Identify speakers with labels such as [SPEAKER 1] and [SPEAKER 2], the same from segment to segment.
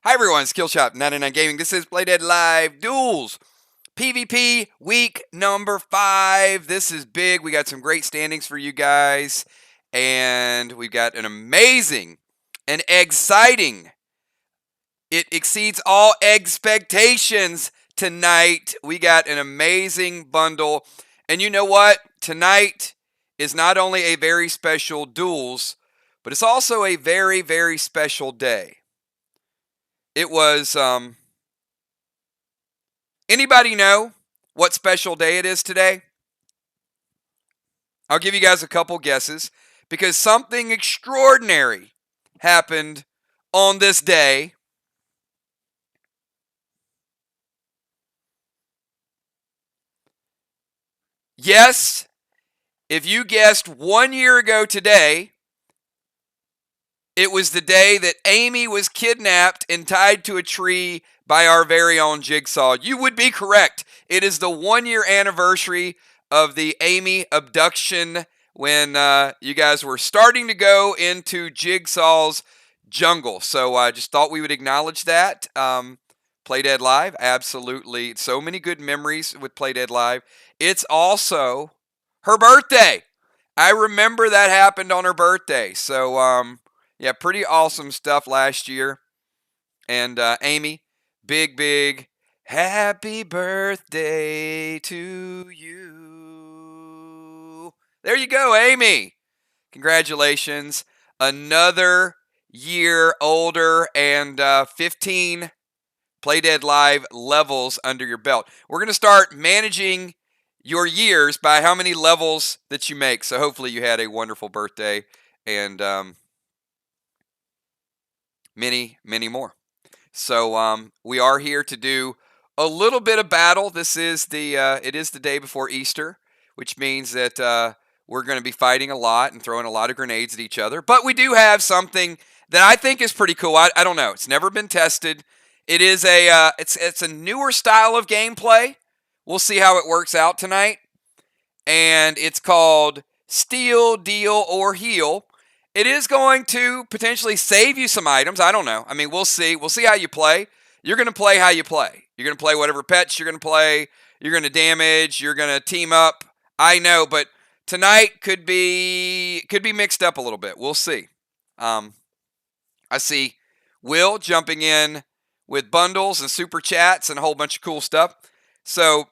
[SPEAKER 1] Hi everyone, Skillshop 99 Gaming. This is Playdead Live Duels. PvP week number 5. This is big. We got some great standings for you guys. And we've got an amazing and exciting. It exceeds all expectations tonight. We got an amazing bundle. And you know what? Tonight is not only a very special duels, but it's also a very, very special day. It was, anybody know what special day it is today? I'll give you guys a couple guesses because something extraordinary happened on this day. Yes, if you guessed 1 year ago today, it was the day that Amy was kidnapped and tied to a tree by our very own Jigsaw. You would be correct. It is the 1 year anniversary of the Amy abduction when you guys were starting to go into Jigsaw's jungle. So I just thought we would acknowledge that. Playdead Live, absolutely. So many good memories with Playdead Live. It's also her birthday. I remember that happened on her birthday. So, yeah, pretty awesome stuff last year. And Amy, big happy birthday to you. There you go, Amy. Congratulations. Another year older and 15 Playdead Live levels under your belt. We're going to start managing your years by how many levels that you make. So hopefully you had a wonderful birthday and many more. So we are here to do a little bit of battle. This is it is the day before Easter, which means that we're going to be fighting a lot and throwing a lot of grenades at each other. But we do have something that I think is pretty cool. I don't know. It's never been tested. It is it's a newer style of gameplay. We'll see how it works out tonight. And it's called Steal, Deal, or Heal. It is going to potentially save you some items. I don't know. I mean, we'll see. We'll see how you play. You're going to play how you play. You're going to play whatever pets you're going to play. You're going to damage. You're going to team up. I know, but tonight could be mixed up a little bit. We'll see. I see Will jumping in with bundles and super chats and a whole bunch of cool stuff. So,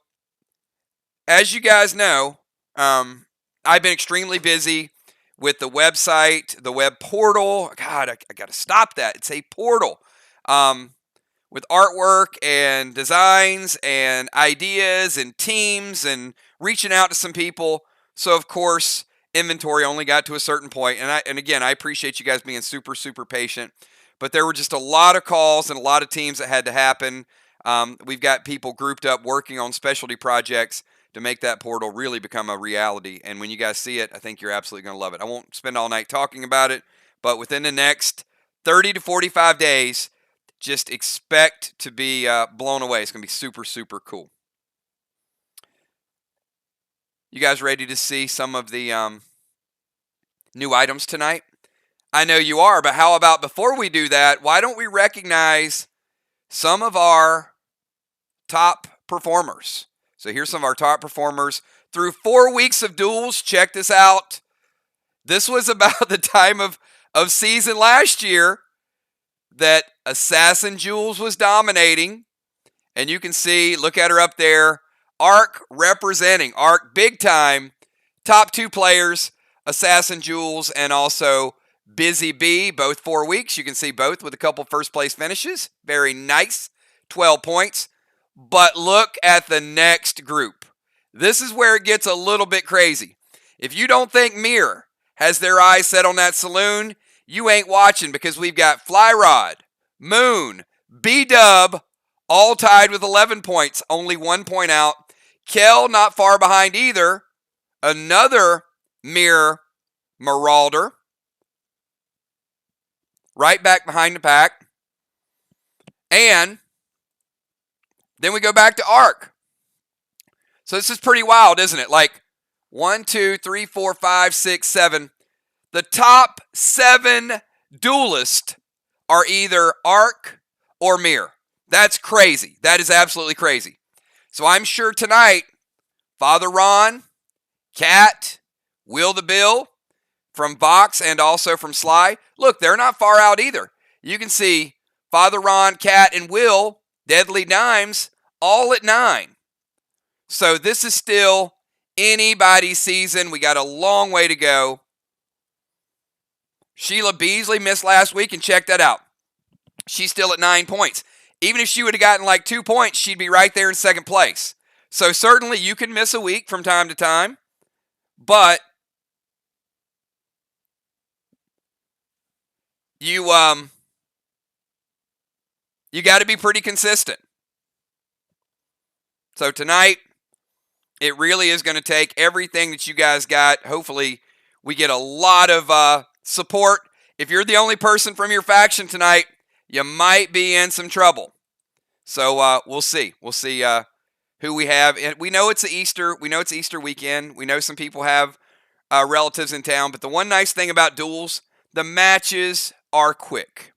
[SPEAKER 1] as you guys know, I've been extremely busy with the website, the web portal. God, I got to stop that. It's a portal with artwork and designs and ideas and teams and reaching out to some people. So, of course, inventory only got to a certain point. And again, I appreciate you guys being super patient. But there were just a lot of calls and a lot of teams that had to happen. We've got people grouped up working on specialty projects to make that portal really become a reality. And when you guys see it, I think you're absolutely going to love it. I won't spend all night talking about it, but within the next 30 to 45 days, just expect to be blown away. It's going to be super cool. You guys ready to see some of the new items tonight? I know you are, but how about before we do that, why don't we recognize some of our top performers? So here's some of our top performers through 4 weeks of duels. Check this out. This was about the time of season last year that Assassin Jules was dominating. And you can see, look at her up there, Arc representing. Arc big time. Top 2 players, Assassin Jules and also Busy Bee, both 4 weeks. You can see both with a couple first place finishes. Very nice. 12 points. But look at the next group. This is where it gets a little bit crazy. If you don't think Mirror has their eyes set on that saloon, you ain't watching, because we've got Flyrod, Moon, B-Dub, all tied with 11 points, only 1 point out. Kel not far behind either. Another Mirror Marauder, right back behind the pack. And then we go back to Arc. So this is pretty wild, isn't it? Like 1, 2, 3, 4, 5, 6, 7. The top 7 duelists are either Arc, or mirror. That's crazy. That is absolutely crazy. So I'm sure tonight, Father Ron, Cat, Will the Bill, from Vox and also from Sly, look, they're not far out either. You can see Father Ron, Cat, and Will, Deadly Dimes, all at 9. So this is still anybody's season. We got a long way to go. Sheila Beasley missed last week, and check that out. She's still at 9 points. Even if she would have gotten like 2 points, she'd be right there in second place. So certainly you can miss a week from time to time, but you got to be pretty consistent. So tonight, it really is going to take everything that you guys got. Hopefully, we get a lot of support. If you're the only person from your faction tonight, you might be in some trouble. So we'll see. We'll see who we have. And we know it's Easter. We know it's Easter weekend. We know some people have relatives in town. But the one nice thing about duels, the matches are quick.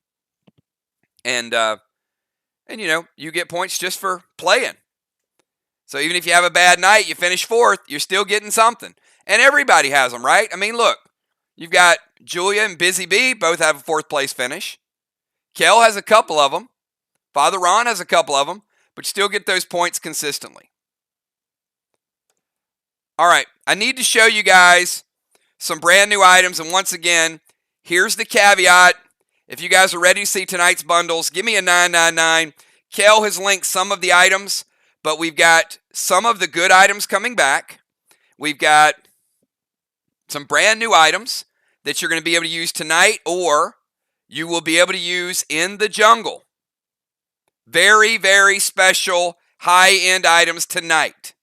[SPEAKER 1] And you know, you get points just for playing. So even if you have a bad night, you finish 4th, you're still getting something. And everybody has them, right? I mean, look, you've got Julia and Busy Bee, both have a 4th place finish. Kel has a couple of them. Father Ron has a couple of them, but you still get those points consistently. All right, I need to show you guys some brand new items. And once again, here's the caveat. If you guys are ready to see tonight's bundles, give me a 999. Kel has linked some of the items, but we've got some of the good items coming back. We've got some brand new items that you're going to be able to use tonight, or you will be able to use in the jungle. Very, very special high-end items tonight.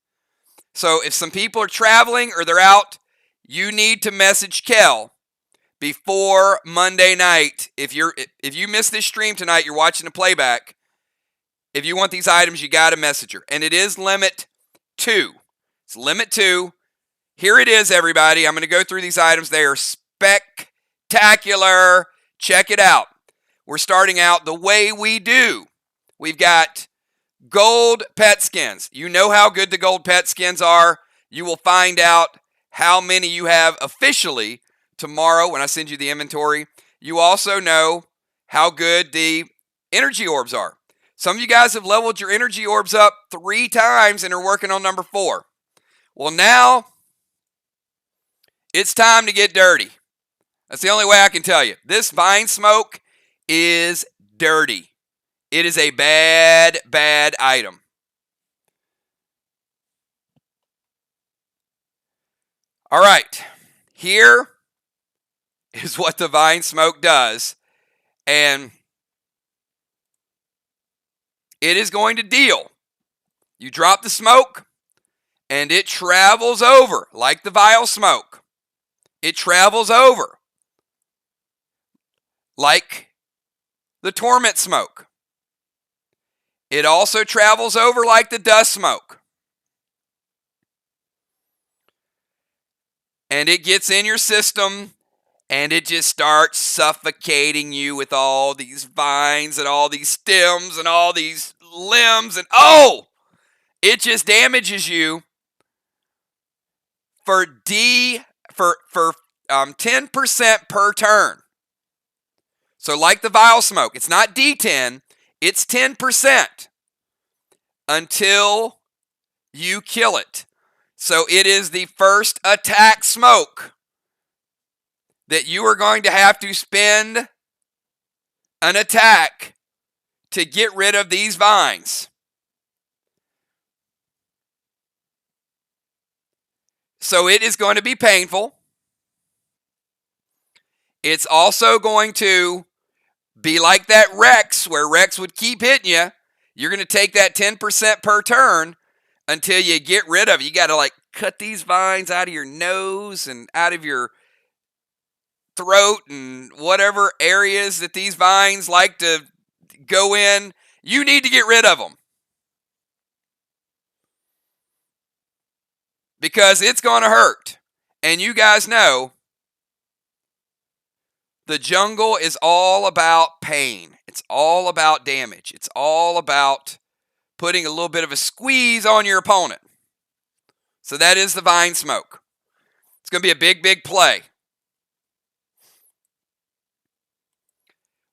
[SPEAKER 1] So if some people are traveling or they're out, you need to message Kel before Monday night. If you miss this stream tonight, you're watching the playback. If you want these items, you got to message her. And it is limit 2. It's limit 2. Here it is, everybody. I'm going to go through these items. They are spectacular. Check it out. We're starting out the way we do. We've got gold pet skins. You know how good the gold pet skins are. You will find out how many you have officially tomorrow when I send you the inventory. You also know how good the energy orbs are. Some of you guys have leveled your energy orbs up 3 times and are working on number 4. Well, now it's time to get dirty. That's the only way I can tell you. This vine smoke is dirty. It is a bad, bad item. All right. Here is what the vine smoke does. And it is going to deal. You drop the smoke, and it travels over like the vile smoke. It travels over like the torment smoke. It also travels over like the dust smoke. And it gets in your system, and it just starts suffocating you with all these vines and all these stems and all these limbs. And it just damages you for 10% per turn. So like the vile smoke, it's not D10, it's 10% until you kill it. So it is the first attack smoke that you are going to have to spend an attack to get rid of these vines. So it is going to be painful. It's also going to be like that Rex, where Rex would keep hitting you. You're going to take that 10% per turn until you get rid of it. You got to like cut these vines out of your nose and out of your throat and whatever areas that these vines like to go in. You need to get rid of them, because it's going to hurt. And you guys know The jungle is all about pain. It's all about damage. It's all about putting a little bit of a squeeze on your opponent. So that is the Vine Smoke. It's going to be a big, big play.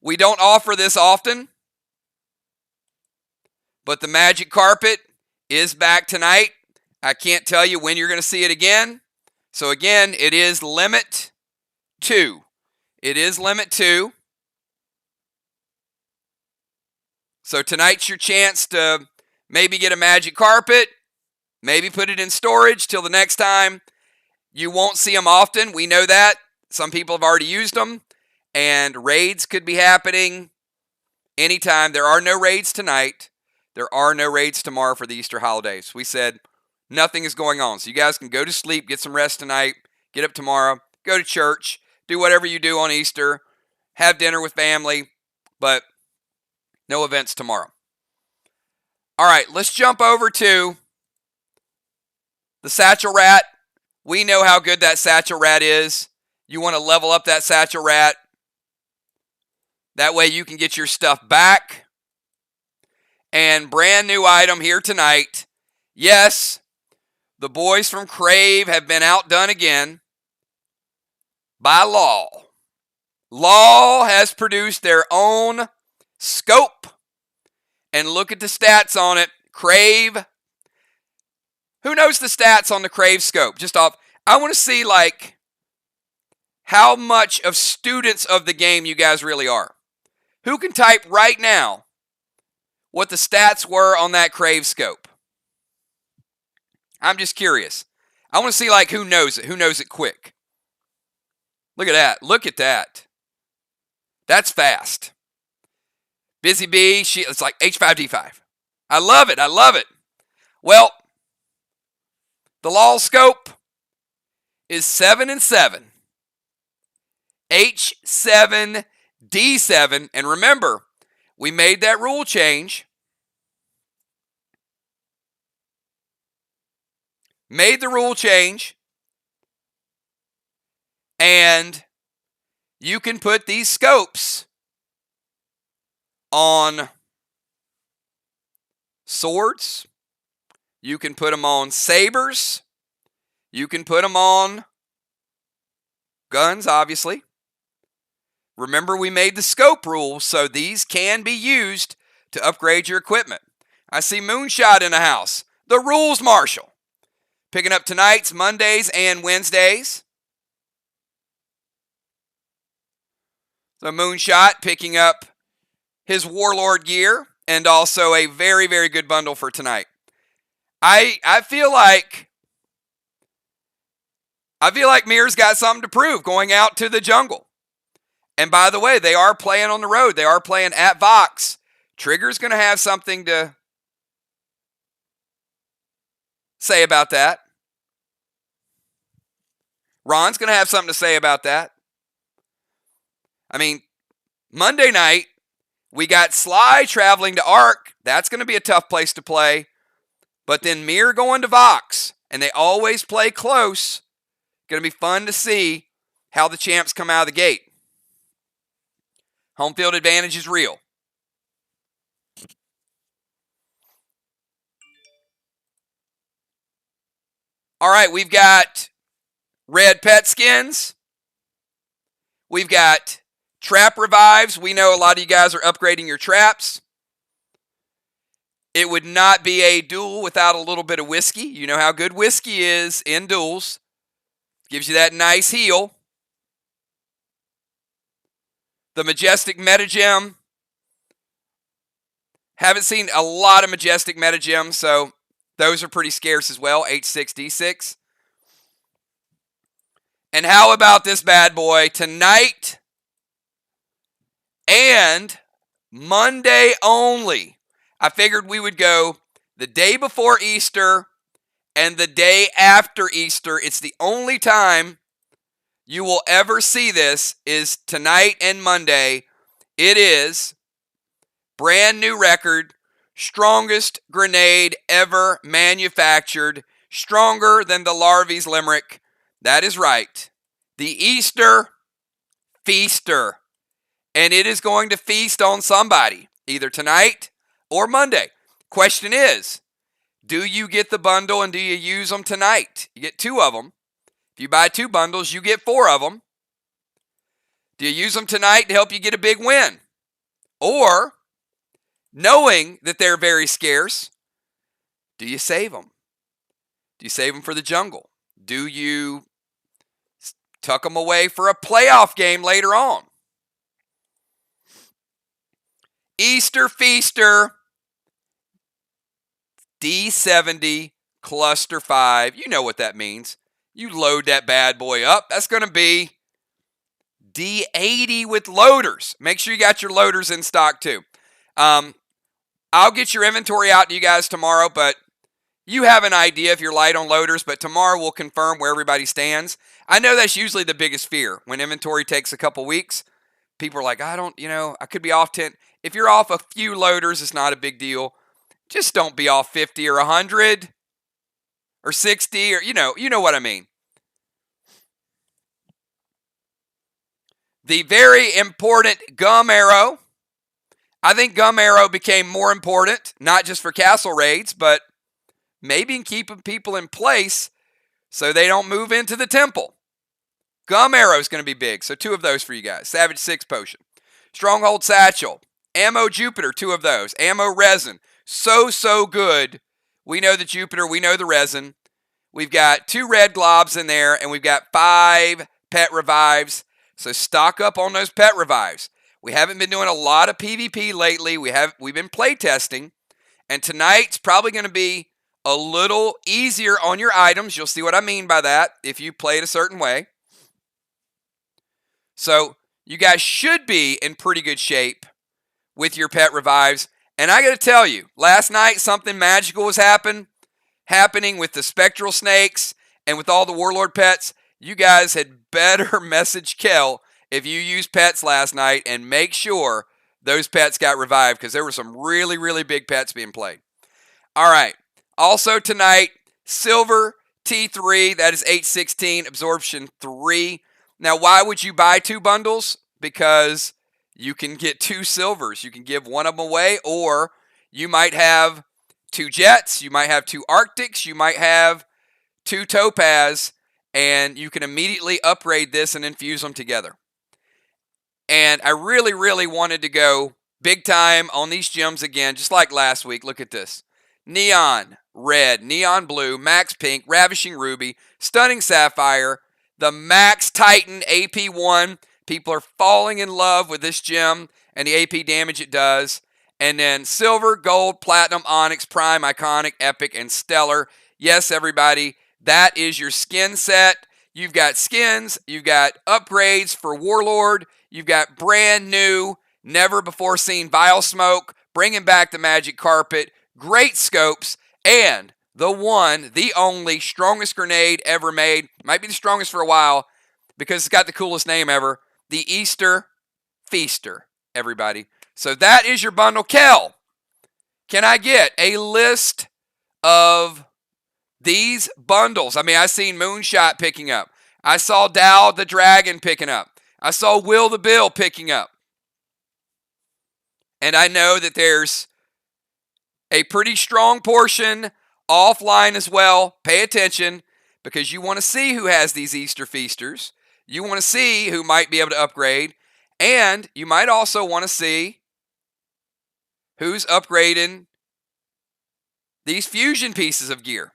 [SPEAKER 1] We don't offer this often, but the Magic Carpet is back tonight. I can't tell you when you're going to see it again. So again, it is limit 2. It is limit 2. So tonight's your chance to maybe get a Magic Carpet, maybe put it in storage till the next time. You won't see them often. We know that. Some people have already used them. And raids could be happening anytime. There are no raids tonight. There are no raids tomorrow for the Easter holidays. We said nothing is going on. So you guys can go to sleep, get some rest tonight, get up tomorrow, go to church, do whatever you do on Easter, have dinner with family, but no events tomorrow. All right, let's jump over to the Satchel Rat. We know how good that Satchel Rat is. You want to level up that Satchel Rat. That way you can get your stuff back. And brand new item here tonight. Yes, the boys from Crave have been outdone again by Law. Law has produced their own scope. And look at the stats on it. Crave. Who knows the stats on the Crave scope? Just off. I want to see like how much of students of the game you guys really are. Who can type right now what the stats were on that Crave scope? I'm just curious. I want to see like who knows it. Who knows it quick. Look at that. Look at that. That's fast. Busy Bee, it's like H5D5. I love it. I love it. Well, the Law scope is 7 and 7. H7 D7, and remember, we made that rule change. Made the rule change. And you can put these scopes on swords. You can put them on sabers. You can put them on guns, obviously. Remember, we made the scope rule, so these can be used to upgrade your equipment. I see Moonshot in the house. The rules marshal. Picking up tonight's Mondays and Wednesdays. So Moonshot picking up his Warlord gear and also a very, very good bundle for tonight. I feel like Mir's got something to prove going out to the jungle. And by the way, they are playing on the road. They are playing at Vox. Trigger's going to have something to say about that. Ron's going to have something to say about that. I mean, Monday night, we got Sly traveling to Ark. That's going to be a tough place to play. But then Mir going to Vox. And they always play close. Going to be fun to see how the champs come out of the gate. Home field advantage is real. All right, we've got red pet skins. We've got trap revives. We know a lot of you guys are upgrading your traps. It would not be a duel without a little bit of whiskey. You know how good whiskey is in duels. Gives you that nice heal. The Majestic Metagem. Haven't seen a lot of Majestic Metagems, so those are pretty scarce as well. H6D6. And how about this bad boy? Tonight and Monday only. I figured we would go the day before Easter and the day after Easter. It's the only time you will ever see this is tonight and Monday. It is brand new record, strongest grenade ever manufactured, stronger than the Larvae's Limerick. That is right. The Easter feaster. And it is going to feast on somebody, either tonight or Monday. Question is, do you get the bundle and do you use them tonight? You get 2 of them. If you buy 2 bundles, you get 4 of them. Do you use them tonight to help you get a big win? Or, knowing that they're very scarce, do you save them? Do you save them for the jungle? Do you tuck them away for a playoff game later on? Easter Feaster, D70, Cluster 5. You know what that means. You load that bad boy up. That's going to be D80 with loaders. Make sure you got your loaders in stock too. I'll get your inventory out to you guys tomorrow, but you have an idea if you're light on loaders, but tomorrow we'll confirm where everybody stands. I know that's usually the biggest fear. When inventory takes a couple weeks, people are like, I could be off 10. If you're off a few loaders, it's not a big deal. Just don't be off 50 or 100 or 60 or, you know what I mean. The very important gum arrow. I think gum arrow became more important, not just for castle raids, but maybe in keeping people in place so they don't move into the temple. Gum arrow is going to be big, so 2 of those for you guys. Savage 6 potion. Stronghold satchel. Ammo Jupiter, 2 of those. Ammo resin. So good. We know the Jupiter, we know the resin. We've got 2 red globs in there, and we've got 5 pet revives. So stock up on those pet revives. We haven't been doing a lot of PvP lately. We've been play testing, and tonight's probably going to be a little easier on your items. You'll see what I mean by that if you play it a certain way. So you guys should be in pretty good shape with your pet revives. And I got to tell you, last night something magical was happening with the spectral snakes and with all the warlord pets. You guys had better message Kel if you used pets last night and make sure those pets got revived, because there were some really big pets being played. All right. Also tonight, silver T3, that is 816, absorption 3. Now, why would you buy 2 bundles? Because you can get 2 silvers. You can give one of them away, or you might have 2 jets, you might have 2 arctics, you might have 2 topaz, and you can immediately upgrade this and infuse them together. And I really wanted to go big time on these gems again, just like last week. Look at this. Neon red, neon blue, max pink, ravishing ruby, stunning sapphire, the max titan AP1. People are falling in love with this gem and the AP damage it does. And then silver, gold, platinum, onyx, prime, iconic, epic, and stellar. Yes, everybody, that is your skin set. You've got skins, you've got upgrades for Warlord, you've got brand new, never before seen Vile Smoke, bringing back the magic carpet, great scopes, and the one, the only, strongest grenade ever made. Might be the strongest for a while because it's got the coolest name ever. The Easter Feaster, everybody. So that is your bundle. Kel, can I get a list of these bundles? I mean, I seen Moonshot picking up. I saw Dow the Dragon picking up. I saw Will the Bill picking up. And I know that there's a pretty strong portion offline as well. Pay attention, because you want to see who has these Easter Feasters. You want to see who might be able to upgrade. And you might also want to see who's upgrading these fusion pieces of gear.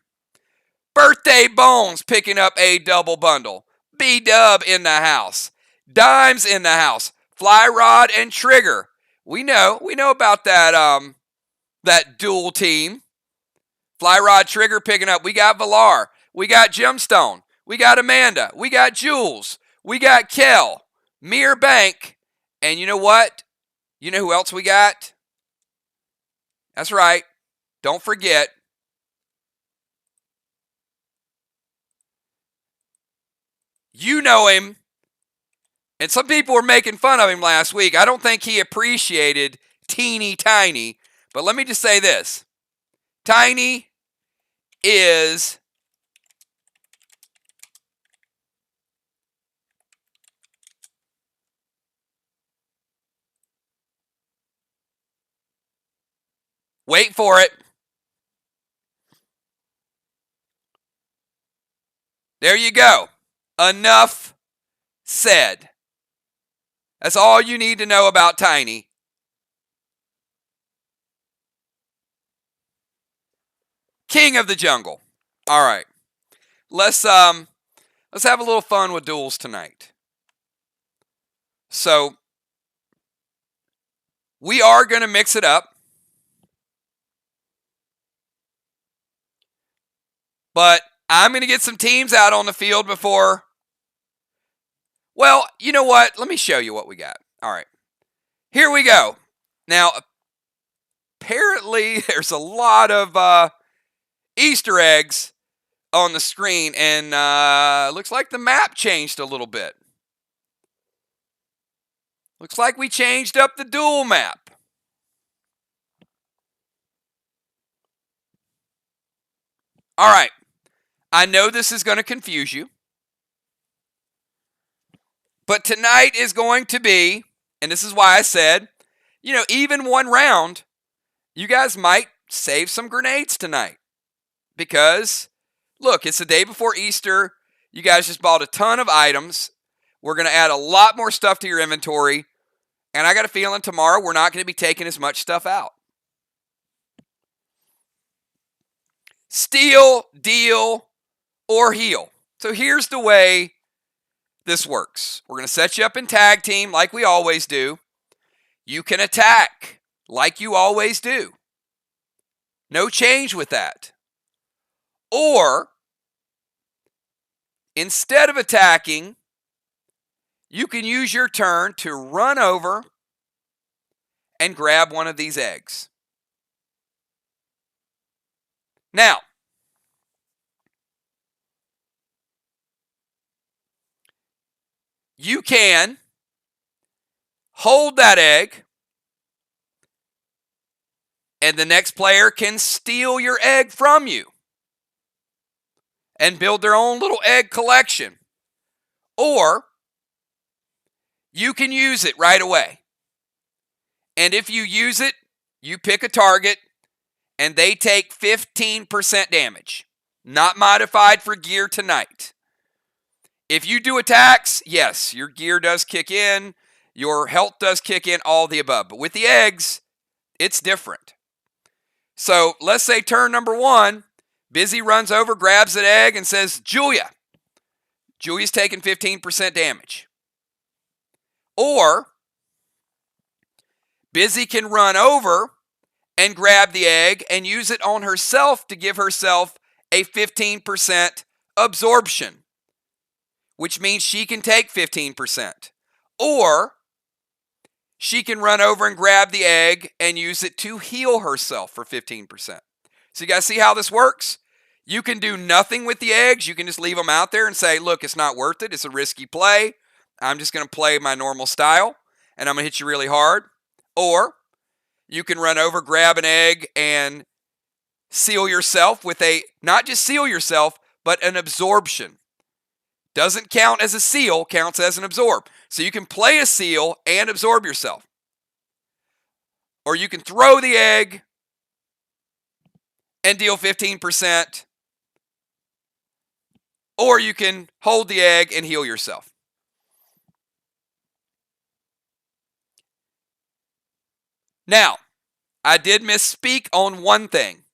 [SPEAKER 1] Birthday Bones picking up a double bundle. B-Dub in the house. Dimes in the house. Fly Rod and Trigger. We know about that that dual team. Fly Rod, Trigger picking up. We got Valar. We got Gemstone. We got Amanda. We got Jules. We got Kel. Mir Bank. And you know what? You know who else we got? That's right. Don't forget. You know him. And some people were making fun of him last week. I don't think he appreciated Teeny Tiny. But let me just say this. Tiny is Wait for it. There you go. Enough said. That's all you need to know about Tiny. King of the jungle. All right. Let's have a little fun with duels tonight. So we are going to mix it up. But I'm going to get some teams out on the field before. Well, you know what? Let me show you what we got. All right. Here we go. Now, apparently there's a lot of Easter eggs on the screen, and looks like the map changed a little bit. Looks like we changed up the duel map. All right. I know this is going to confuse you. But tonight is going to be, and this is why I said, you know, even one round, you guys might save some grenades tonight. Because, look, it's the day before Easter. You guys just bought a ton of items. We're going to add a lot more stuff to your inventory. And I got a feeling tomorrow we're not going to be taking as much stuff out. Steal, deal, or heal. So here's the way this works. We're going to set you up in tag team like we always do. You can attack like you always do. No change with that. Or, instead of attacking, you can use your turn to run over and grab one of these eggs. Now, you can hold that egg, and the next player can steal your egg from you and build their own little egg collection. Or, you can use it right away. And if you use it, you pick a target, and they take 15% damage. Not modified for gear tonight. If you do attacks, yes, your gear does kick in, your health does kick in, all the above. But with the eggs, it's different. So let's say turn number 1, Busy runs over, grabs an egg, and says, Julia. Julia's taking 15% damage. Or, Busy can run over and grab the egg and use it on herself to give herself a 15% absorption, which means she can take 15%. Or, she can run over and grab the egg and use it to heal herself for 15%. So you guys see how this works? You can do nothing with the eggs. You can just leave them out there and say, look, it's not worth it. It's a risky play. I'm just going to play my normal style, and I'm going to hit you really hard. Or, you can run over, grab an egg, and seal yourself with a, not just seal yourself, but an absorption. Doesn't count as a seal, counts as an absorb. So you can play a seal and absorb yourself. Or you can throw the egg and deal 15%. Or you can hold the egg and heal yourself. Now, I did misspeak on one thing.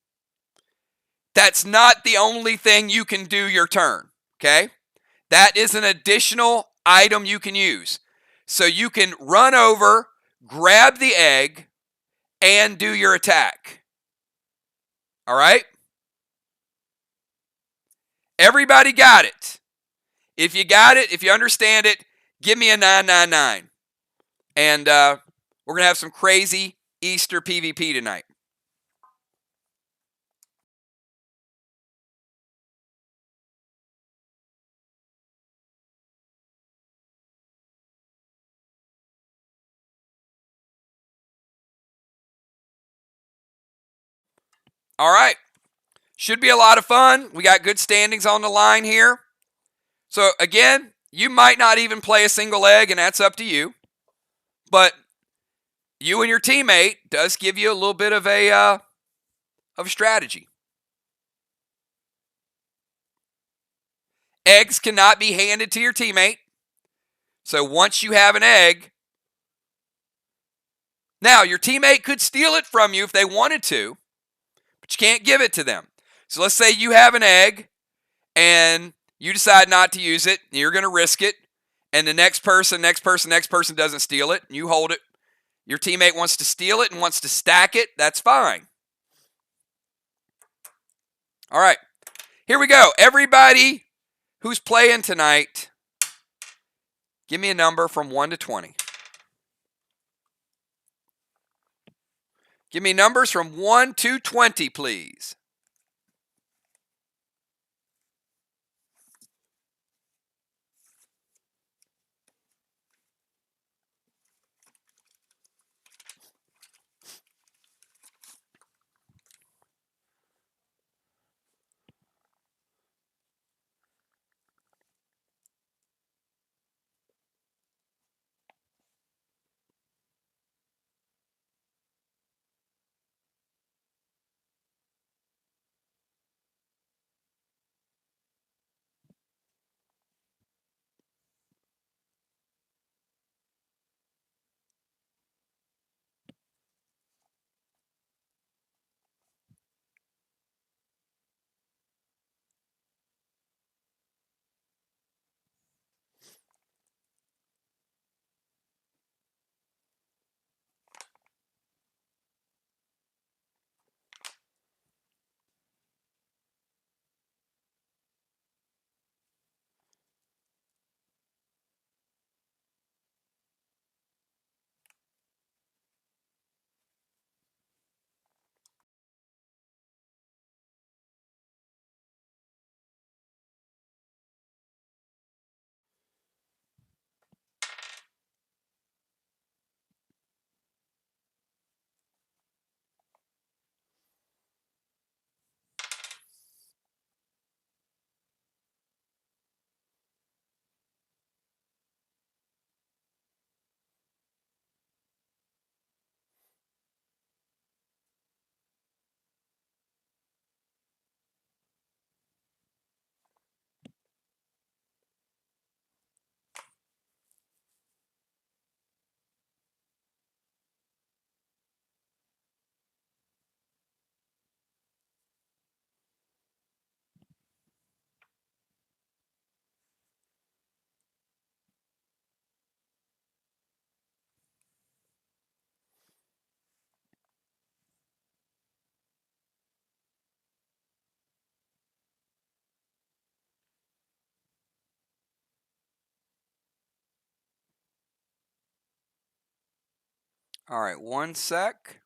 [SPEAKER 1] That's not the only thing you can do your turn, okay? That is an additional item you can use. So you can run over, grab the egg, and do your attack. All right? Everybody got it. If you got it, if you understand it, give me a 999. And we're going to have some crazy Easter PvP tonight. All right. Should be a lot of fun. We got good standings on the line here. So, again, you might not even play a single egg, and that's up to you. But you and your teammate does give you a little bit of a of strategy. Eggs cannot be handed to your teammate. So once you have an egg, now your teammate could steal it from you if they wanted to, but you can't give it to them. So let's say you have an egg and you decide not to use it, and you're going to risk it, and the next person doesn't steal it, and you hold it. Your teammate wants to steal it and wants to stack it, that's fine. All right, here we go. Everybody who's playing tonight, give me a number from 1 to 20. Give me numbers from 1 to 20, please. All right, 1 sec.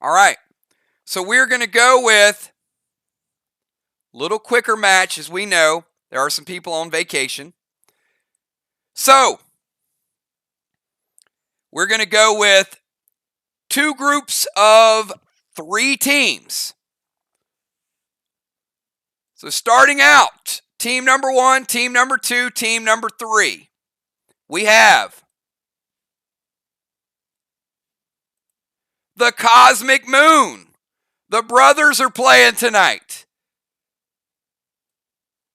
[SPEAKER 1] All right, so we're going to go with a little quicker match. As we know, there are some people on vacation. So we're going to go with 2 groups of 3 teams. So starting out, team number 1, team number 2, team number 3. We have the Cosmic Moon. The brothers are playing tonight.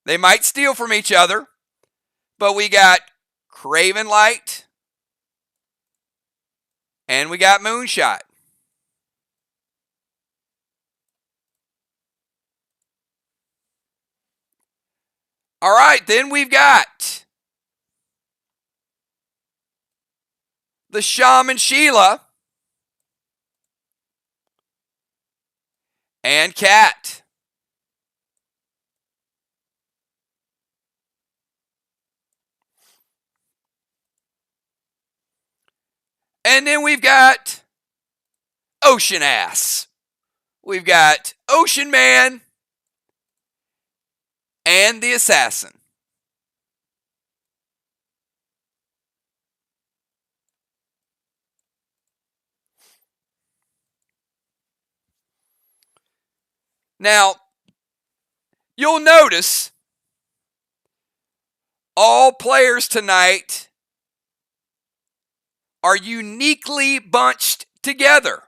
[SPEAKER 1] They might steal from each other, but we got Craven Light and we got Moonshot. All right, then we've got the Shaman Sheila and Cat. And then we've got Ocean Ass. We've got Ocean Man and the assassin. Now, you'll notice all players tonight are uniquely bunched together.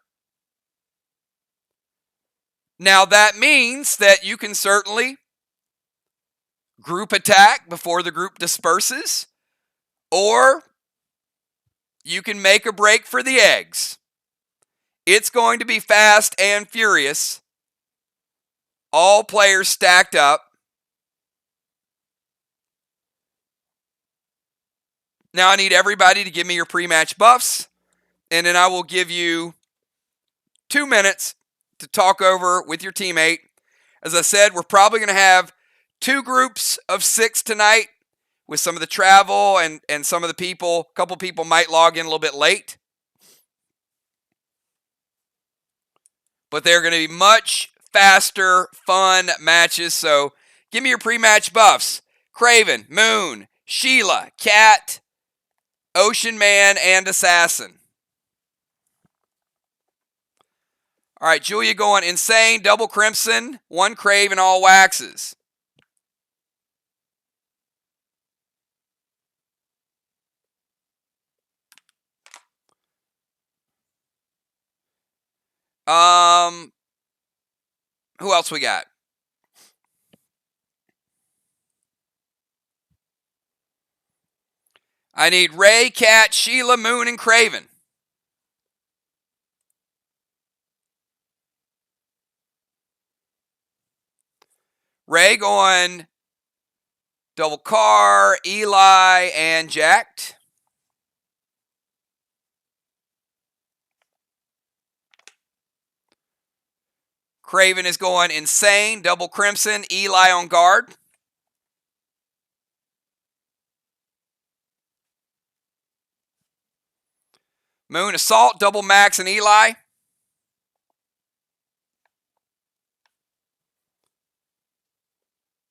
[SPEAKER 1] Now, that means that you can certainly group attack before the group disperses, or you can make a break for the eggs. It's going to be fast and furious. All players stacked up. Now I need everybody to give me your pre-match buffs, and then I will give you 2 minutes to talk over with your teammate. As I said, we're probably going to have 2 groups of 6 tonight with some of the travel and some of the people. A couple people might log in a little bit late. But they're going to be much faster, fun matches. So give me your pre-match buffs. Craven, Moon, Sheila, Cat, Ocean Man, and Assassin. All right, Julia going Insane, Double Crimson, 1 Craven, all waxes. Who else we got? I need Ray, Cat, Sheila, Moon, and Craven. Ray going Double Car, Eli, and Jacked. Craven is going Insane, Double Crimson, Eli on guard. Moon Assault, Double Max, and Eli.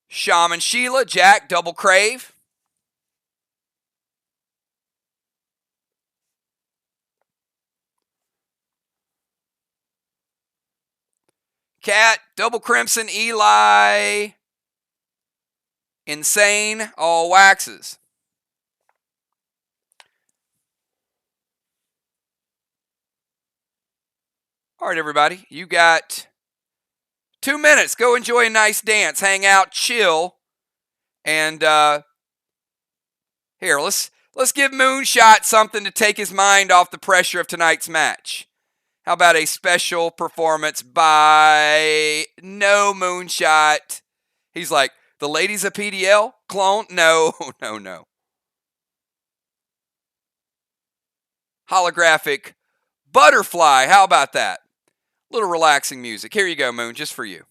[SPEAKER 1] Shaman Sheila, Jack, Double Crave. Cat, Double Crimson, Eli, Insane, all waxes. All right, everybody, you got 2 minutes. Go enjoy a nice dance, hang out, chill, and here, let's give Moonshot something to take his mind off the pressure of tonight's match. How about a special performance by No Moonshot? He's like, the ladies of PDL? Clone? No, no, no. Holographic Butterfly. How about that? Little relaxing music. Here you go, Moon, just for you.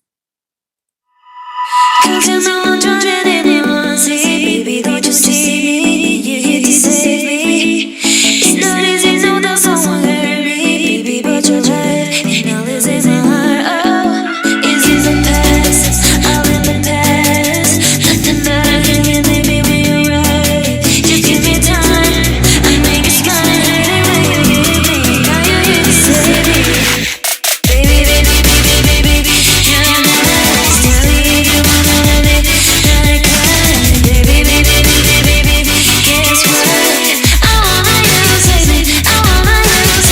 [SPEAKER 2] 'Cause you know I'm drowning in your sea. Baby, don't you see? You're here to save me. It's not easy to know someone hurt me, baby, but you're right. And now this is my heart. Oh, it's in the past. All in the past. Nothing that I can get, baby, when you're right. Just give me time. I make it smile and hurt it when you hit me. Now you're here to save me. Baby, baby, baby, baby, you're nice. Tell me if you wanna let it like that. Baby, baby, baby, baby, guess what? I wanna hear you say it. I wanna hear you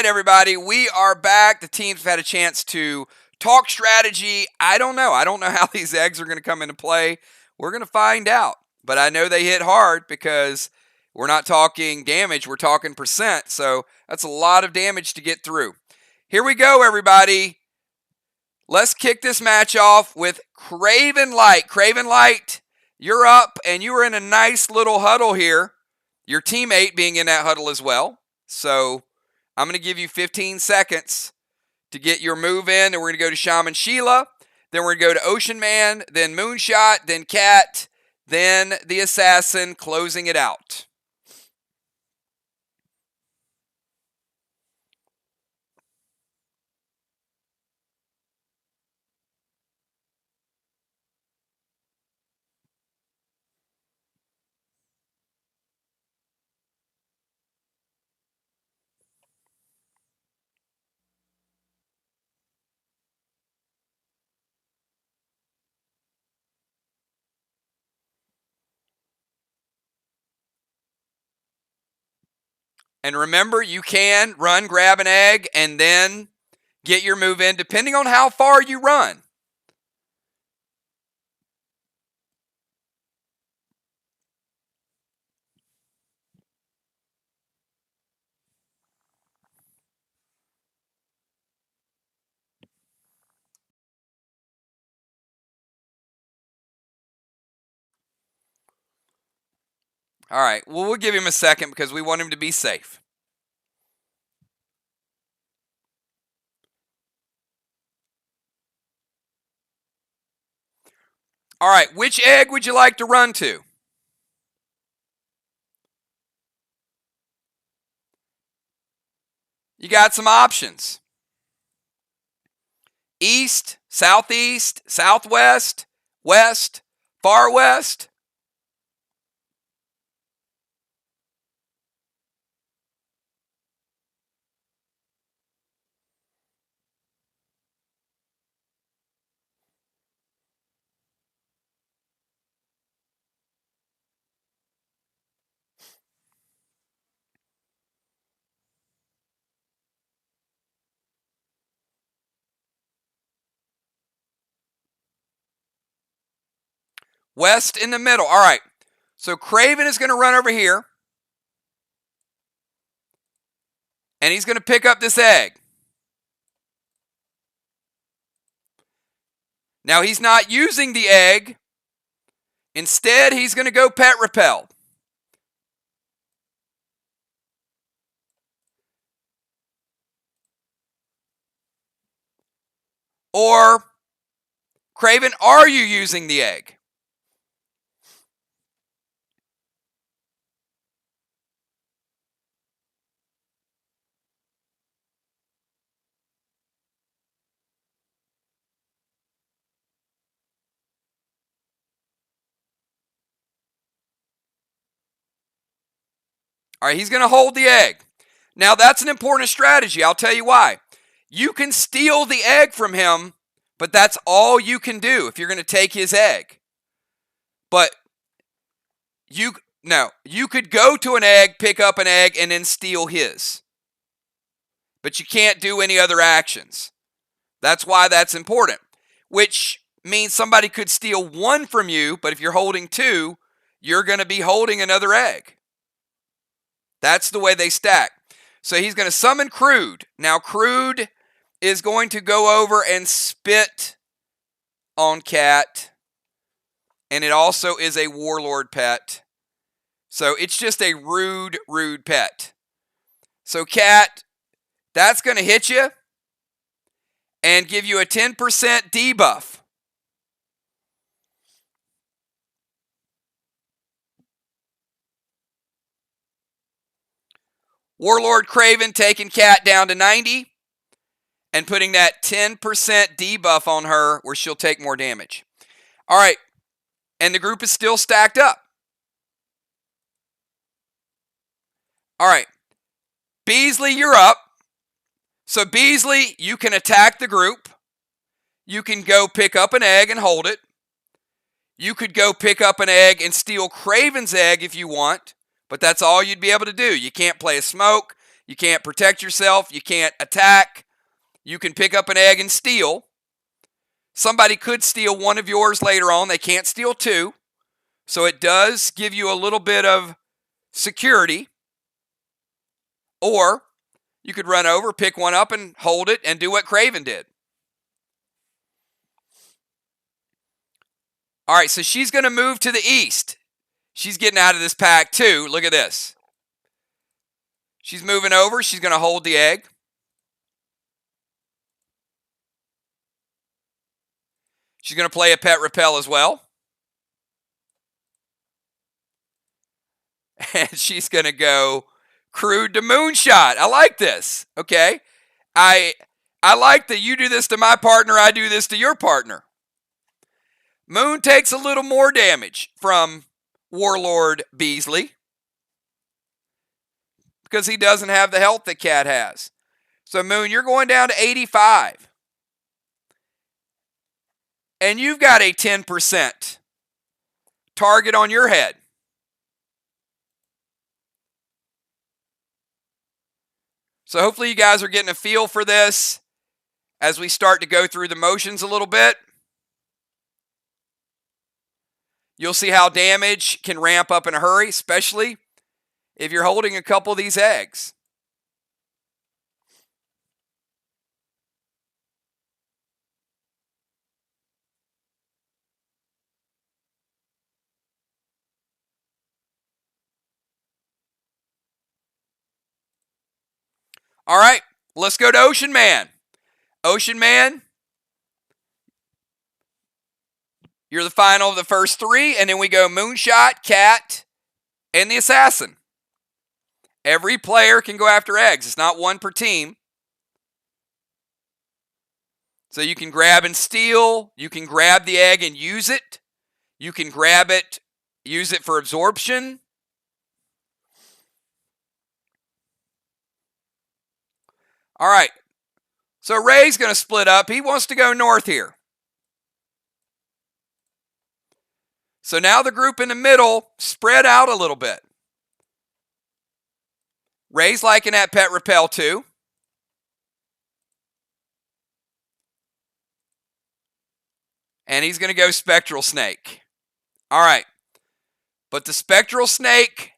[SPEAKER 1] right, everybody, we are back. The teams have had a chance to talk strategy. I don't know. I don't know how these eggs are going to come into play. We're going to find out. But I know they hit hard because we're not talking damage. We're talking percent. So that's a lot of damage to get through. Here we go, everybody. Let's kick this match off with Craven Light. Craven Light, you're up, and you are in a nice little huddle here. Your teammate being in that huddle as well. So I'm going to give you 15 seconds to get your move in. Then we're going to go to Shaman Sheila. Then we're going to go to Ocean Man. Then Moonshot. Then Cat. Then the Assassin, closing it out. And remember, you can run, grab an egg, and then get your move in, depending on how far you run. All right, well, we'll give him a second because we want him to be safe. All right, which egg would you like to run to? You got some options. East, southeast, southwest, west, far west. West in the middle. All right. So Craven is going to run over here. And he's going to pick up this egg. Now he's not using the egg. Instead, he's going to go pet repel. Or, Craven, are you using the egg? All right, he's going to hold the egg. Now, that's an important strategy. I'll tell you why. You can steal the egg from him, but that's all you can do if you're going to take his egg. But you could go to an egg, pick up an egg, and then steal his. But you can't do any other actions. That's why that's important. Which means somebody could steal one from you, but if you're holding two, you're going to be holding another egg. That's the way they stack. So he's going to summon Crude. Now, Crude is going to go over and spit on Cat. And it also is a Warlord pet. So it's just a rude pet. So Cat, that's going to hit you and give you a 10% debuff. Warlord Craven taking Cat down to 90 and putting that 10% debuff on her where she'll take more damage. All right, and the group is still stacked up. All right, Beasley, you're up. So Beasley, you can attack the group. You can go pick up an egg and hold it. You could go pick up an egg and steal Craven's egg if you want. But that's all you'd be able to do. You can't play a smoke. You can't protect yourself. You can't attack. You can pick up an egg and steal. Somebody could steal one of yours later on. They can't steal two. So it does give you a little bit of security. Or you could run over, pick one up, and hold it and do what Craven did. All right, so she's going to move to the east. She's getting out of this pack too. Look at this. She's moving over. She's going to hold the egg. She's going to play a pet repel as well. And she's going to go crude to moonshot. I like this. Okay. I like that you do this to my partner. I do this to your partner. Moon takes a little more damage from Warlord Beasley because he doesn't have the health that Cat has. So Moon, you're going down to 85. And you've got a 10% target on your head. So hopefully you guys are getting a feel for this as we start to go through the motions a little bit. You'll see how damage can ramp up in a hurry, especially if you're holding a couple of these eggs. All right, let's go to Ocean Man. Ocean Man, you're the final of the first three, and then we go Moonshot, Cat, and the Assassin. Every player can go after eggs. It's not one per team. So you can grab and steal. You can grab the egg and use it. You can grab it, use it for absorption. All right. So Ray's going to split up. He wants to go north here. So now the group in the middle spread out a little bit. Ray's liking that pet repel too. And he's going to go Spectral Snake. All right. But the Spectral Snake,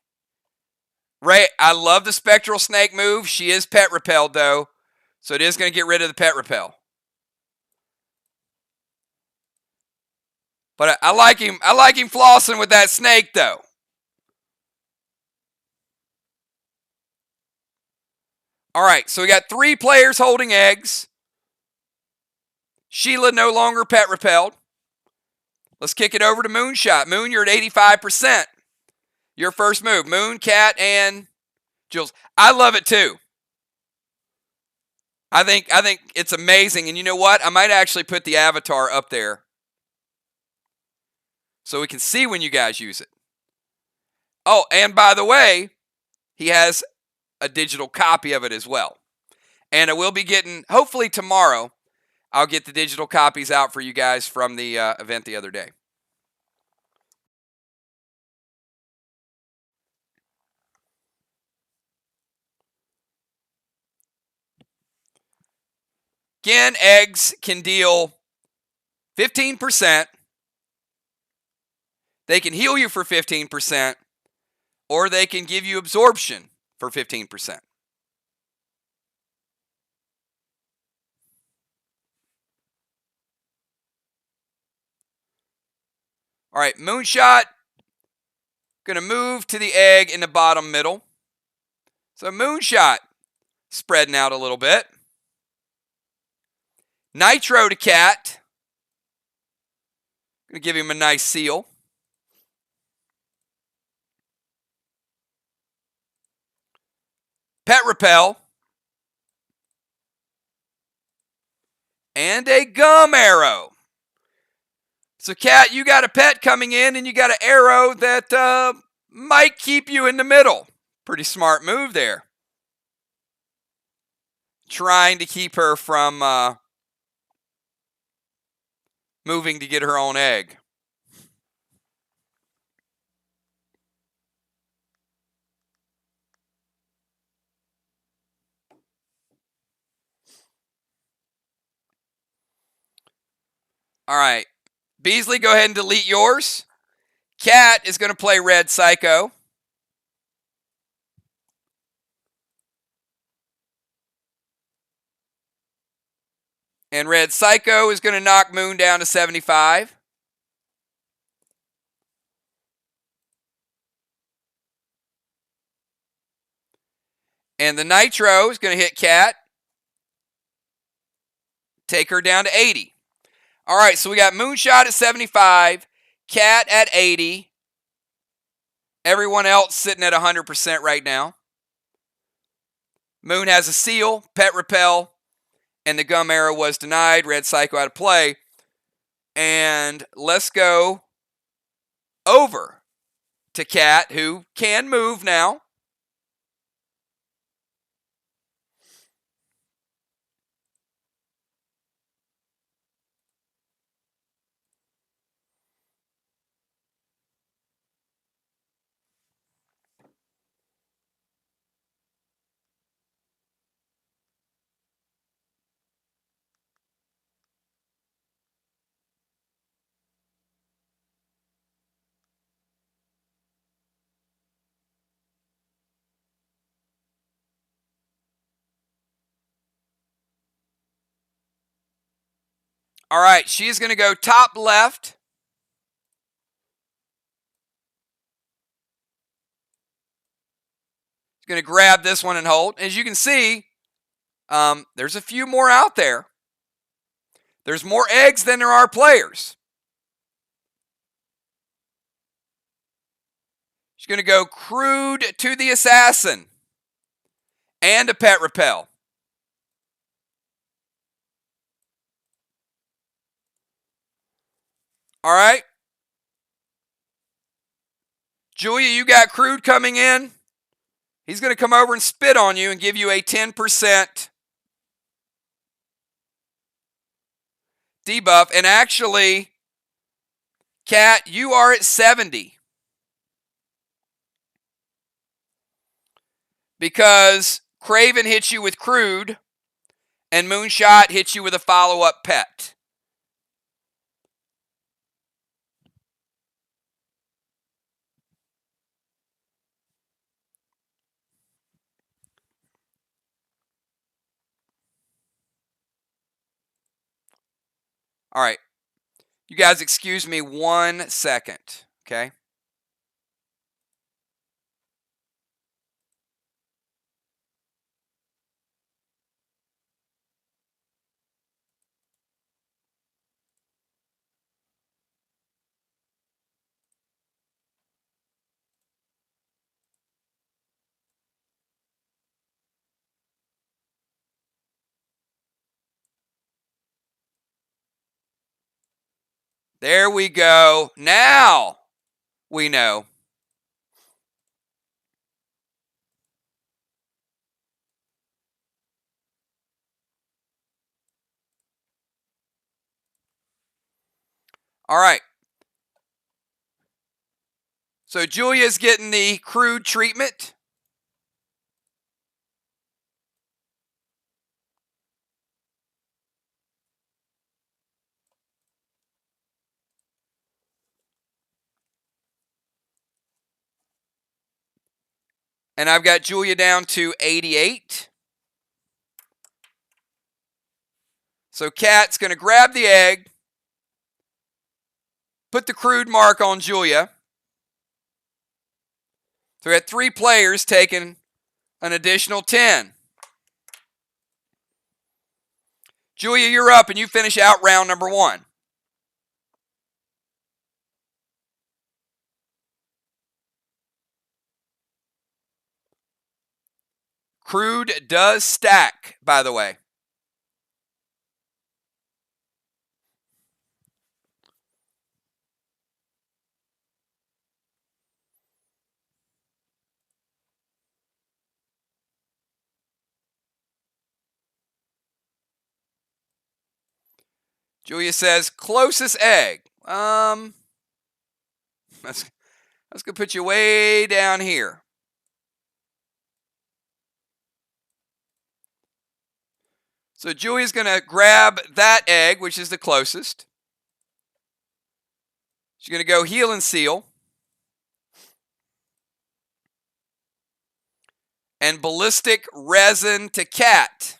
[SPEAKER 1] Ray, I love the Spectral Snake move. She is pet repelled though. So it is going to get rid of the pet repel. But I like him flossing with that snake though. All right, so we got 3 players holding eggs. Sheila no longer pet repelled. Let's kick it over to Moonshot. Moon, you're at 85%. Your first move. Moon, Cat, and Jules. I love it too. I think it's amazing. And you know what? I might actually put the avatar up there so we can see when you guys use it. Oh, and by the way, he has a digital copy of it as well. And I will be getting, hopefully tomorrow, I'll get the digital copies out for you guys from the event the other day. Again, eggs can deal 15%. They can heal you for 15%, or they can give you absorption for 15%. All right, Moonshot, going to move to the egg in the bottom middle. So Moonshot spreading out a little bit. Nitro to Cat. Going to give him a nice seal. Pet repel. And a gum arrow. So Cat, you got a pet coming in and you got an arrow that might keep you in the middle. Pretty smart move there. Trying to keep her from moving to get her own egg. All right. Beasley, go ahead and delete yours. Cat is going to play Red Psycho. And Red Psycho is going to knock Moon down to 75. And the Nitro is going to hit Cat. Take her down to 80. All right, so we got Moonshot at 75, Cat at 80. Everyone else sitting at 100% right now. Moon has a seal, Pet Repel, and the Gum Arrow was denied. Red Psycho out of play. And let's go over to Cat, who can move now. All right, she's going to go top left. She's going to grab this one and hold. As you can see, there's a few more out there. There's more eggs than there are players. She's going to go Crude to the Assassin and a Pet Repel. All right. Julia, you got Crude coming in. He's going to come over and spit on you and give you a 10% debuff. And actually, Cat, you are at 70. Because Craven hits you with Crude and Moonshot hits you with a follow-up pet. All right. You guys excuse me 1 second, okay? There we go. Now we know. All right. So Julia's getting the Crude treatment. And I've got Julia down to 88. So Cat's going to grab the egg, put the Crude mark on Julia. So we had 3 players taking an additional 10. Julia, you're up, and you finish out round number 1. Crude does stack, by the way. Julia says, closest egg. That's going to put you way down here. So Julia's going to grab that egg, which is the closest. She's going to go Heal and Seal. And Ballistic Resin to Cat.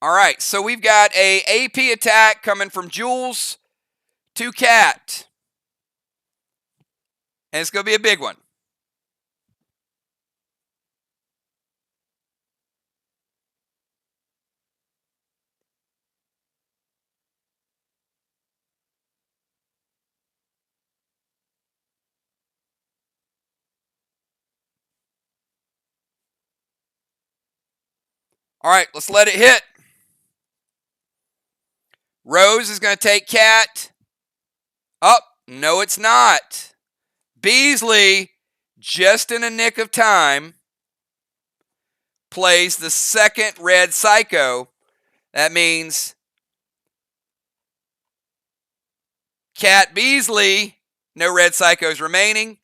[SPEAKER 1] All right, so we've got a AP attack coming from Jules to Cat. And it's going to be a big one. All right, let's let it hit. Rose is going to take Cat. Oh, no, it's not. Beasley, just in a nick of time, plays the second red Psycho. That means Cat Beasley, no red Psychos remaining.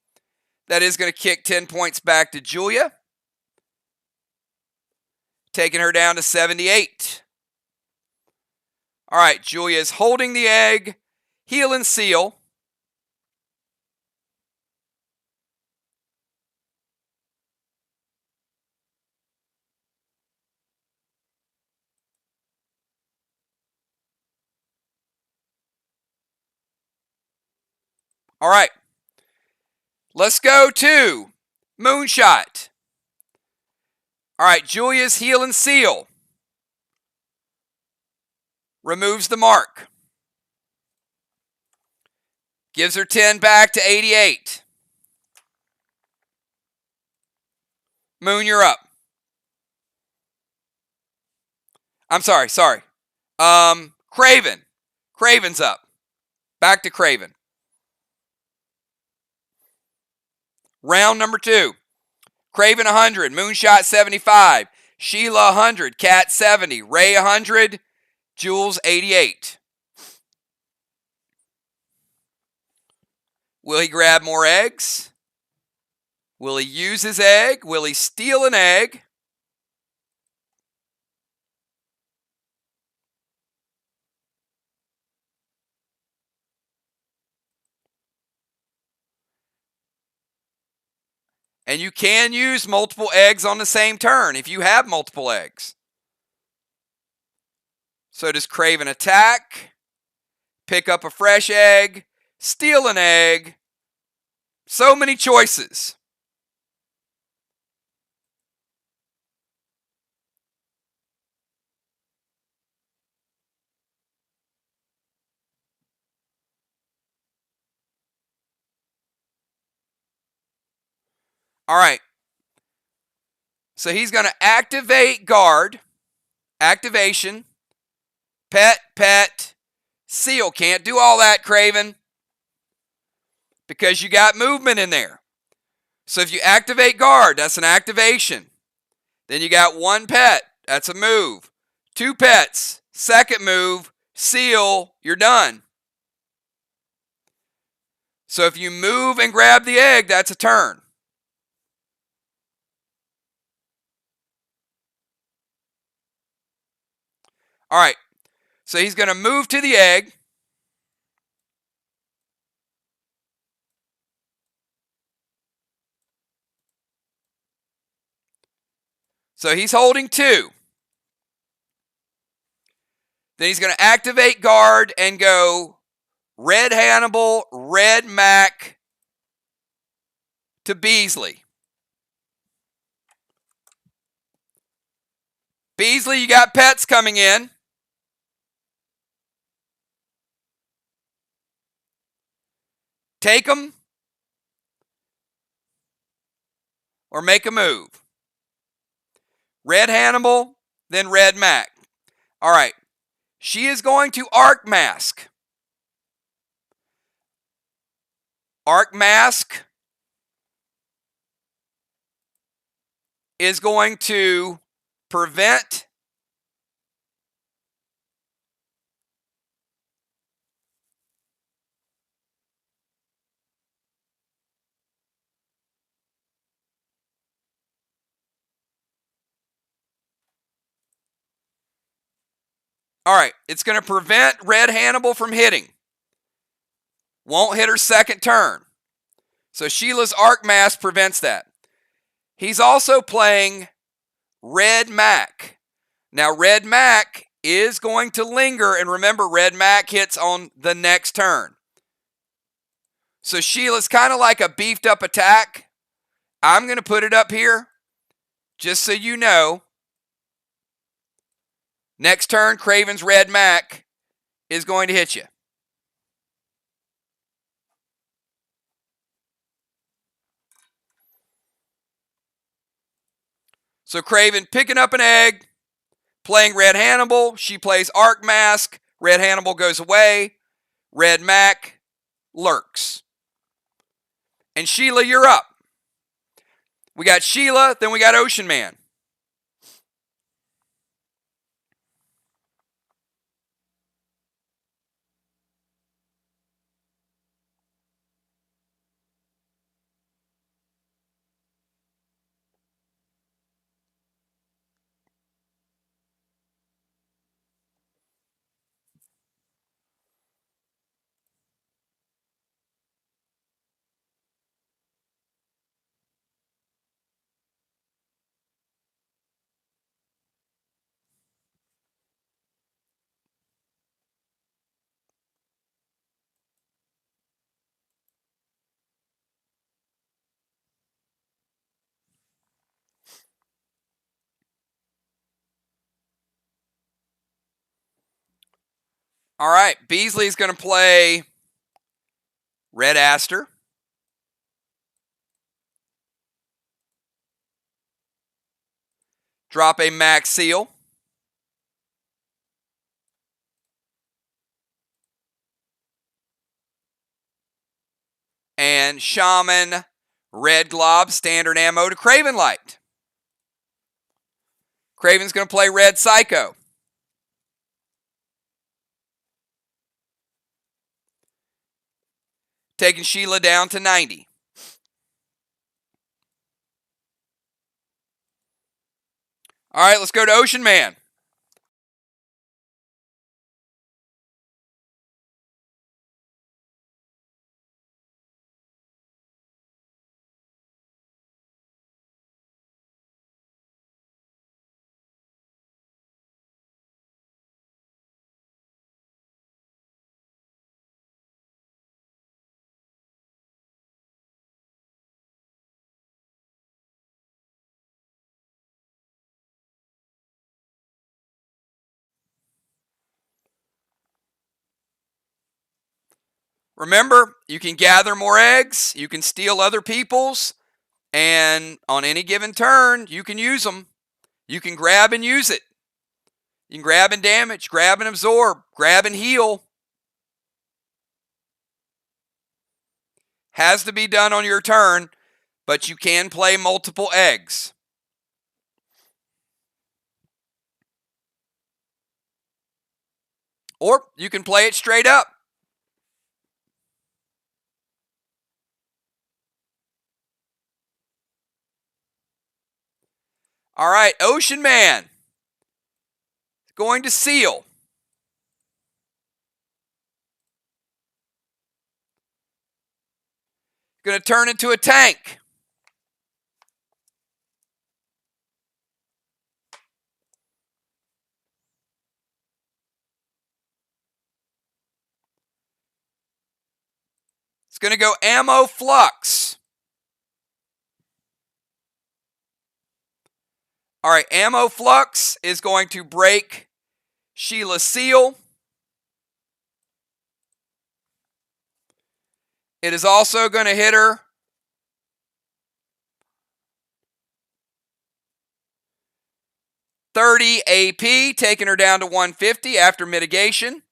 [SPEAKER 1] That is going to kick 10 points back to Julia, taking her down to 78. All right, Julia is holding the egg, Heal and Seal. All right, let's go to Moonshot. All right, Julia's Heal and Seal. Removes the mark. Gives her 10 back to 88. Moon, you're up. I'm sorry. Craven. Craven's up. Back to Craven. Round number 2. Craven 100, Moonshot 75, Sheila 100, Cat 70, Ray 100, Jules 88. Will he grab more eggs? Will he use his egg? Will he steal an egg? And you can use multiple eggs on the same turn if you have multiple eggs. So does Craven attack, pick up a fresh egg, steal an egg? So many choices. All right. So he's going to activate guard. Activation. Pet. Seal. Can't do all that, Craven, because you got movement in there. So if you activate guard, that's an activation. Then you got 1 pet. That's a move. 2 pets. Second move. Seal. You're done. So if you move and grab the egg, that's a turn. All right. So he's going to move to the egg. So he's holding 2. Then he's going to activate guard and go Red Hannibal, Red Mac to Beasley. Beasley, you got pets coming in. Take them or make a move. Red Hannibal, then Red Mac. All right. She is going to Arc Mask. Arc Mask is going to prevent All right, it's going to prevent Red Hannibal from hitting. Won't hit her second turn. So Sheila's Arc Mask prevents that. He's also playing Red Mac. Now, Red Mac is going to linger, and remember, Red Mac hits on the next turn. So Sheila's kind of like a beefed up attack. I'm going to put it up here, just so you know. Next turn, Craven's Red Mac is going to hit you. So Craven picking up an egg, playing Red Hannibal. She plays Arc Mask. Red Hannibal goes away. Red Mac lurks. And Sheila, you're up. We got Sheila, then we got Ocean Man. All right, Beasley's going to play Red Aster. Drop a Max Seal. And Shaman Red Glob standard ammo to Craven Light. Craven's going to play Red Psycho. Taking Sheila down to 90. All right, let's go to Ocean Man. Remember, you can gather more eggs, you can steal other people's, and on any given turn, you can use them. You can grab and use it. You can grab and damage, grab and absorb, grab and heal. Has to be done on your turn, but you can play multiple eggs. Or you can play it straight up. All right, Ocean Man. Going to seal. Going to turn into a tank. It's going to go Ammo Flux. All right, Ammo Flux is going to break Sheila's seal. It is also going to hit her $30 AP, taking her down to 150 after mitigation.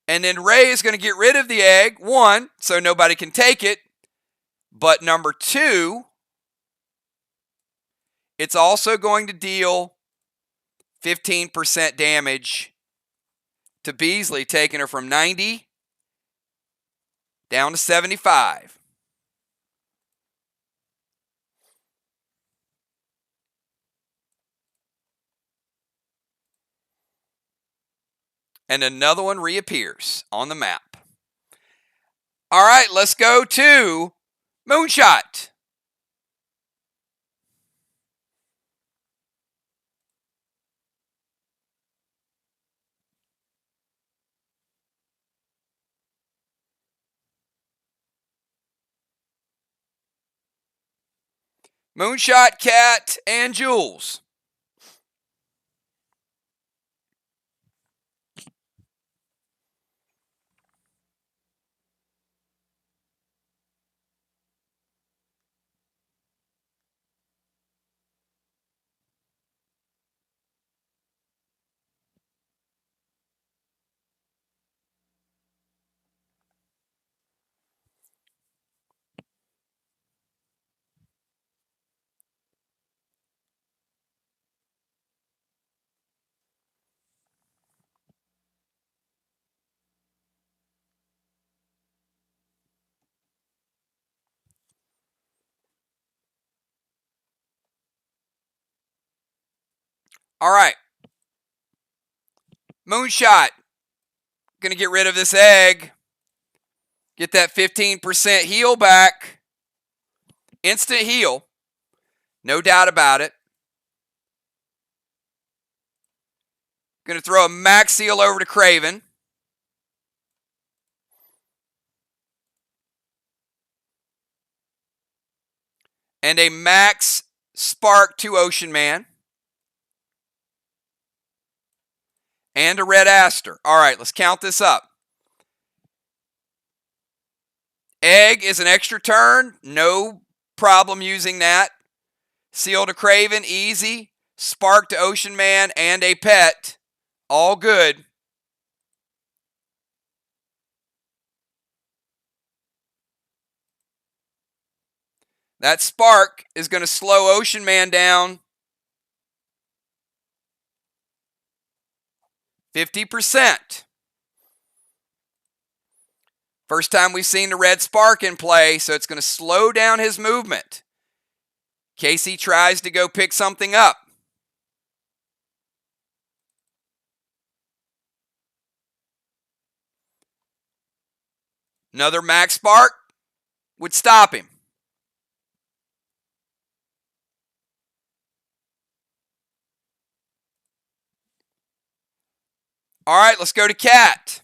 [SPEAKER 1] And then Ray is going to get rid of the egg, one, so nobody can take it. But number two, it's also going to deal 15% damage to Beasley, taking her from 90 down to 75. and another one reappears on the map. All right, let's go to Moonshot. Moonshot, Cat, and Jules. All right. Moonshot. Going to get rid of this egg. Get that 15% heal back. Instant heal. No doubt about it. Going to throw a max seal over to Craven. And a max spark to Ocean Man. And a red aster. All right, let's count this up. Egg is an extra turn. No problem using that. Seal to Craven, easy. Spark to Ocean Man and a pet. All good. That spark is going to slow Ocean Man down 50%. First time we've seen the red spark in play, so it's going to slow down his movement. Casey tries to go pick something up. Another max spark would stop him. All right, let's go to Cat.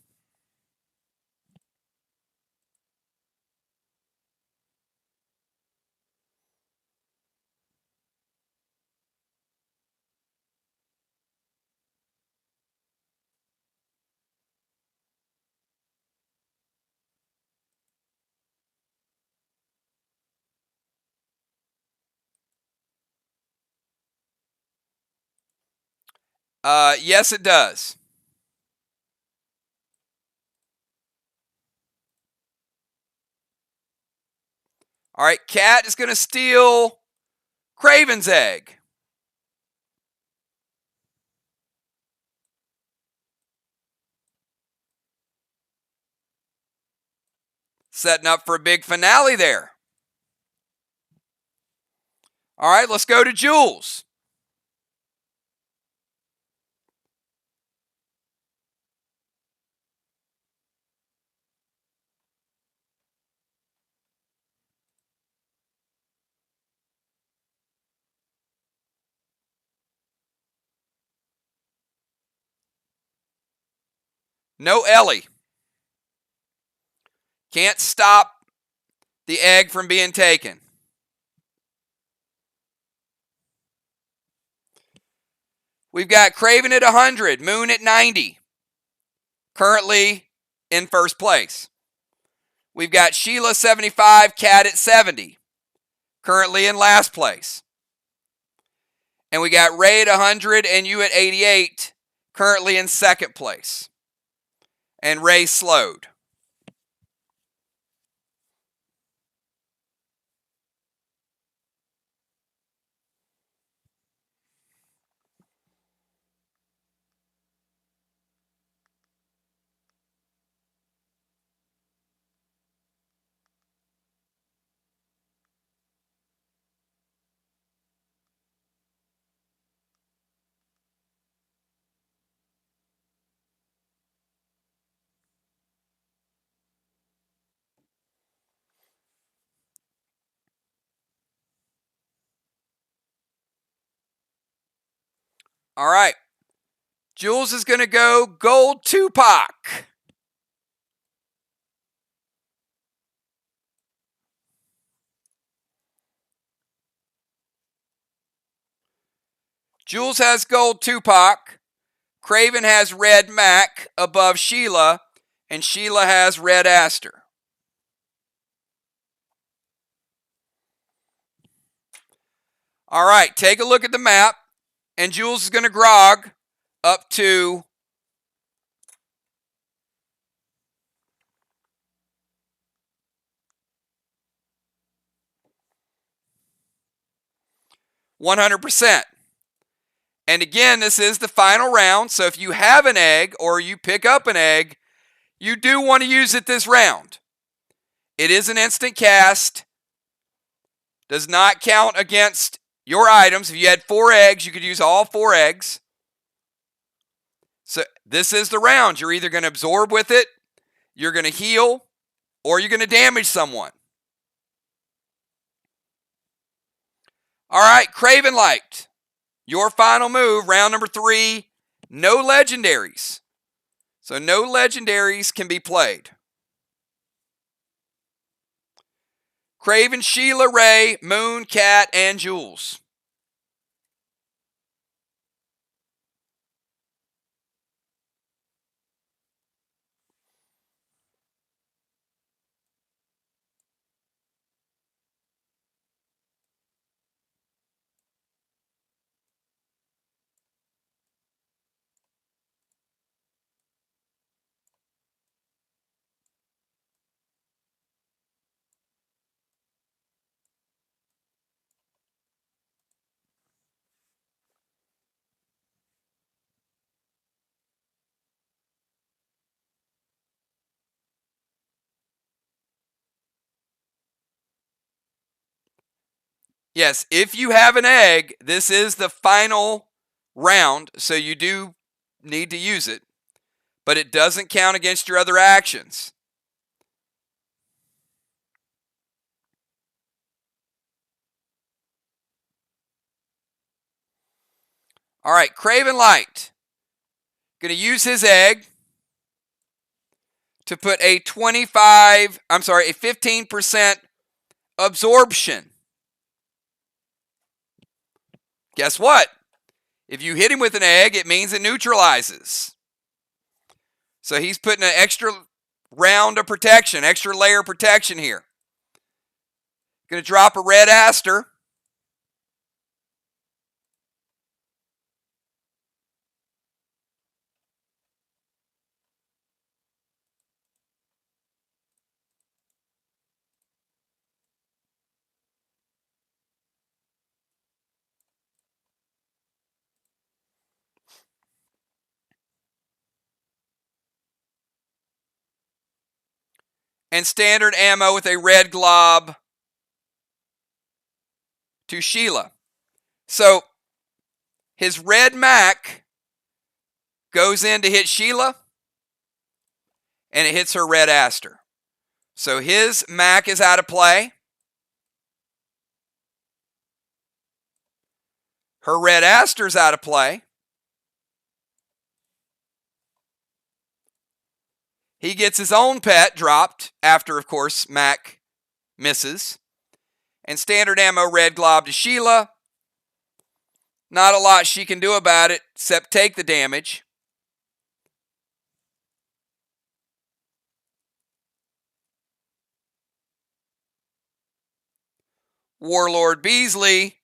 [SPEAKER 1] Yes, it does. All right, Cat is going to steal Craven's egg. Setting up for a big finale there. All right, let's go to Jules. No Ellie. Can't stop the egg from being taken. We've got Craven at 100, Moon at 90. Currently in first place. We've got Sheila 75, Cat at 70. Currently in last place. And we got Ray at 100 and you at 88. Currently in second place. And Ray slowed. All right. Jules is going to go gold Tupac. Jules has gold Tupac. Craven has red Mac above Sheila, and Sheila has red Aster. All right, take a look at the map, and Jules is going to grog up to %. And again, this is the final round, so if you have an egg or you pick up an egg, you do want to use it this round. It is an instant cast. Does not count against your items. If you had 4 eggs, you could use all 4 eggs. So this is the round. You're either going to absorb with it, you're going to heal, or you're going to damage someone. All right, Craven Light. Your final move, round number 3, no legendaries. So no legendaries can be played. Craven, Sheila, Ray, Moon, Cat, and Jules. Yes, if you have an egg, this is the final round, so you do need to use it, but it doesn't count against your other actions. All right, Craven Light. Going to use his egg to put a 15% absorption. Guess what? If you hit him with an egg, it means it neutralizes. So he's putting an extra round of protection, extra layer of protection here. Going to drop a red Aster. And standard ammo with a red glob to Sheila. So his red Mac goes in to hit Sheila, and it hits her red Aster. So his Mac is out of play. Her red Aster's out of play. He gets his own pet dropped after, of course, Mac misses. And standard ammo red glob to Sheila. Not a lot she can do about it except take the damage. Warlord Beasley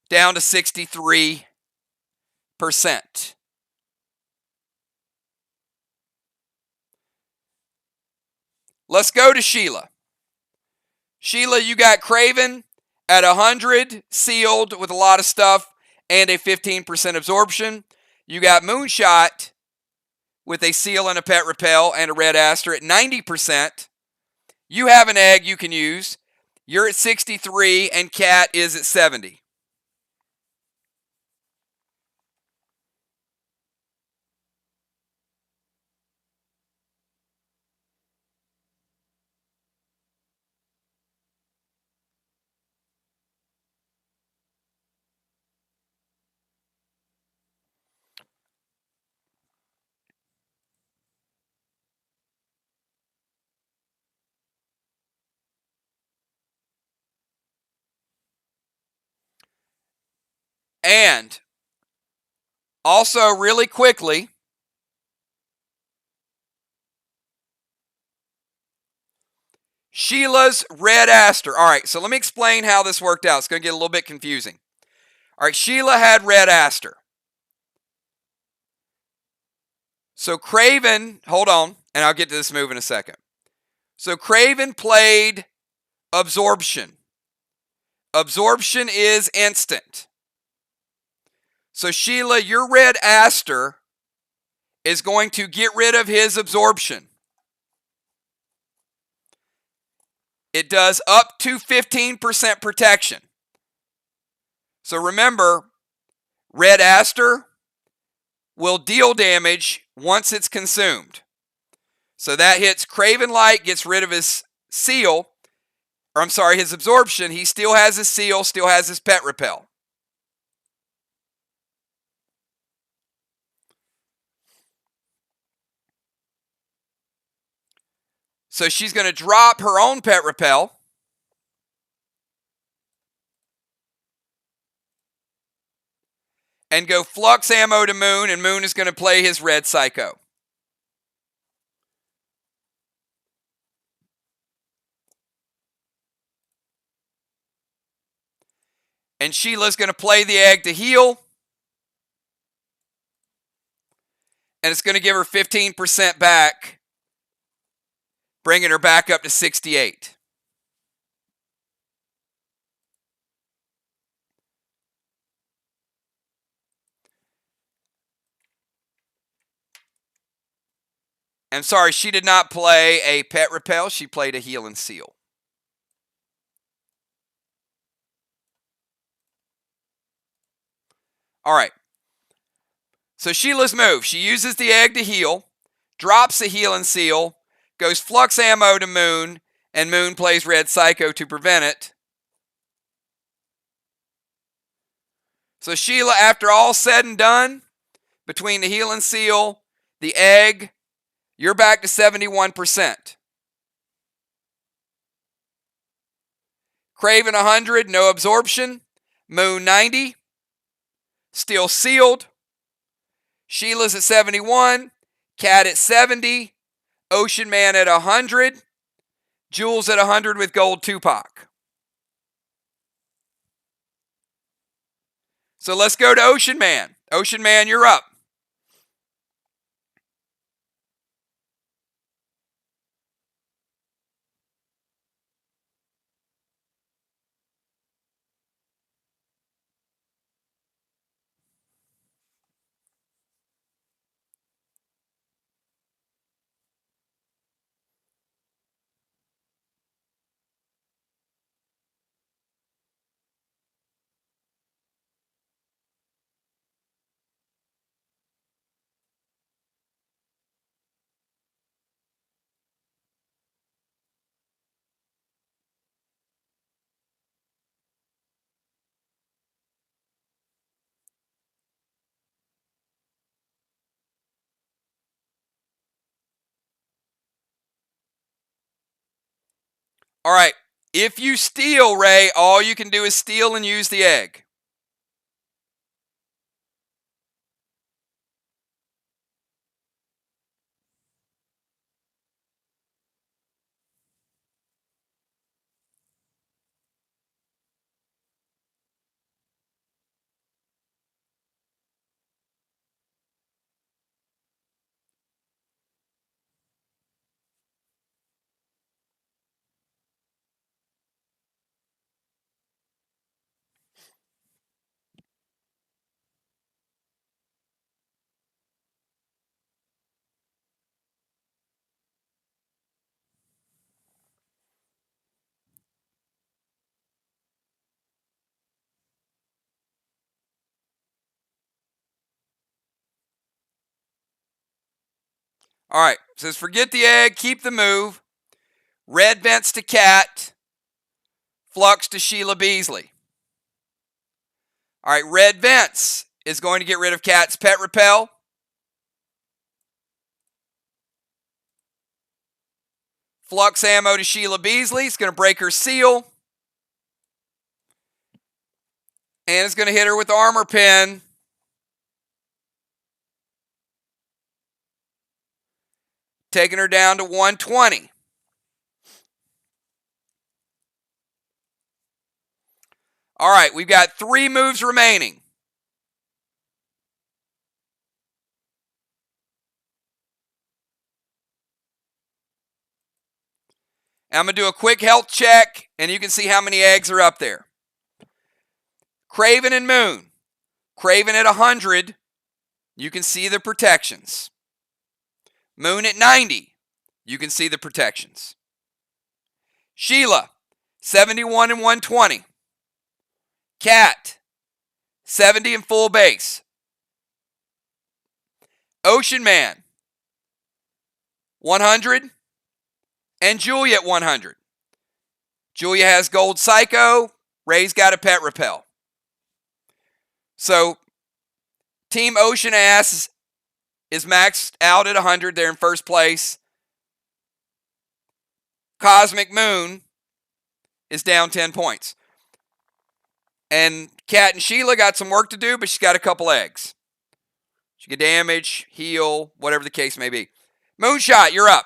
[SPEAKER 1] down to 63%. Let's go to Sheila. Sheila, you got Craven at 100, sealed with a lot of stuff and a 15% absorption. You got Moonshot with a seal and a pet repel and a red Aster at 90%. You have an egg you can use. You're at 63 and Cat is at 70. And also, really quickly, Sheila's Red Aster. All right, so let me explain how this worked out. It's going to get a little bit confusing. All right, Sheila had Red Aster. So Craven, hold on, and I'll get to this move in a second. So Craven played Absorption. Absorption is instant. So Sheila, your Red Aster is going to get rid of his Absorption. It does up to 15% protection. So remember, Red Aster will deal damage once it's consumed. So that hits Craven Light, gets rid of his seal, or I'm sorry, his Absorption. He still has his seal, still has his Pet Repel. So she's going to drop her own Pet Repel. And go Flux Ammo to Moon, and Moon is going to play his Red Psycho. And Sheila's going to play the egg to heal. And it's going to give her 15% back, bringing her back up to 68. I'm sorry, she did not play a Pet Repel. She played a Heal and Seal. All right. So Sheila's move. She uses the egg to heal, drops the Heal and Seal, goes Flux Ammo to Moon, and Moon plays Red Psycho to prevent it. So Sheila, after all said and done, between the Heal and Seal, the egg, you're back to 71%. Craven 100, no absorption. Moon 90, still sealed. Sheila's at 71, Cat at 70, Ocean Man at 100, Jules at 100 with gold Tupac. So let's go to Ocean Man. Ocean Man, you're up. All right. If you steal, Ray, all you can do is steal and use the egg. All right. Says forget the egg, keep the move. Red vents to Cat. Flux to Sheila Beasley. All right. Red vents is going to get rid of Cat's Pet Repel. Flux Ammo to Sheila Beasley. It's going to break her seal. And is going to hit her with Armor Pen. Taking her down to 120. All right, we've got 3 moves remaining. I'm going to do a quick health check, and you can see how many eggs are up there. Craven and Moon. Craven at 100, you can see the protections. Moon at 90, you can see the protections. Sheila, 71 and 120. Cat, 70 and full base. Ocean Man, 100. And Julia at 100. Julia has Gold Psycho. Ray's got a Pet Repel. So, Team Ocean Ass is maxed out at 100. They're in first place. Cosmic Moon is down 10 points. And Kat and Sheila got some work to do, but she's got a couple eggs. She can damage, heal, whatever the case may be. Moonshot, you're up.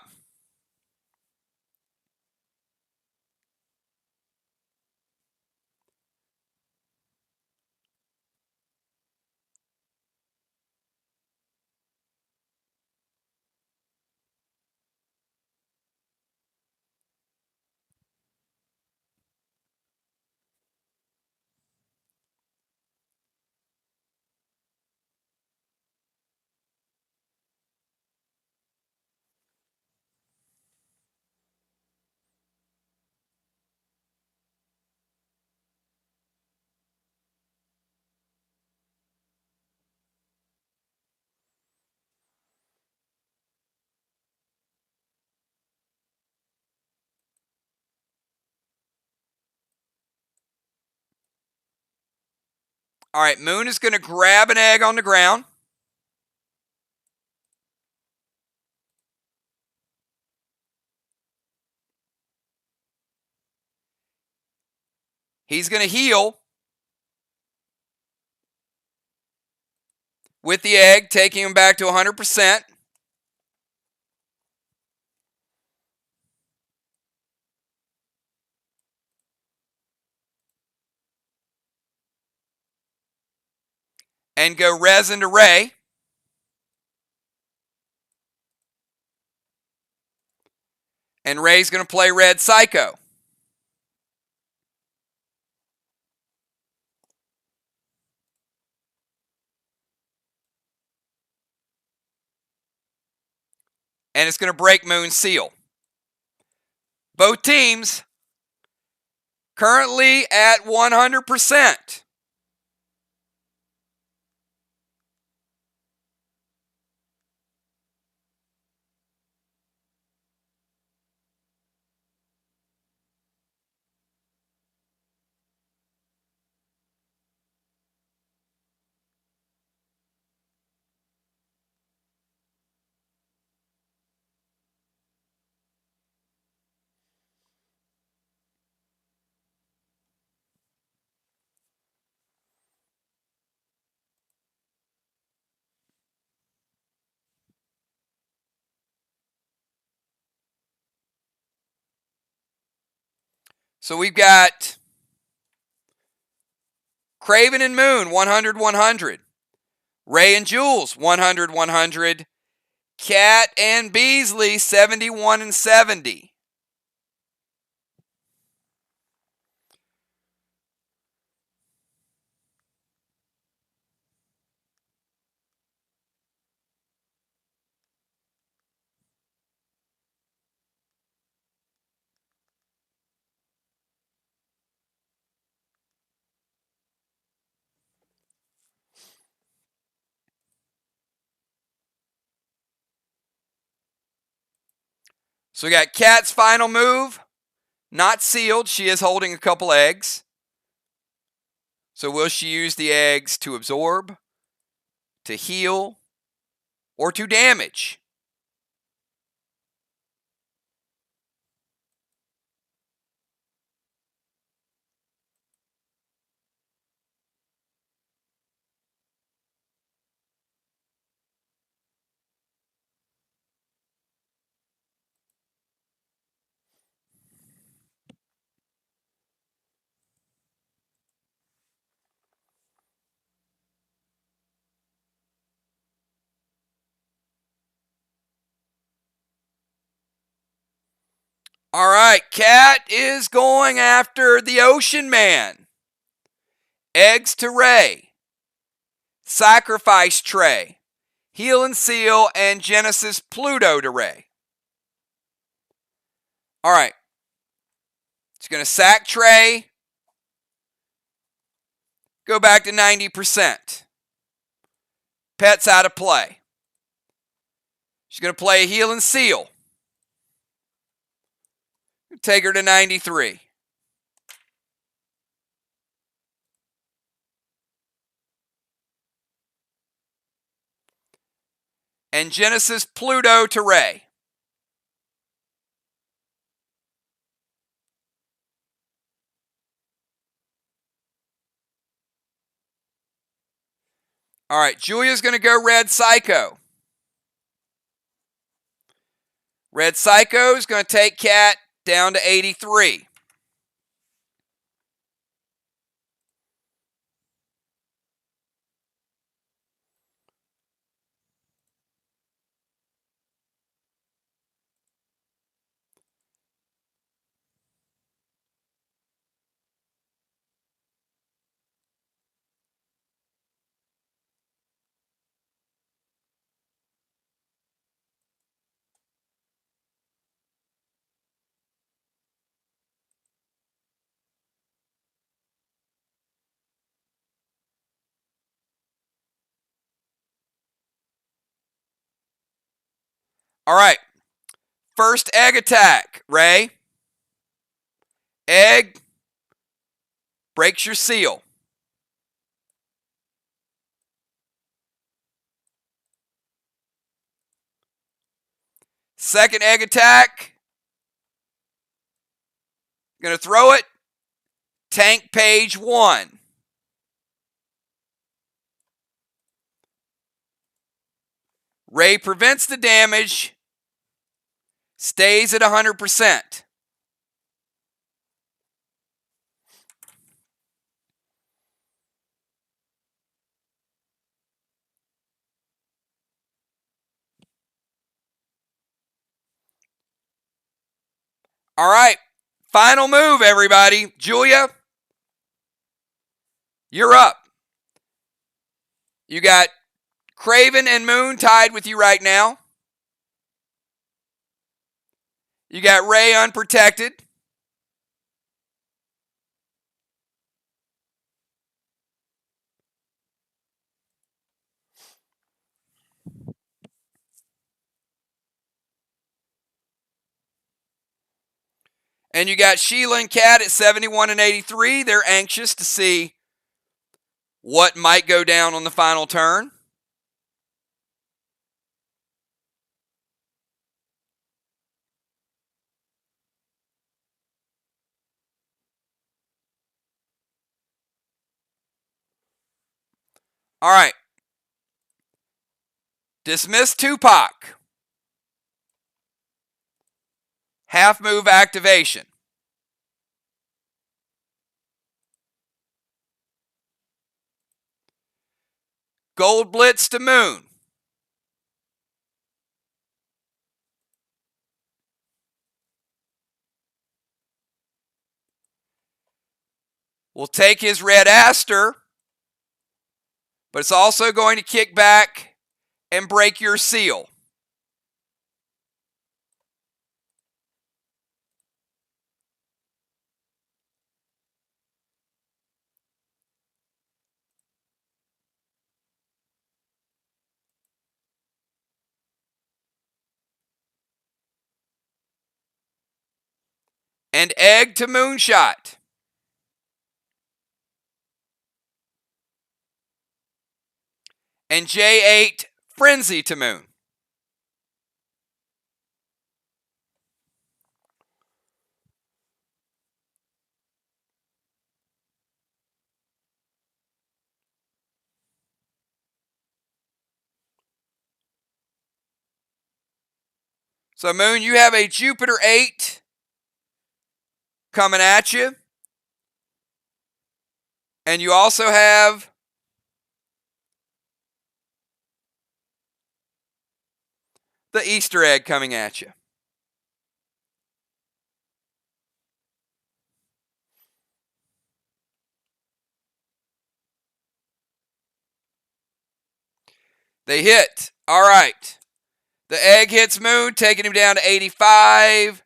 [SPEAKER 1] All right, Moon is going to grab an egg on the ground. He's going to heal with the egg, taking him back to 100%. And go resin to Ray. And Ray's going to play Red Psycho. And it's going to break Moon's seal. Both teams currently at 100%. So we've got Craven and Moon, 100, 100. Ray and Jules, 100, 100. Cat and Beasley, 71 and 70. So we got Cat's final move, not sealed. She is holding a couple eggs. So will she use the eggs to absorb, to heal, or to damage? All right, Cat is going after the Ocean Man. Eggs to Ray. Sacrifice Trey. Heal and Seal and Genesis Pluto to Ray. All right. It's going to sack Trey. Go back to 90%. Pet's out of play. She's going to play a Heal and Seal. Take her to 93. And Genesis Pluto to Ray. All right, Julia's going to go Red Psycho. Red Psycho is going to take Cat down to 83. All right. First egg attack, Ray. Egg breaks your seal. Second egg attack. Going to throw it. Tank page 1. Ray prevents the damage. Stays at 100%. All right. Final move, everybody. Julia, you're up. You got Craven and Moon tied with you right now. You got Ray unprotected. And you got Sheila and Kat at 71 and 83. They're anxious to see what might go down on the final turn. All right. Dismiss Tupac. Half move activation. Gold Blitz to Moon. We'll take his Red Aster, but it's also going to kick back and break your seal. And Egg to Moonshot. And J8 Frenzy to Moon. So Moon, you have a Jupiter 8 coming at you. And you also have the Easter egg coming at you. They hit. All right. The egg hits Moon, taking him down to 85.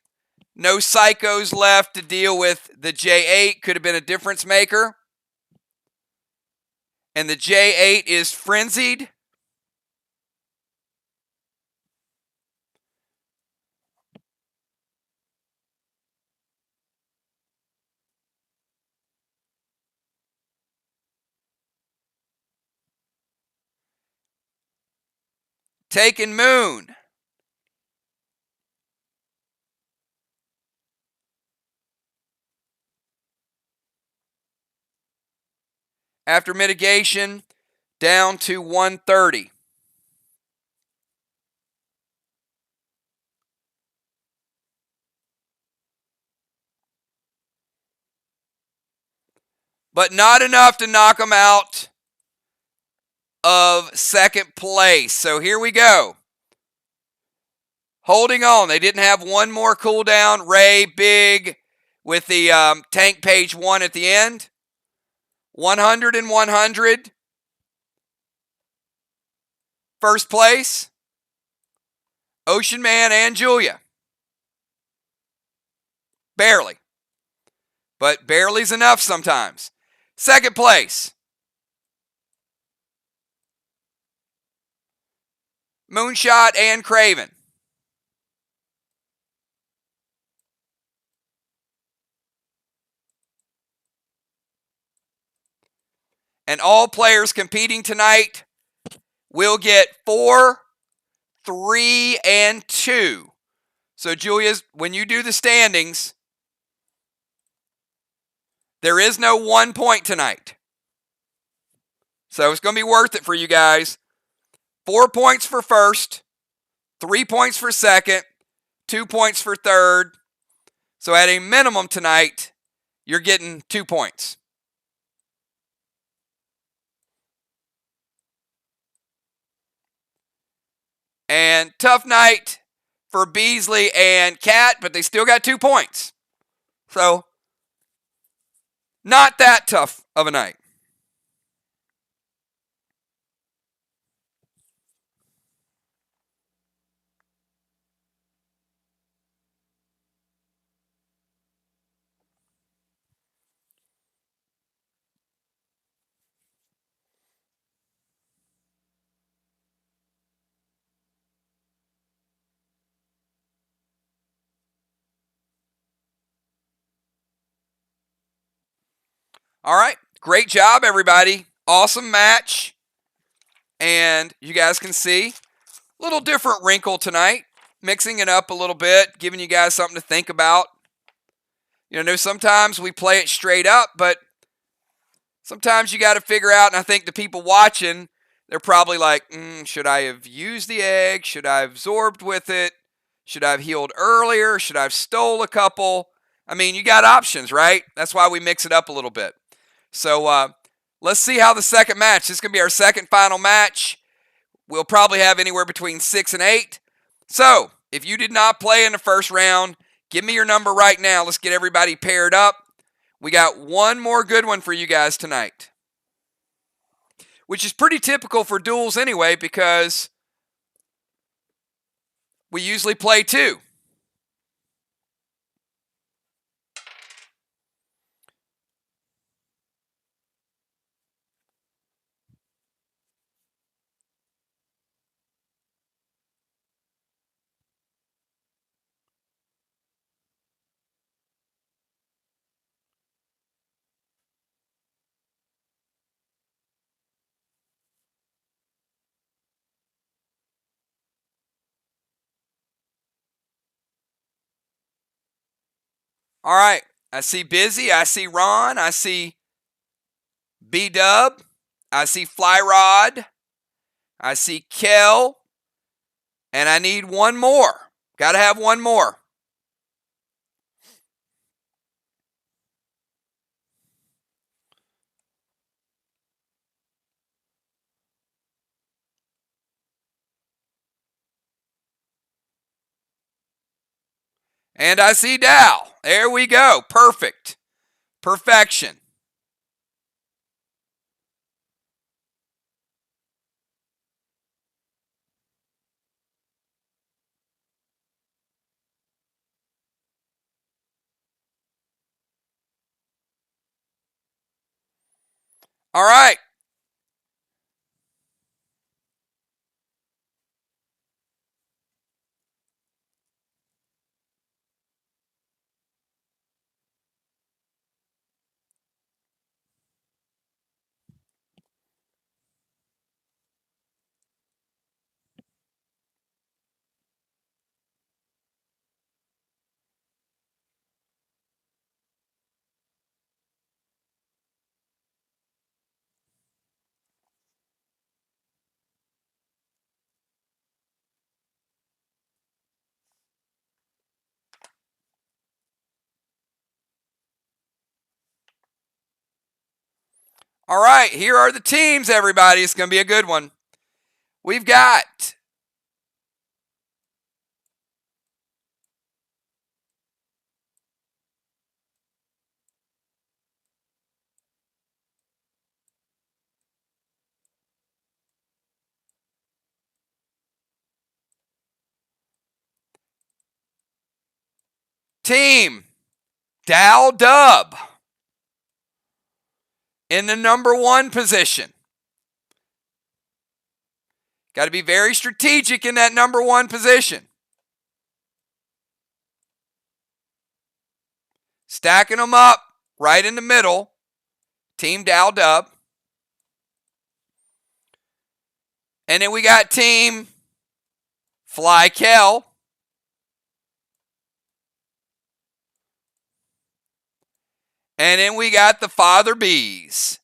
[SPEAKER 1] No psychos left to deal with the J8. Could have been a difference maker. And the J8 is frenzied. Taking Moon. After mitigation, down to 130. But not enough to knock them out of second place. So here we go. Holding on. They didn't have one more cooldown. Ray, big, with the tank page 1 at the end. 100 and 100. First place, Ocean Man and Julia. Barely. But barely's enough sometimes. Second place, Moonshot and Craven. And all players competing tonight will get 4, 3, and 2. So, Julia's, when you do the standings, there is no 1 point tonight. So, it's going to be worth it for you guys. 4 points for first, 3 points for second, 2 points for third. So, at a minimum tonight, you're getting 2 points. And tough night for Beasley and Cat, but they still got 2 points. So, not that tough of a night. All right. Great job, everybody. Awesome match. And you guys can see a little different wrinkle tonight. Mixing it up a little bit, giving you guys something to think about. You know, sometimes we play it straight up, but sometimes you got to figure out, and I think the people watching, they're probably like, should I have used the egg? Should I have absorbed with it? Should I have healed earlier? Should I have stole a couple? I mean, you got options, right? That's why we mix it up a little bit. So let's see how the second match. This is going to be our second final match. We'll probably have anywhere between 6 and 8. So if you did not play in the first round, give me your number right now. Let's get everybody paired up. We got one more good one for you guys tonight, which is pretty typical for duels anyway, because we usually play 2. All right. I see Busy. I see Ron. I see B-Dub. I see Flyrod. I see Kel. And I need one more. Got to have one more. And I see Dow. There we go. Perfect. Perfection. All right. All right, here are the teams, everybody. It's going to be a good one. We've got Team Dow Dub in the number 1 position. Got to be very strategic in that number 1 position. Stacking them up right in the middle. Team Dow Dub. And then we got Team Fly Kel. And then we got the Father Bees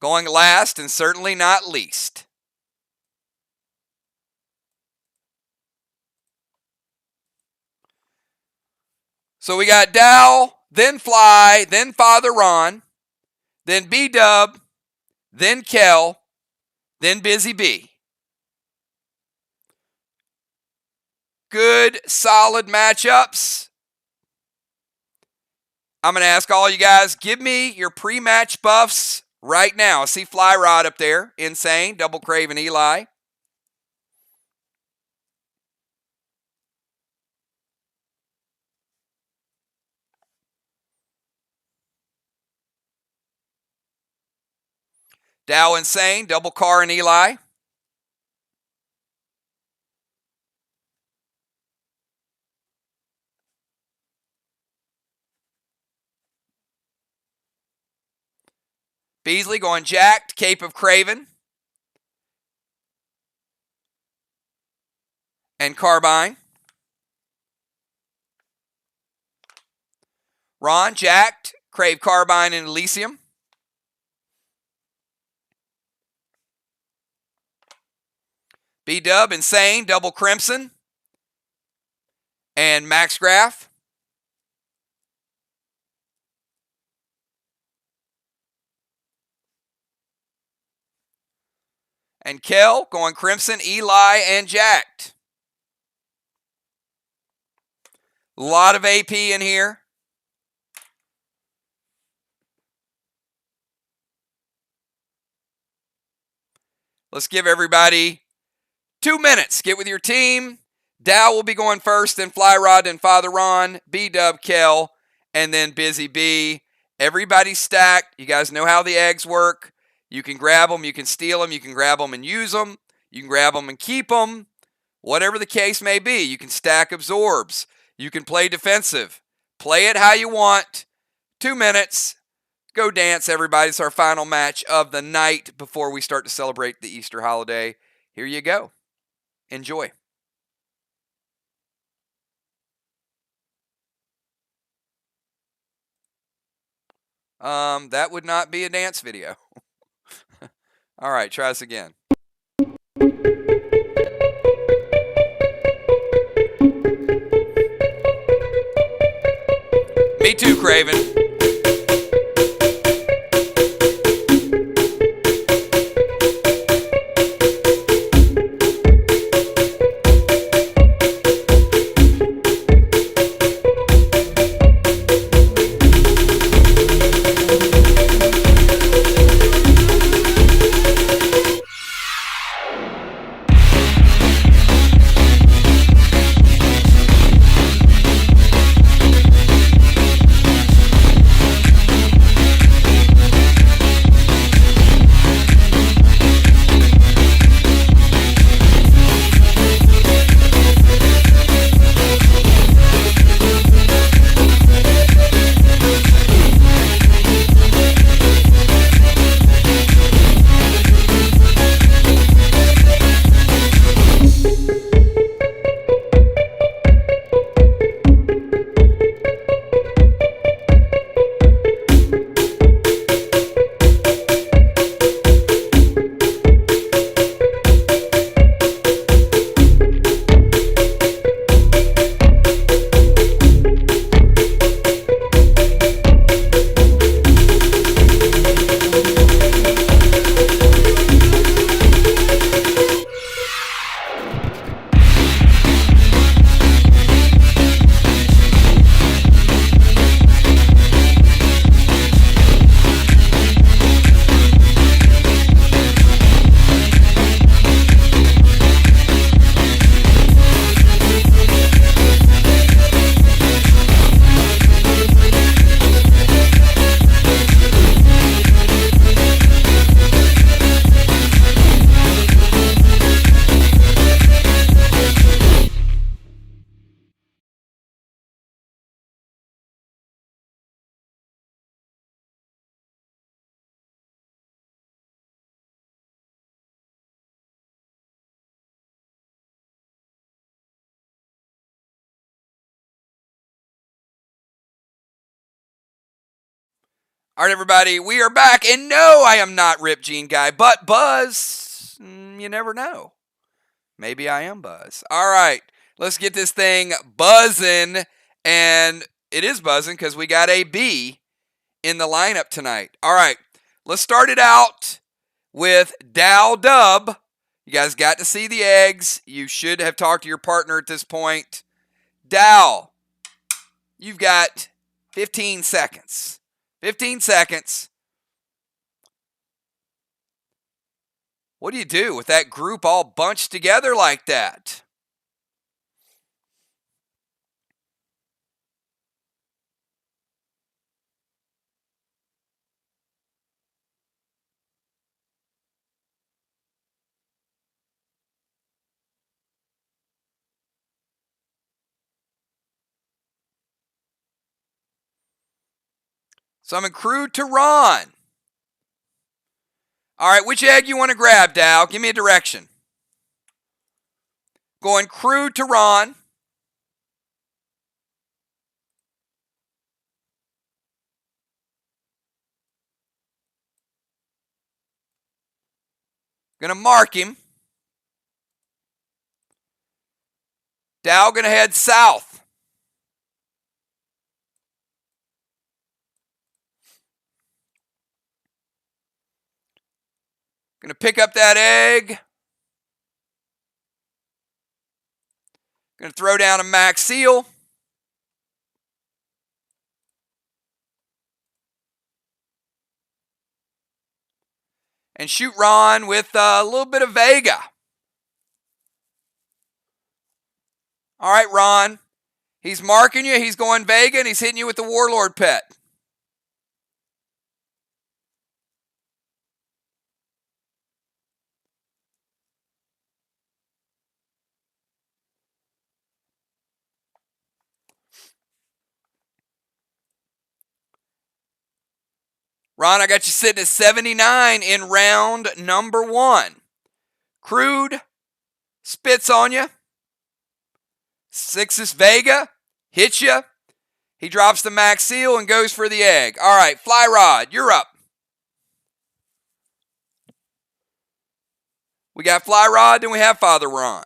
[SPEAKER 1] going last and certainly not least. So we got Dow, then Fly, then Father Ron, then B-Dub, then Kel, then Busy Bee. Good, solid matchups. I'm going to ask all you guys, give me your pre-match buffs right now. I see Fly Rod up there. Insane. Double Crave and Eli. Dow Insane. Double Car and Eli. Beasley going Jacked, Cape of Craven, and Carbine. Ron Jacked, Crave Carbine and Elysium. B-Dub Insane, Double Crimson, and Max Graph. And Kel going Crimson, Eli, and Jacked. A lot of AP in here. Let's give everybody 2 minutes. Get with your team. Dow will be going first, then Fly Rod, then Father Ron, B-Dub, Kel, and then Busy Bee. Everybody's stacked. You guys know how the eggs work. You can grab them, you can steal them, you can grab them and use them. You can grab them and keep them. Whatever the case may be, you can stack absorbs. You can play defensive. Play it how you want. 2 minutes. Go dance, everybody. It's our final match of the night before we start to celebrate the Easter holiday. Here you go. Enjoy. That would not be a dance video. All right, try this again. Me too, Craven. All right, everybody, we are back. And no, I am not Rip Gene Guy, but Buzz, you never know. Maybe I am Buzz. All right, let's get this thing buzzing. And it is buzzing because we got a B in the lineup tonight. All right, let's start it out with Dow Dub. You guys got to see the eggs. You should have talked to your partner at this point. Dow, you've got 15 seconds. 15 seconds. What do you do with that group all bunched together like that? Summon crew to Ron. All right, which egg you want to grab, Dow? Give me a direction. Going crew to Ron. Gonna mark him. Dow gonna head south. Gonna pick up that egg. Gonna throw down a max seal. And shoot Ron with a little bit of Vega. All right, Ron. He's marking you. He's going Vega, and he's hitting you with the Warlord pet. Ron, I got you sitting at 79 in round number 1. Crude spits on you. Sixes Vega hits you. He drops the max seal and goes for the egg. All right, Fly Rod, you're up. We got Fly Rod, then we have Father Ron.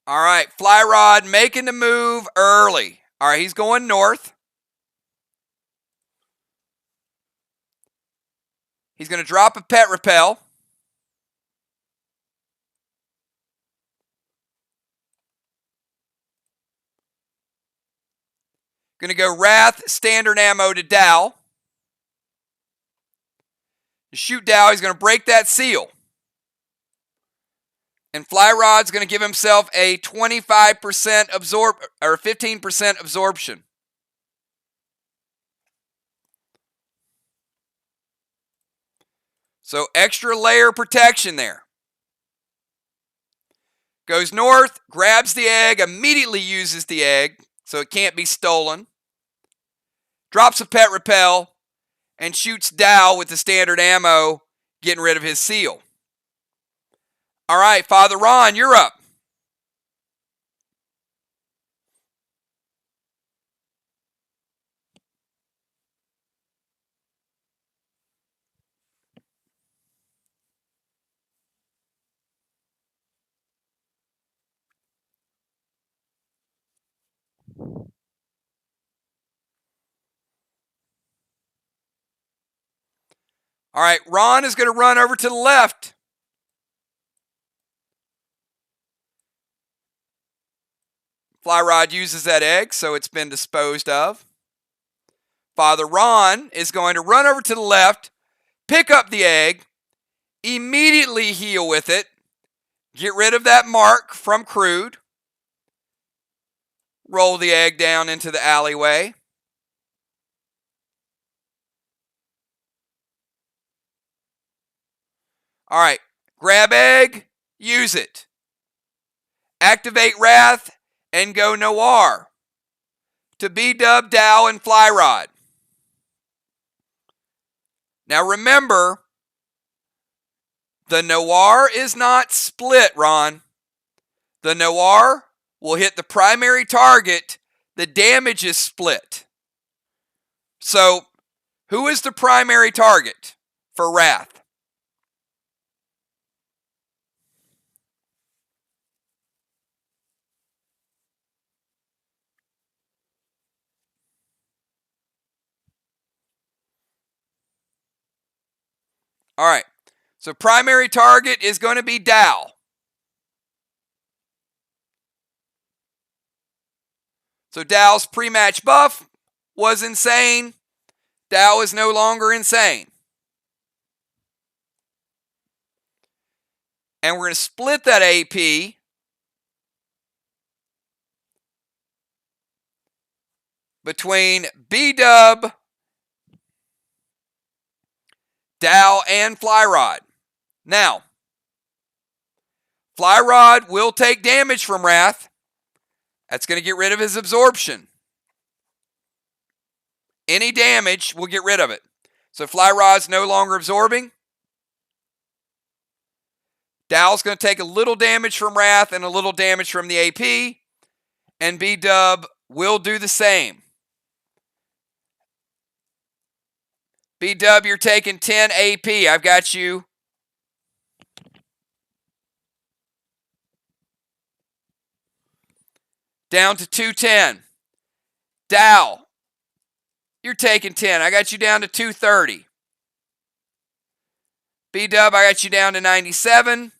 [SPEAKER 1] All right, Fly Rod making the move early. All right, he's going north. He's going to drop a pet repel. Going to go Wrath, standard ammo to Dow. Shoot Dow, he's going to break that seal. And Fly Rod's going to give himself a 25% or 15% absorption. So extra layer protection there. Goes north, grabs the egg, immediately uses the egg, so it can't be stolen. Drops a pet repel, and shoots Dow with the standard ammo, getting rid of his seal. All right, Father Ron, you're up. All right, Ron is going to run over to the left. Fly Rod uses that egg, so it's been disposed of. Father Ron is going to run over to the left, pick up the egg, immediately heal with it, get rid of that mark from crude, roll the egg down into the alleyway. All right, grab egg, use it. Activate Wrath and go Noir to B-Dub, Dow, and Fly Rod. Now remember, the Noir is not split, Ron. The Noir will hit the primary target. The damage is split. So, who is the primary target for Wrath? All right. So, primary target is going to be Dow. So, Dow's pre-match buff was insane. Dow is no longer insane. And we're going to split that AP between B-Dub, Dow, and Fly Rod. Now, Fly Rod will take damage from Wrath. That's going to get rid of his absorption. Any damage will get rid of it. So Fly Rod's no longer absorbing. Dow's going to take a little damage from Wrath and a little damage from the AP. And B-Dub will do the same. B-Dub, you're taking 10 AP. I've got you. Down to 210. Dow, you're taking 10. I got you down to 230. B-Dub, I got you down to 97.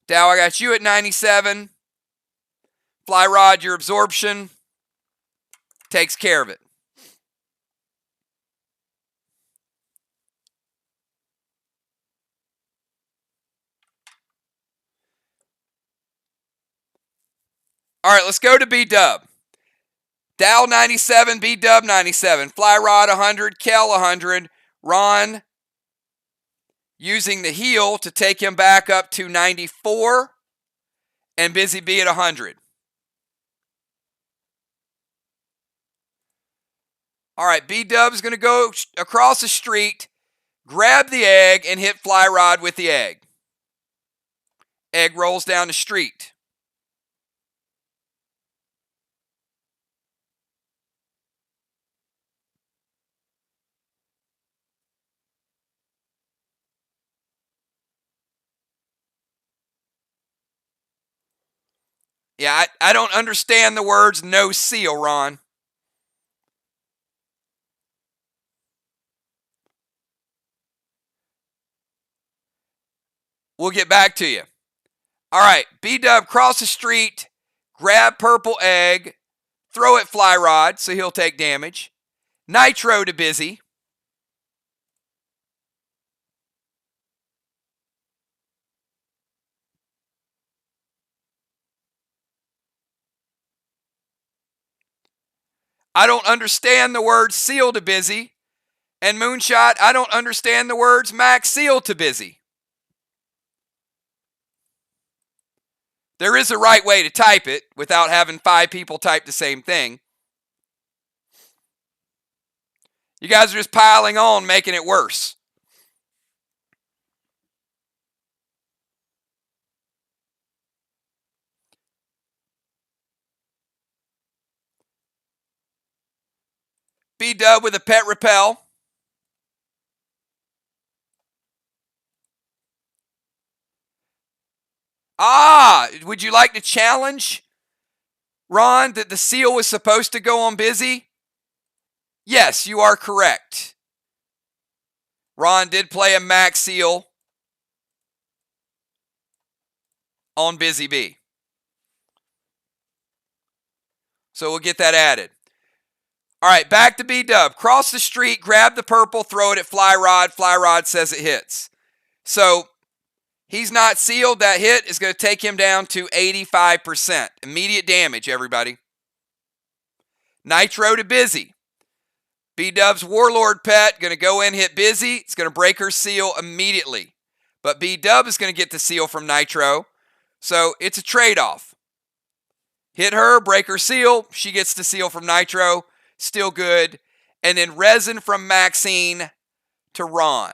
[SPEAKER 1] Dow, I got you at 97. Fly Rod, your absorption takes care of it. All right, let's go to B-Dub. Dow 97, B-Dub 97. Fly Rod 100, Kel 100. Ron using the heal to take him back up to 94. And Busy Bee at 100. All right, B-Dub's going to go across the street, grab the egg, and hit Fly Rod with the egg. Egg rolls down the street. Yeah, I don't understand the words no seal, Ron. We'll get back to you. All right, B-Dub, cross the street, grab purple egg, throw it Fly Rod so he'll take damage. Nitro to Busy. I don't understand the words seal to Busy. And Moonshot, I don't understand the words max seal to Busy. There is a right way to type it without having 5 people type the same thing. You guys are just piling on, making it worse. B-Dub with a pet repel. Would you like to challenge, Ron, that the seal was supposed to go on Busy? Yes, you are correct. Ron did play a max seal on Busy Bee. So we'll get that added. All right, back to B-Dub. Cross the street, grab the purple, throw it at Fly Rod. Fly Rod says it hits. So he's not sealed. That hit is going to take him down to 85%. Immediate damage, everybody. Nitro to Busy. B-Dub's Warlord pet going to go in, hit Busy. It's going to break her seal immediately. But B-Dub is going to get the seal from Nitro. So it's a trade-off. Hit her, break her seal. She gets the seal from Nitro. Still good. And then Resin from Maxine to Ron.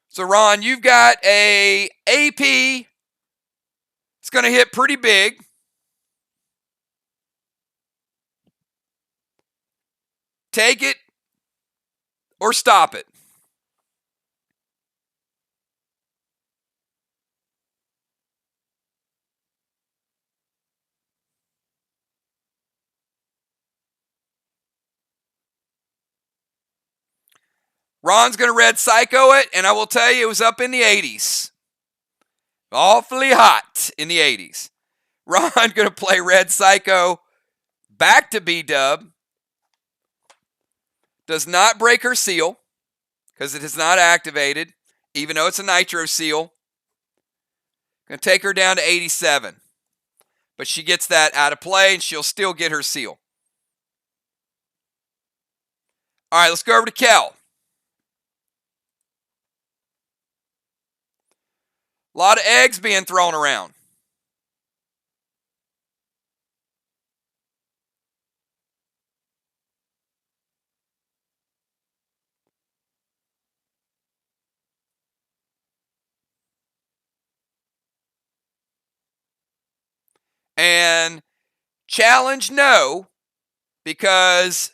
[SPEAKER 1] So Ron, you've got a AP. It's going to hit pretty big. Take it or stop it. Ron's going to Red Psycho it, and I will tell you it was up in the 80s. Awfully hot in the 80s. Ron going to play Red Psycho back to B-Dub. Does not break her seal because it is not activated, even though it's a Nitro seal. Going to take her down to 87. But she gets that out of play, and she'll still get her seal. All right, let's go over to Kel. A lot of eggs being thrown around. And challenge no, because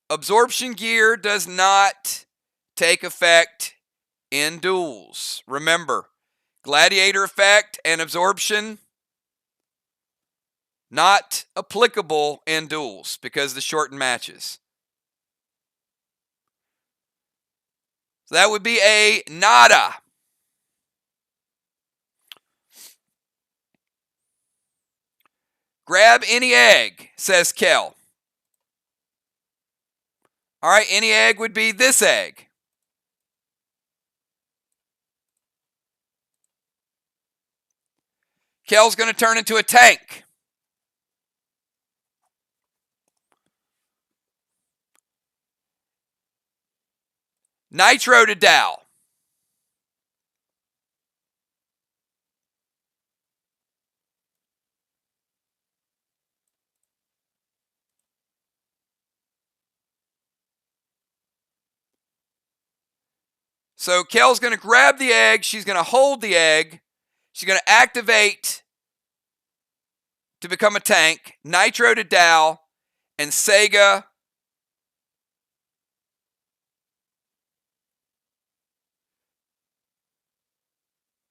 [SPEAKER 1] absorption gear does not take effect in duels. Remember, gladiator effect and absorption not applicable in duels because of the shortened matches. So that would be a nada. Grab any egg, says Kel. All right, any egg would be this egg. Kel's going to turn into a tank. Nitro to Dow. So Kel's going to grab the egg. She's going to hold the egg. She's going to activate to become a tank. Nitro to Dow. And Sega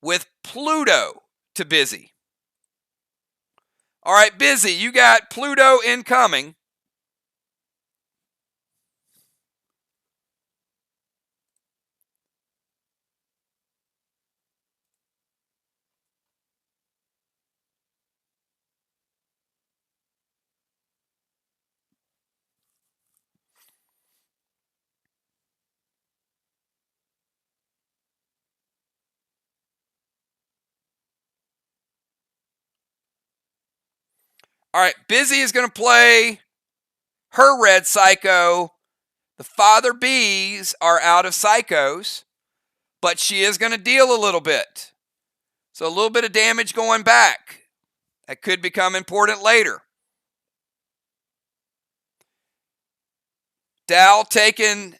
[SPEAKER 1] with Pluto to Busy. All right, Busy, you got Pluto incoming. All right, Busy is going to play her Red Psycho. The Father Bees are out of Psychos, but she is going to deal a little bit. So a little bit of damage going back. That could become important later. Dow taking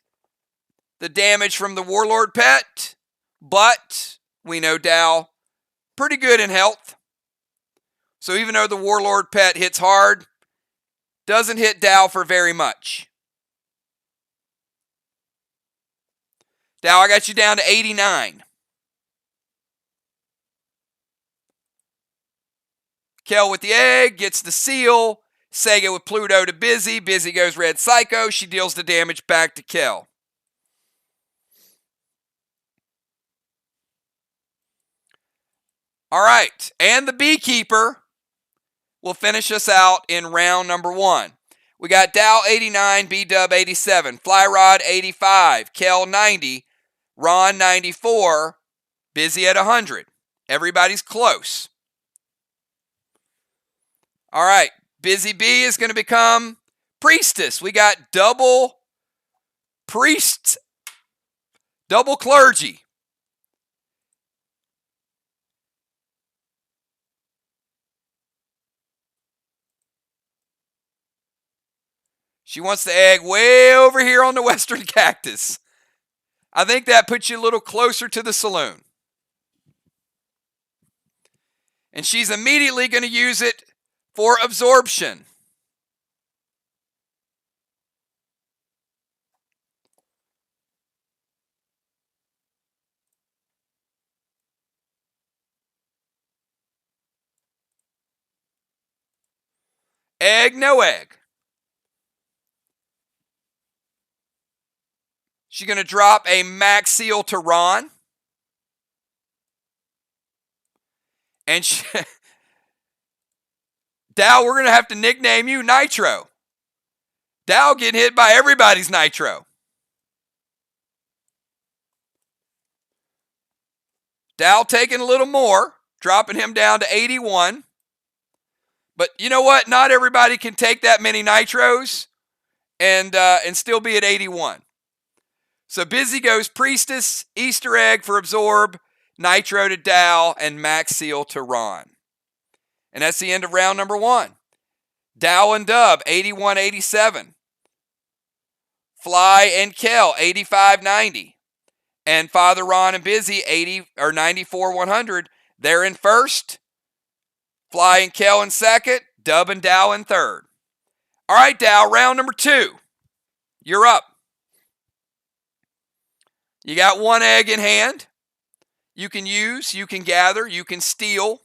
[SPEAKER 1] the damage from the Warlord pet, but we know Dow pretty good in health. So even though the Warlord pet hits hard, doesn't hit Dow for very much. Dow, I got you down to 89. Kel with the egg, gets the seal. Sega with Pluto to Busy. Busy goes Red Psycho. She deals the damage back to Kel. All right, and the Beekeeper will finish us out in round number 1. We got Dow 89, B-Dub 87, Flyrod 85, Kel 90, Ron 94, Busy at 100. Everybody's close. All right, Busy B is going to become Priestess. We got double priests, double clergy. She wants the egg way over here on the western cactus. I think that puts you a little closer to the saloon. And she's immediately going to use it for absorption. Egg, no egg. She's going to drop a max seal to Ron. And Dow, we're going to have to nickname you Nitro. Dow getting hit by everybody's Nitro. Dow taking a little more, dropping him down to 81. But you know what? Not everybody can take that many Nitros and still be at 81. So Busy goes Priestess, Easter Egg for Absorb, Nitro to Dow, and Max Seal to Ron. And that's the end of round number 1. Dow and Dub, 81-87. Fly and Kel, 85-90. And Father Ron and Busy, 94-100. They're in first. Fly and Kel in second. Dub and Dow in third. All right, Dow, round number 2. You're up. You got 1 egg in hand. You can use, you can gather, you can steal.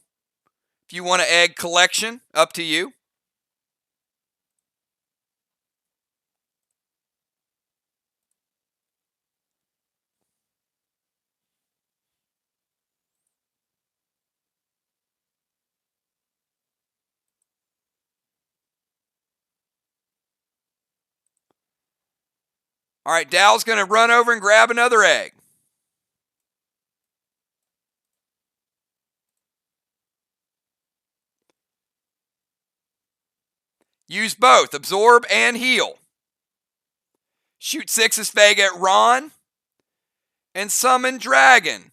[SPEAKER 1] If you want an egg collection, up to you. All right, Dow's going to run over and grab another egg. Use both, absorb and heal. Shoot 6's Vega at Ron. And summon Dragon.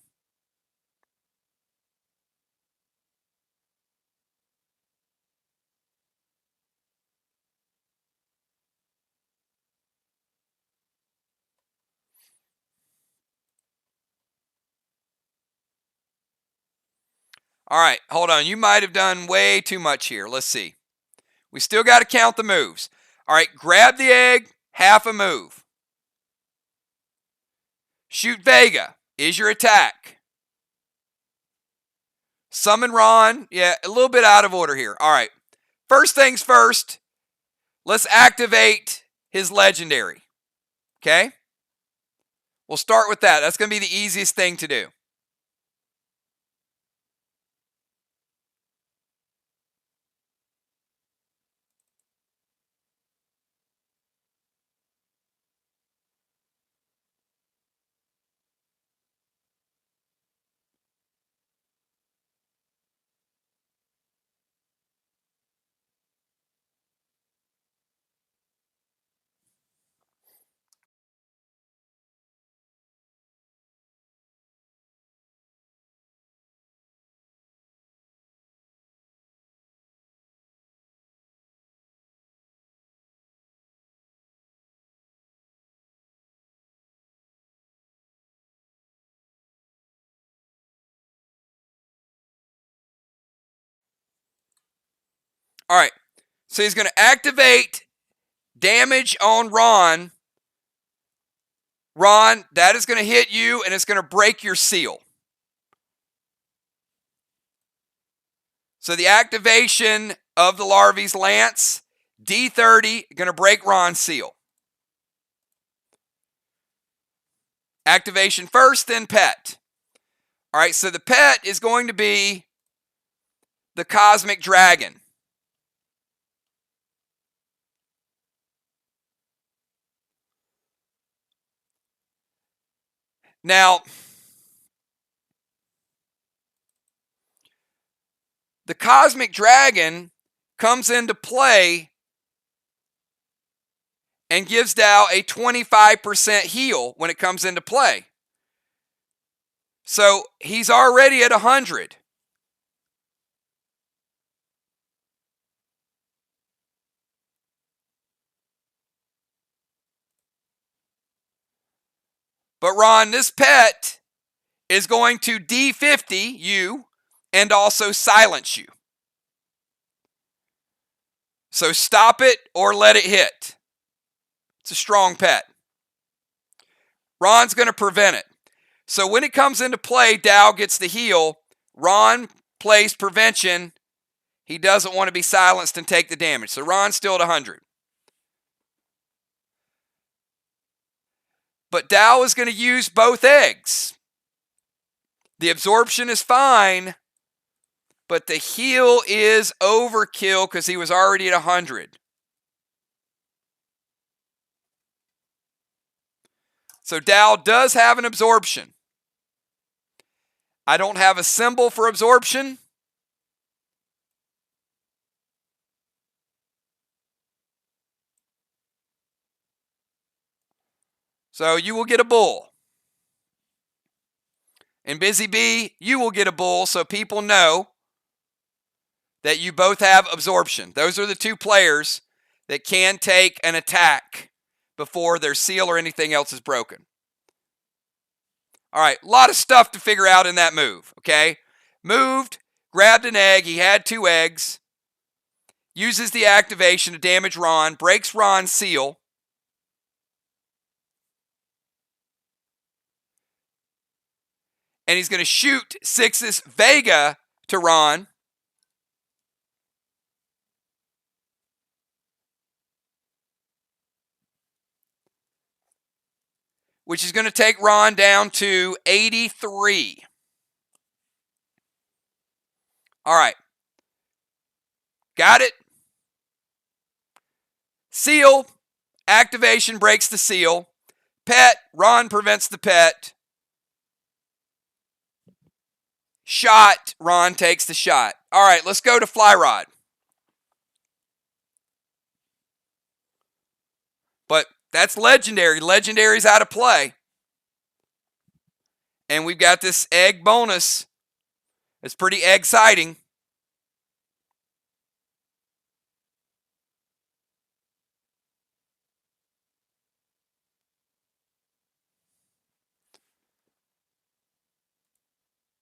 [SPEAKER 1] All right, hold on. You might have done way too much here. Let's see. We still got to count the moves. All right, grab the egg, half a move. Shoot Vega is your attack. Summon Ron. Yeah, a little bit out of order here. All right. First things first, let's activate his legendary. Okay? We'll start with that. That's going to be the easiest thing to do. All right. So he's going to activate damage on Ron. Ron, that is going to hit you and it's going to break your seal. So the activation of the Larvae's Lance, D30, going to break Ron's seal. Activation first, then pet. All right, so the pet is going to be the Cosmic Dragon. Now, the Cosmic Dragon comes into play and gives Dow a 25% heal when it comes into play. So he's already at 100. But Ron, this pet is going to D50 you and also silence you. So stop it or let it hit. It's a strong pet. Ron's going to prevent it. So when it comes into play, Dow gets the heal. Ron plays prevention. He doesn't want to be silenced and take the damage. So Ron's still at 100. But Dow is going to use both eggs. The absorption is fine, but the heal is overkill because he was already at 100. So Dow does have an absorption. I don't have a symbol for absorption. So you will get a bull. And Busy Bee, you will get a bull so people know that you both have absorption. Those are the two players that can take an attack before their seal or anything else is broken. All right, a lot of stuff to figure out in that move, okay? Moved, grabbed an egg. He had 2 eggs. Uses the activation to damage Ron, breaks Ron's seal. And he's going to shoot Six's Vega to Ron. Which is going to take Ron down to 83. All right. Got it? Seal. Activation breaks the seal. Pet. Ron prevents the pet. Shot. Ron takes the shot. All right, let's go to Fly Rod. But that's legendary. Legendary's out of play. And we've got this egg bonus. It's pretty exciting.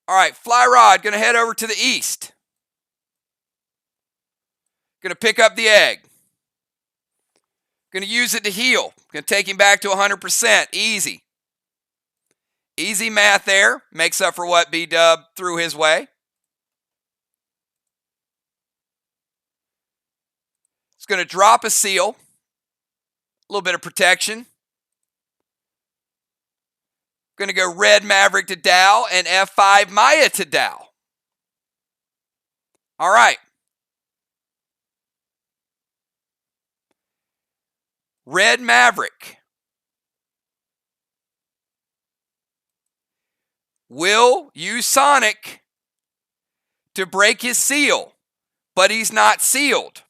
[SPEAKER 1] All right, Fly Rod, going to head over to the east. Going to pick up the egg. Going to use it to heal. Going to take him back to 100%. Easy. Easy math there. Makes up for what B-Dub threw his way. It's going to drop a seal. A little bit of protection. Going to go Red Maverick to Dow and F5 Maya to Dow. All right. Red Maverick will use Sonic to break his seal, but he's not sealed.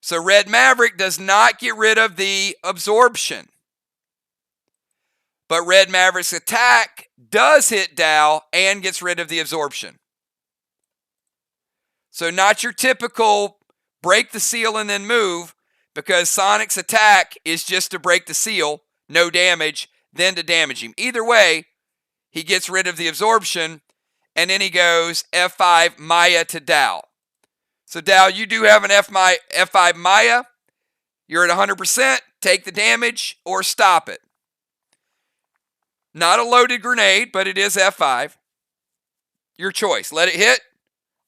[SPEAKER 1] So Red Maverick does not get rid of the absorption. But Red Maverick's attack does hit Dow and gets rid of the absorption. So not your typical break the seal and then move, because Sonic's attack is just to break the seal, no damage, then to damage him. Either way, he gets rid of the absorption, and then he goes F5 Maya to Dow. So Dow, you do have an F5 Maya. You're at 100%. Take the damage or stop it. Not a loaded grenade, but it is F5. Your choice. Let it hit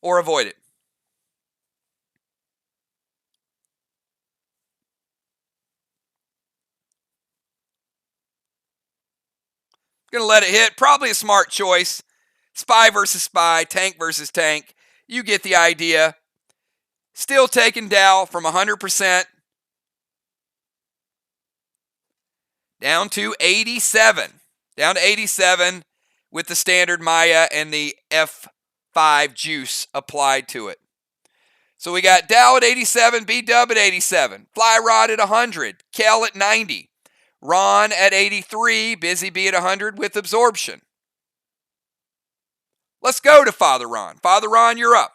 [SPEAKER 1] or avoid it. Going to let it hit. Probably a smart choice. Spy versus spy, tank versus tank. You get the idea. Still taking Dow from 100% Down to 87. Down to 87 with the standard Maya and the F5 juice applied to it. So we got Dow at 87, B-Dub at 87, Fly Rod at 100, Kel at 90, Ron at 83, Busy Bee at 100 with absorption. Let's go to Father Ron. Father Ron, you're up.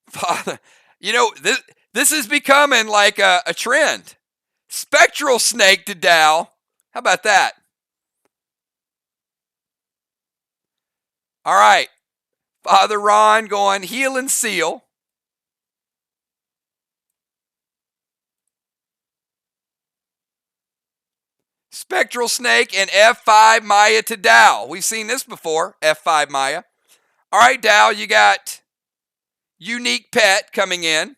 [SPEAKER 1] Father, you know, this is becoming like a trend. Spectral Snake to Dow. How about that? All right. Father Ron going Heal and Seal. Spectral Snake and F5 Maya to Dow. We've seen this before, F5 Maya. All right, Dow, you got Unique Pet coming in.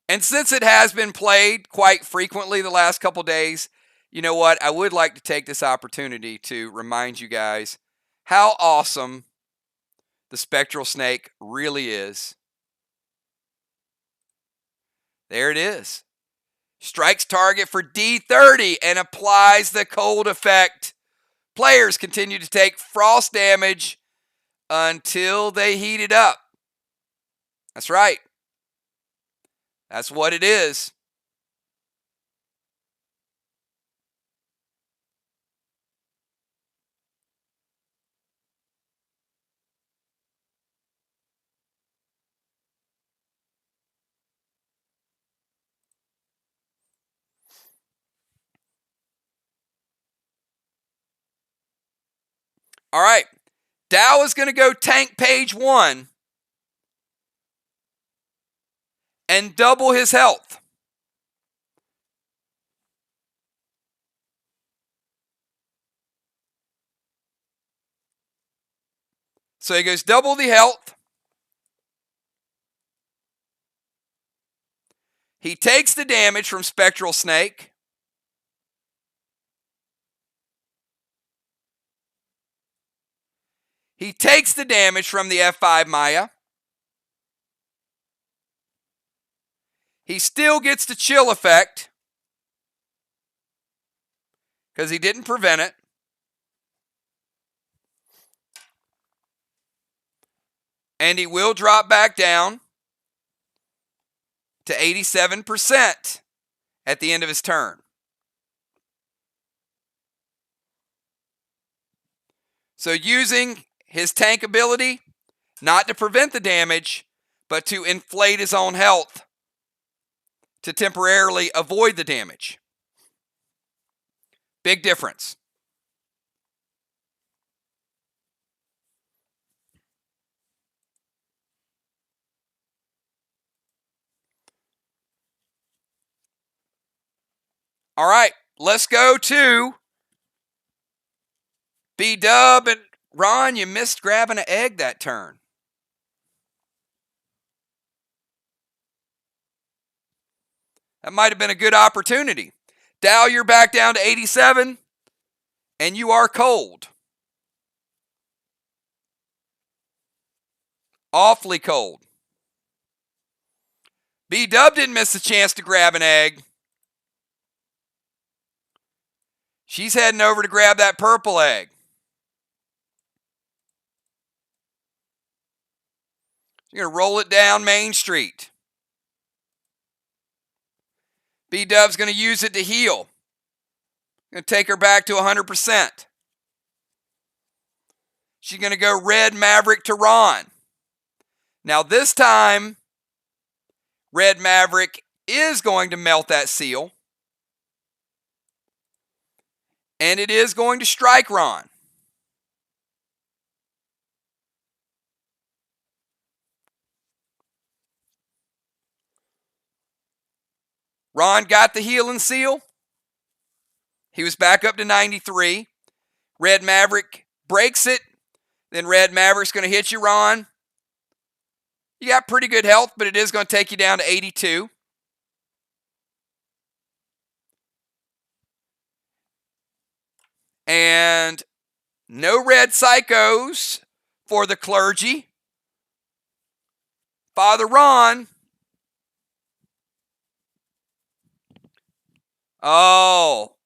[SPEAKER 1] And since it has been played quite frequently the last couple days, you know what? I would like to take this opportunity to remind you guys how awesome the Spectral Snake really is. There it is. Strikes target for D30 and applies the cold effect. Players continue to take frost damage until they heat it up. That's right. That's what it is. All right. Dow is going to go tank page 1 and double his health. So he goes double the health. He takes the damage from Spectral Snake. He takes the damage from the F5 Maya. He still gets the chill effect because he didn't prevent it. And he will drop back down to 87% at the end of his turn. So using his tank ability, not to prevent the damage, but to inflate his own health to temporarily avoid the damage. Big difference. All right, let's go to B-Dub. And Ron, you missed grabbing an egg that turn. That might have been a good opportunity. Dow, you're back down to 87, and you are cold. Awfully cold. B-Dub didn't miss a chance to grab an egg. She's heading over to grab that purple egg. You're going to roll it down Main Street. B-Dub's going to use it to heal. Going to take her back to 100%. She's going to go Red Maverick to Ron. Now this time, Red Maverick is going to melt that seal. And it is going to strike Ron. Ron got the heal and seal. He was back up to 93. Red Maverick breaks it. Then Red Maverick's going to hit you, Ron. You got pretty good health, but it is going to take you down to 82. And no red psychos for the clergy. Father Ron. Oh,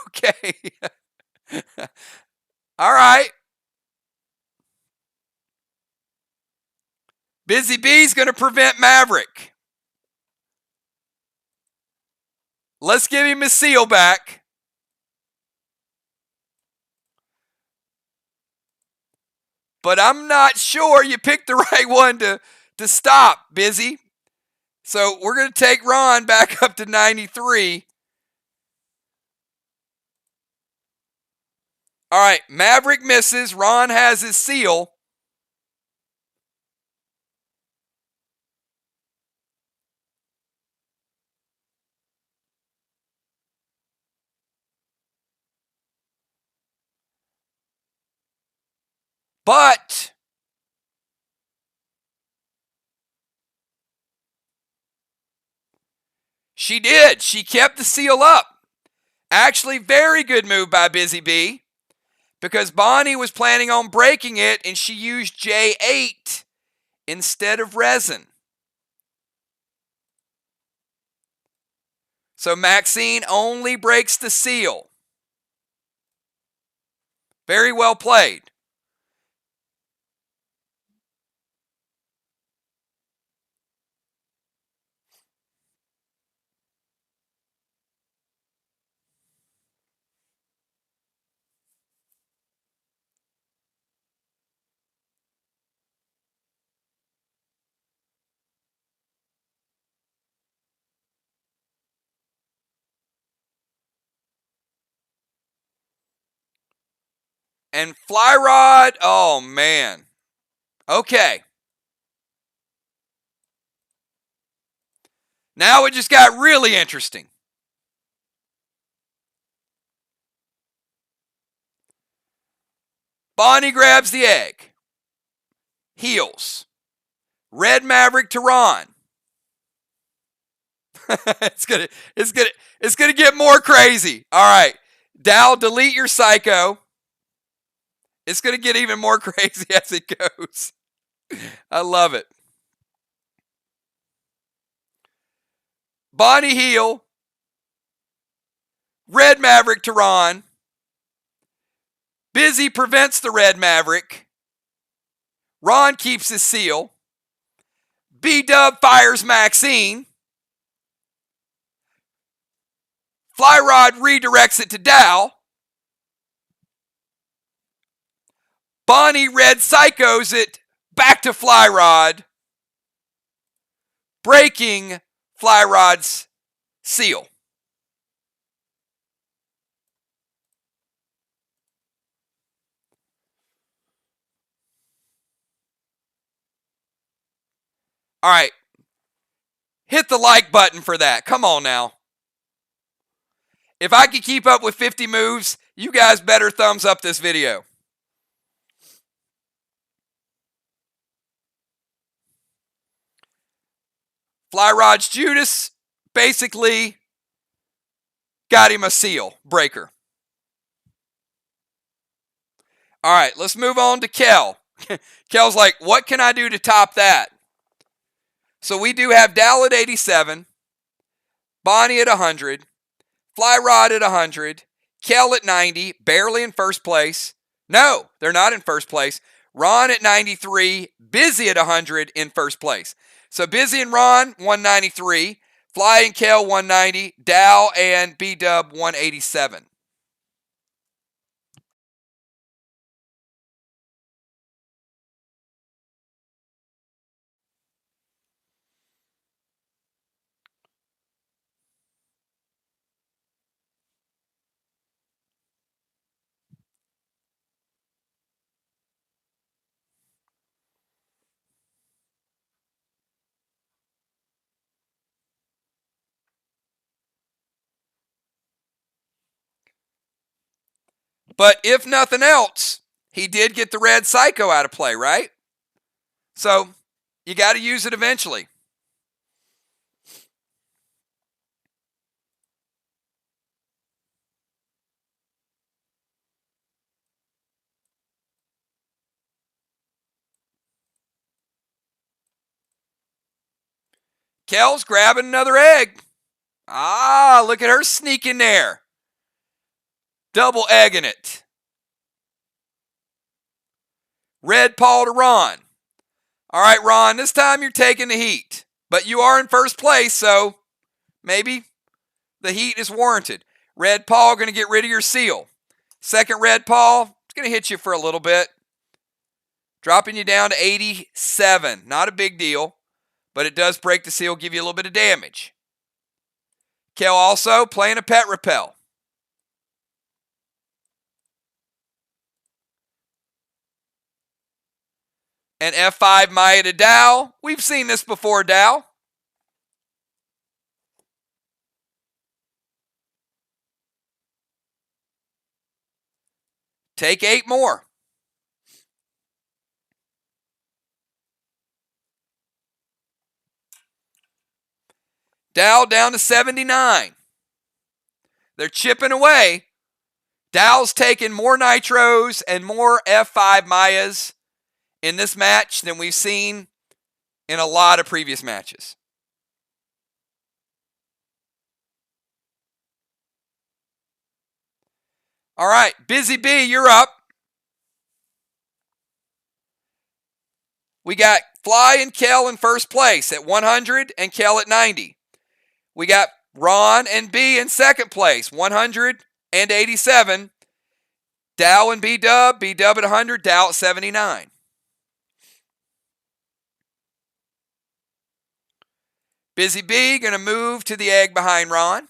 [SPEAKER 1] okay. All right. Busy Bee's going to prevent Maverick. Let's give him his seal back. But I'm not sure you picked the right one to stop, Busy. So we're going to take Ron back up to 93. All right, Maverick misses. Ron has his seal. But she did. She kept the seal up. Actually, very good move by Busy Bee, because Bonnie was planning on breaking it and she used J8 instead of resin. So Maxine only breaks the seal. Very well played. And Fly Rod, oh man. Okay. Now it just got really interesting. Bonnie grabs the egg. Heals. Red Maverick to Ron. it's gonna get more crazy. All right. Dal, delete your psycho. It's gonna get even more crazy as it goes. I love it. Bonnie heal. Red Maverick to Ron. Busy prevents the Red Maverick. Ron keeps his seal. B-Dub fires Maxine. Fly Rod redirects it to Dal. Bonnie Red psychos it back to Fly Rod, breaking Fly Rod's seal. All right. Hit the like button for that. Come on now. If I could keep up with 50 moves, you guys better thumbs up this video. Fly Rod's Judas basically got him a seal breaker. All right, let's move on to Kel. Kel's like, what can I do to top that? So we do have Dal at 87, Bonnie at 100, Fly Rod at 100, Kel at 90, barely in first place. No, they're not in first place. Ron at 93, Busy at 100 in first place. So Busy and Ron, 193. Fly and Kel, 190. Dal and B-Dub, 187. But if nothing else, he did get the red Psycho out of play, right? So you got to use it eventually. Kel's grabbing another egg. Ah, look at her sneaking there. Double egging it. Red Paul to Ron. All right, Ron, this time you're taking the heat. But you are in first place, so maybe the heat is warranted. Red Paul going to get rid of your seal. Second red Paul, it's going to hit you for a little bit. Dropping you down to 87. Not a big deal, but it does break the seal, give you a little bit of damage. Kel also playing a pet repel. And F5 Maya to Dow. We've seen this before, Dow. Take 8 more. Dow down to 79. They're chipping away. Dow's taking more nitros and more F5 Mayas in this match than we've seen in a lot of previous matches. All right, Busy B, you're up. We got Fly and Kel in first place at 100 and Kel at 90. We got Ron and B in second place, 100 and 87. Dow and B-Dub at 100, Dow at 79. Busy B going to move to the egg behind Ron.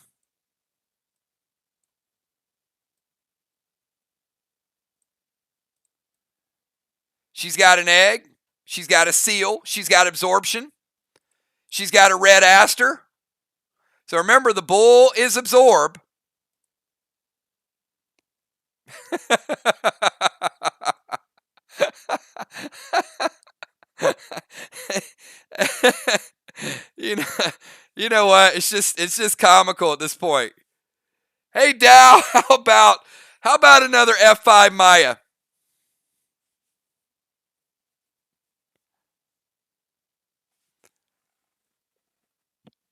[SPEAKER 1] She's got an egg. She's got a seal. She's got absorption. She's got a red aster. So remember, the bull is absorb. you know what? It's just comical at this point. Hey Dow, how about another F5 Maya?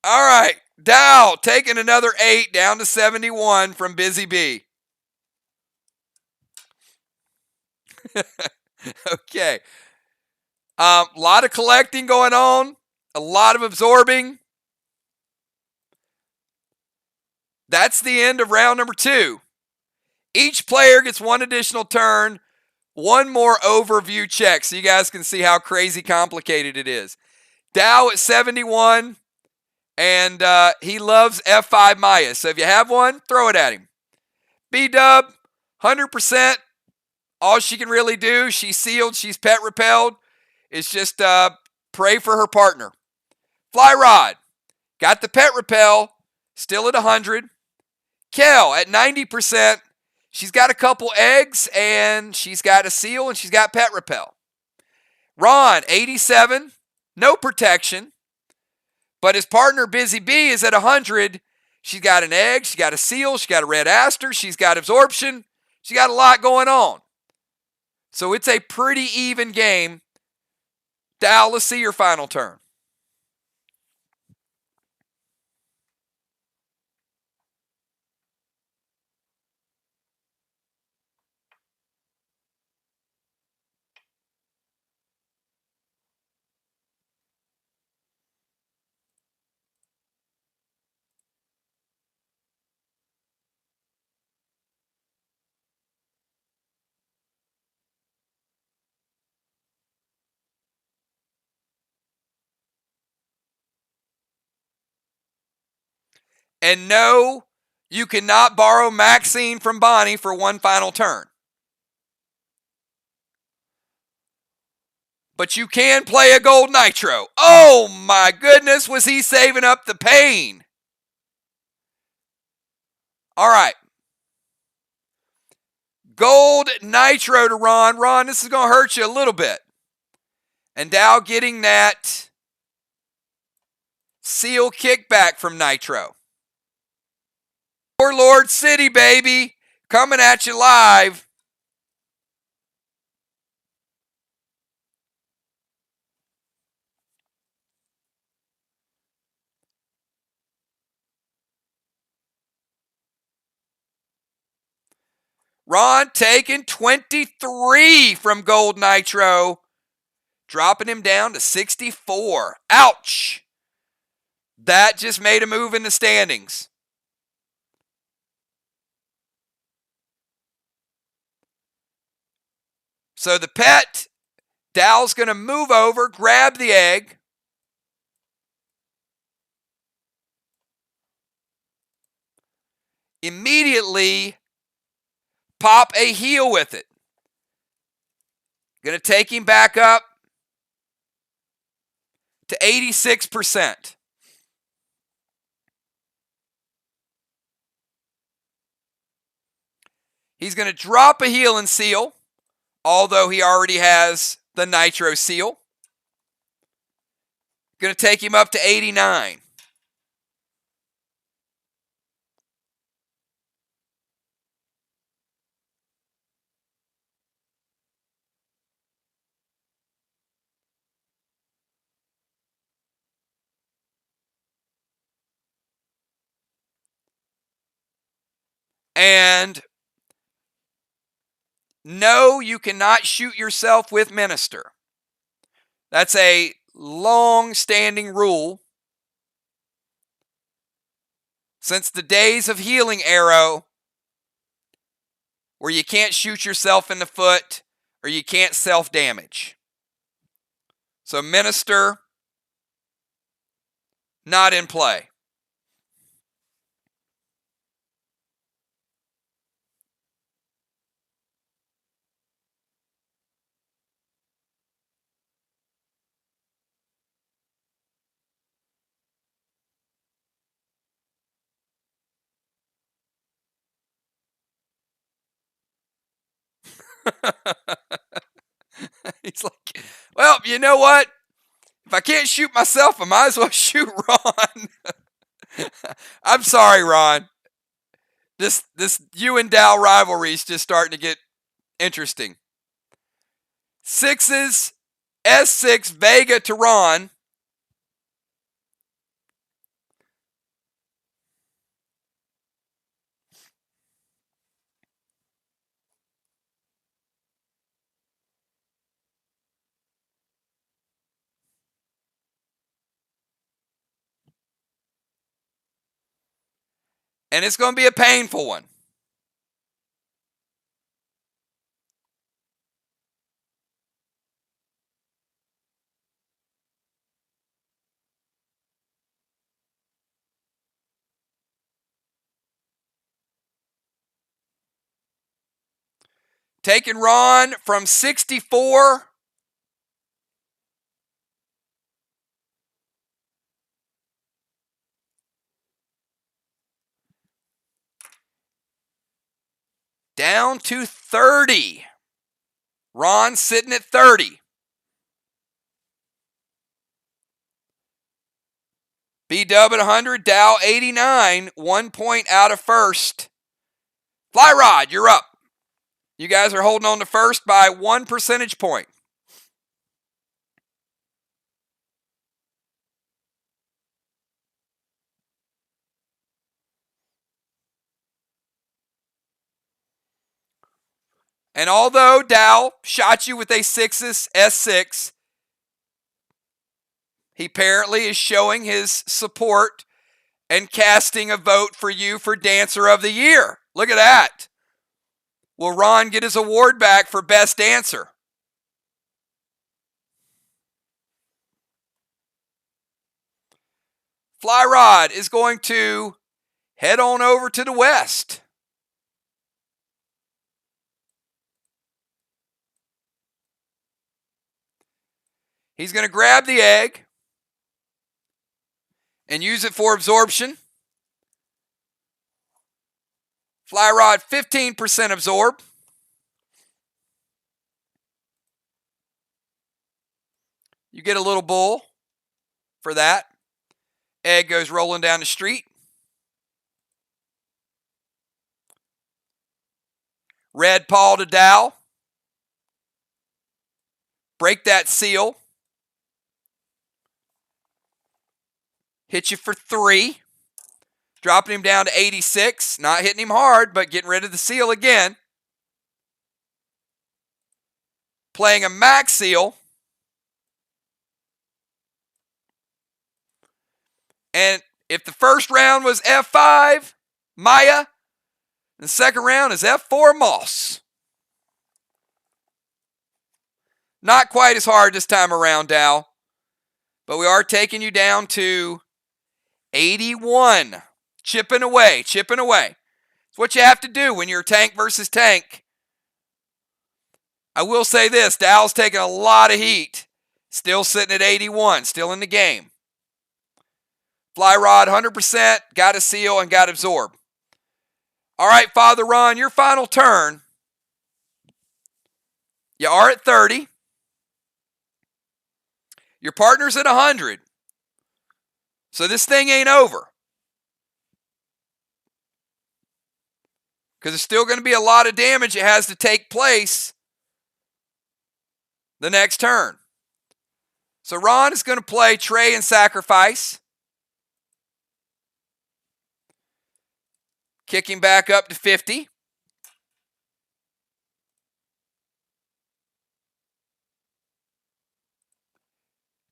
[SPEAKER 1] All right, Dow taking another 8 down to 71 from Busy B. Okay. A lot of collecting going on, a lot of absorbing. That's the end of round number 2. Each player gets one additional turn, one more overview check so you guys can see how crazy complicated it is. Dow at 71, and he loves F5 Maya. So if you have one, throw it at him. B-Dub, 100%. All she can really do, she's sealed, she's pet repelled, is just pray for her partner. Fly Rod, got the pet repel, still at 100. Kel at 90%. She's got a couple eggs, and she's got a seal, and she's got pet repel. Ron, 87, no protection. But his partner, Busy B, is at 100. She's got an egg, she's got a seal, she's got a red aster, she's got absorption. She's got a lot going on. So it's a pretty even game. Dow, let's see your final turn. And no, you cannot borrow Maxine from Bonnie for one final turn. But you can play a gold nitro. Oh my goodness, was he saving up the pain? All right. Gold Nitro to Ron. Ron, this is going to hurt you a little bit. And Dow getting that seal kickback from Nitro. Warlord City, baby. Coming at you live. Ron taking 23 from Gold Nitro, dropping him down to 64. Ouch. That just made a move in the standings. So the pet, Dow's going to move over, grab the egg. Immediately pop a heal with it. Going to take him back up to 86%. He's going to drop a heal and seal, although he already has the Nitro seal. Going to take him up to 89. And no, you cannot shoot yourself with Minister. That's a long-standing rule since the days of Healing Arrow, where you can't shoot yourself in the foot or you can't self-damage. So Minister, not in play. He's like, well, you know what? If I can't shoot myself, I might as well shoot Ron. I'm sorry, Ron. This you and Dow rivalry is just starting to get interesting. Sixes, S6, Vega to Ron. And it's going to be a painful one. Taking Ron from 64 down to 30. Ron sitting at 30. B-Dub at 100, Dow 89, 1 point out of first. Fly Rod, you're up. You guys are holding on to first by 1 percentage point. And although Dow shot you with a sixes S6, he apparently is showing his support and casting a vote for you for Dancer of the Year. Look at that. Will Ron get his award back for Best Dancer? Fly Rod is going to head on over to the west. He's going to grab the egg and use it for absorption. Fly Rod, 15% absorb. You get a little bull for that. Egg goes rolling down the street. Red paw to Dow. Break that seal. Hit you for 3. Dropping him down to 86. Not hitting him hard, but getting rid of the seal again. Playing a max seal. And if the first round was F5, Maya, the second round is F4, Moss. Not quite as hard this time around, Dow. But we are taking you down to 81. Chipping away, chipping away. It's what you have to do when you're tank versus tank. I will say this, Dow's taking a lot of heat. Still sitting at 81, still in the game. Fly rod 100%, got a seal and got absorb. All right, Father Ron, your final turn. You are at 30. Your partner's at 100. So this thing ain't over. Because there's still going to be a lot of damage that has to take place the next turn. So Ron is going to play Trey and Sacrifice. Kicking back up to 50.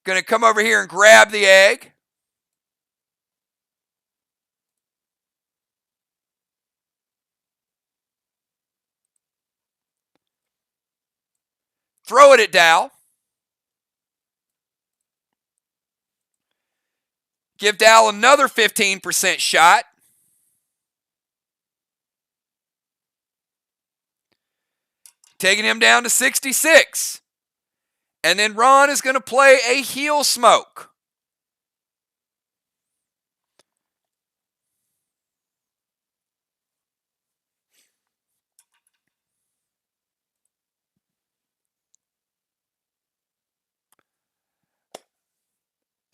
[SPEAKER 1] Going to come over here and grab the egg. Throw it at Dow. Give Dow another 15% shot. Taking him down to 66. And then Ron is going to play a heel smoke.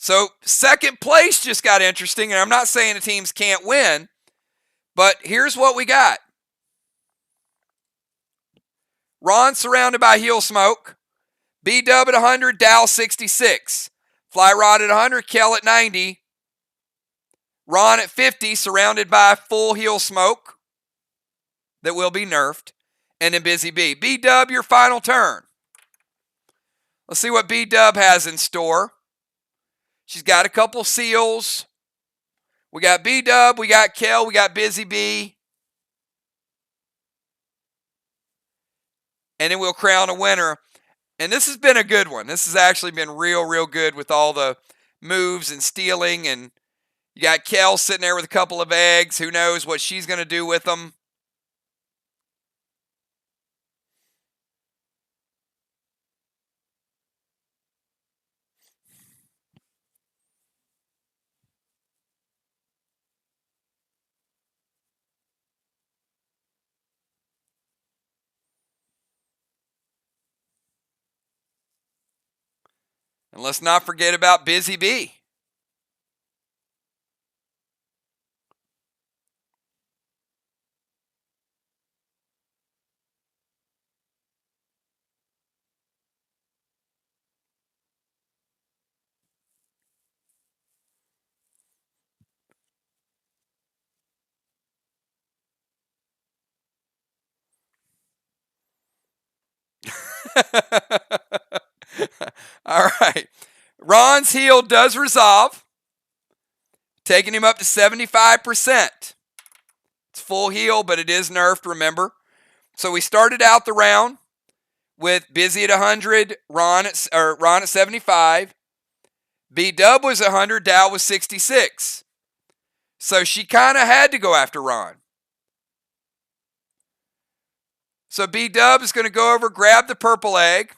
[SPEAKER 1] So second place just got interesting, and I'm not saying the teams can't win, but here's what we got. Ron surrounded by heel smoke. B-Dub at 100, Dow 66. Fly Rod at 100, Kel at 90. Ron at 50, surrounded by full heel smoke that will be nerfed. And then Busy B. B-Dub, your final turn. Let's see what B-Dub has in store. She's got a couple seals. We got B-Dub, we got Kel, we got Busy B. And then we'll crown a winner. And this has been a good one. This has actually been real good with all the moves and stealing. And you got Kel sitting there with a couple of eggs. Who knows what she's going to do with them. And let's not forget about Busy B. All right. Ron's heal does resolve, taking him up to 75%. It's full heal, but it is nerfed, remember. So we started out the round with Busy at 100, Ron at 75. B-Dub was 100, Dow was 66. So she kind of had to go after Ron. So B-Dub is going to go over, grab the purple egg.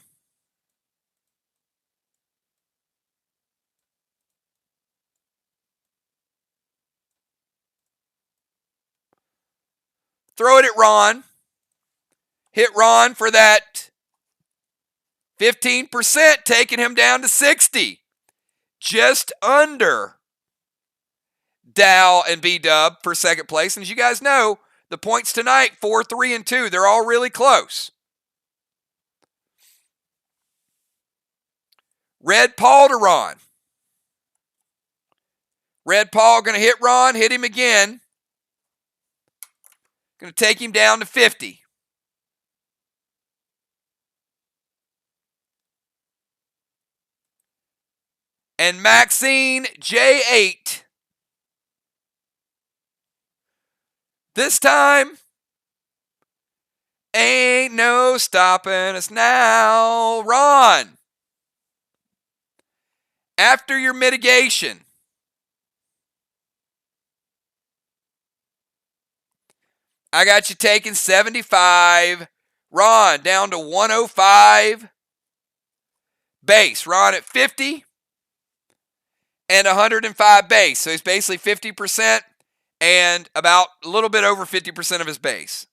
[SPEAKER 1] Throw it at Ron. Hit Ron for that 15%, taking him down to 60. Just under Dow and B-Dub for second place. And as you guys know, the points tonight, 4, 3, and 2, they're all really close. Red Paul to Ron. Red Paul going to hit Ron, hit him again. Going to take him down to 50. And Maxine J8. This time, ain't no stopping us now. Ron, after your mitigation, I got you taking 75. Ron down to 105. Base. Ron at 50 and 105 base. So he's basically 50% and about a little bit over 50% of his base.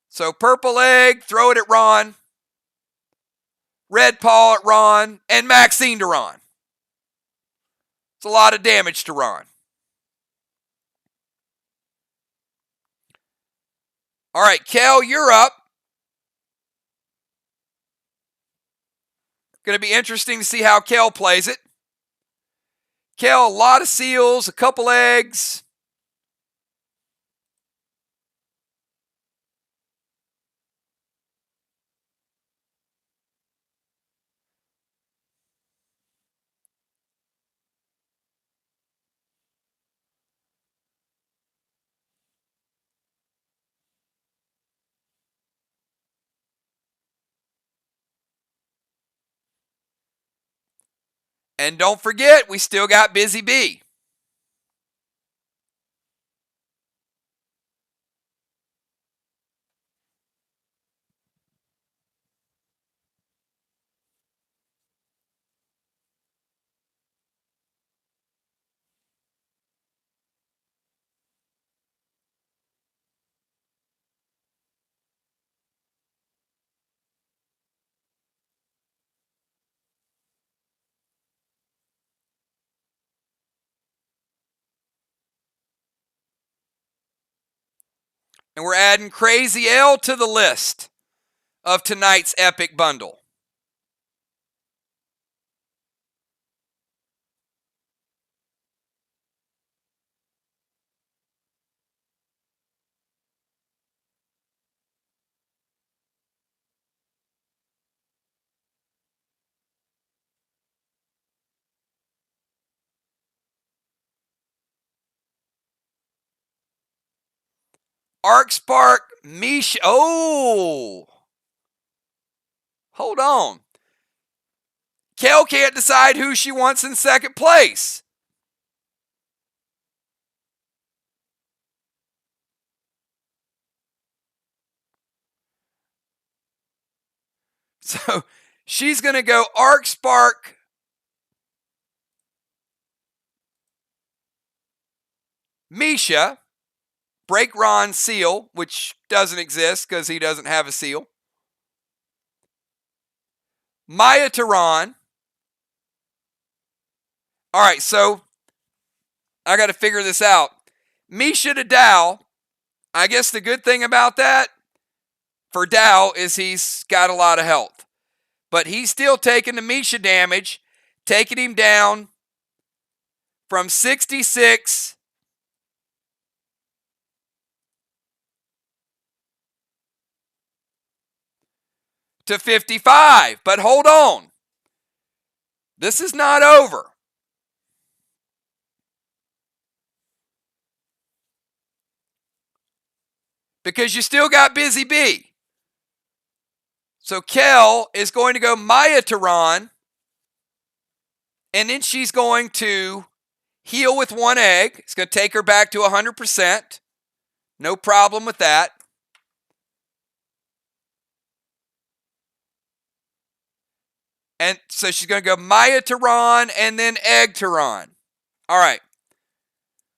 [SPEAKER 1] So purple egg, throw it at Ron. Red Paul at Ron. And Maxine to Ron. It's a lot of damage to Ron. All right, Kel, you're up. Going to be interesting to see how Kel plays it. Kel, a lot of seals, a couple eggs. And don't forget, we still got Busy Bee. And we're adding Crazy L to the list of tonight's epic bundle. Arc Spark, Misha. Oh! Hold on. Kel can't decide who she wants in second place. So she's going to go Arc Spark, Misha, break Ron's seal, which doesn't exist because he doesn't have a seal. Maya to Ron. All right, so I got to figure this out. Misha to Dow. I guess the good thing about that for Dow is he's got a lot of health. But he's still taking the Misha damage, taking him down from 66 to 55. But hold on. This is not over. Because you still got Busy Bee. So Kel is going to go Maya to Ron. And then she's going to heal with one egg. It's going to take her back to 100%. No problem with that. And so she's going to go Maya to Ron and then egg to Ron. All right.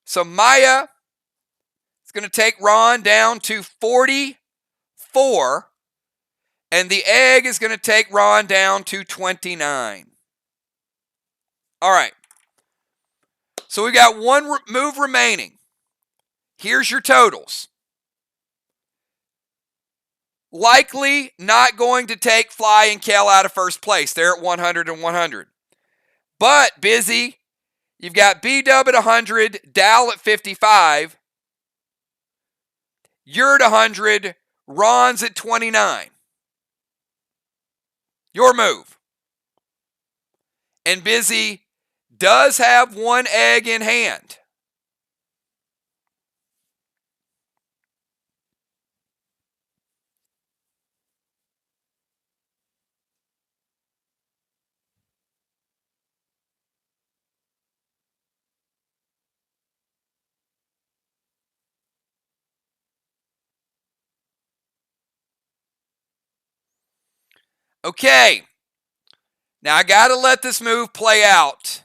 [SPEAKER 1] So Maya It's going to take Ron down to 44. And the egg is going to take Ron down to 29. All right. So we got one move remaining. Here's your totals. Likely not going to take Fly and Kel out of first place. They're at 100 and 100. But, Busy, you've got B-Dub at 100, Dal at 55. You're at 100, Ron's at 29. Your move. And Busy does have one egg in hand. Okay. Now I got to let this move play out.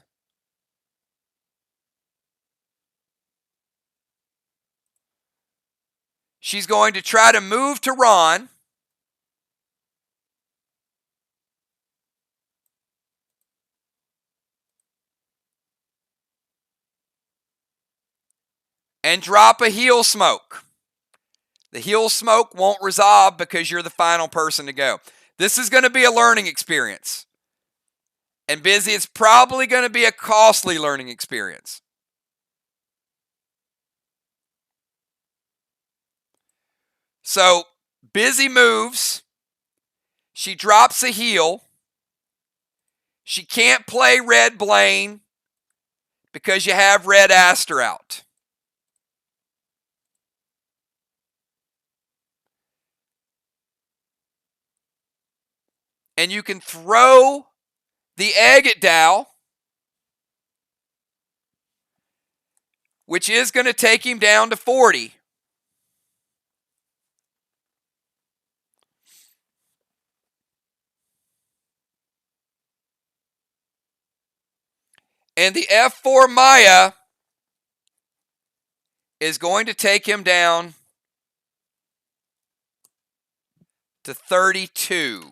[SPEAKER 1] She's going to try to move to Ron. And drop a heel smoke. The heel smoke won't resolve because you're the final person to go. This is going to be a learning experience. And Busy, it's probably going to be a costly learning experience. So, Busy moves. She drops a heel. She can't play Red Blaine because you have Red Aster out. And you can throw the egg at Dow, which is going to take him down to 40. And the F4 Maya is going to take him down to 32.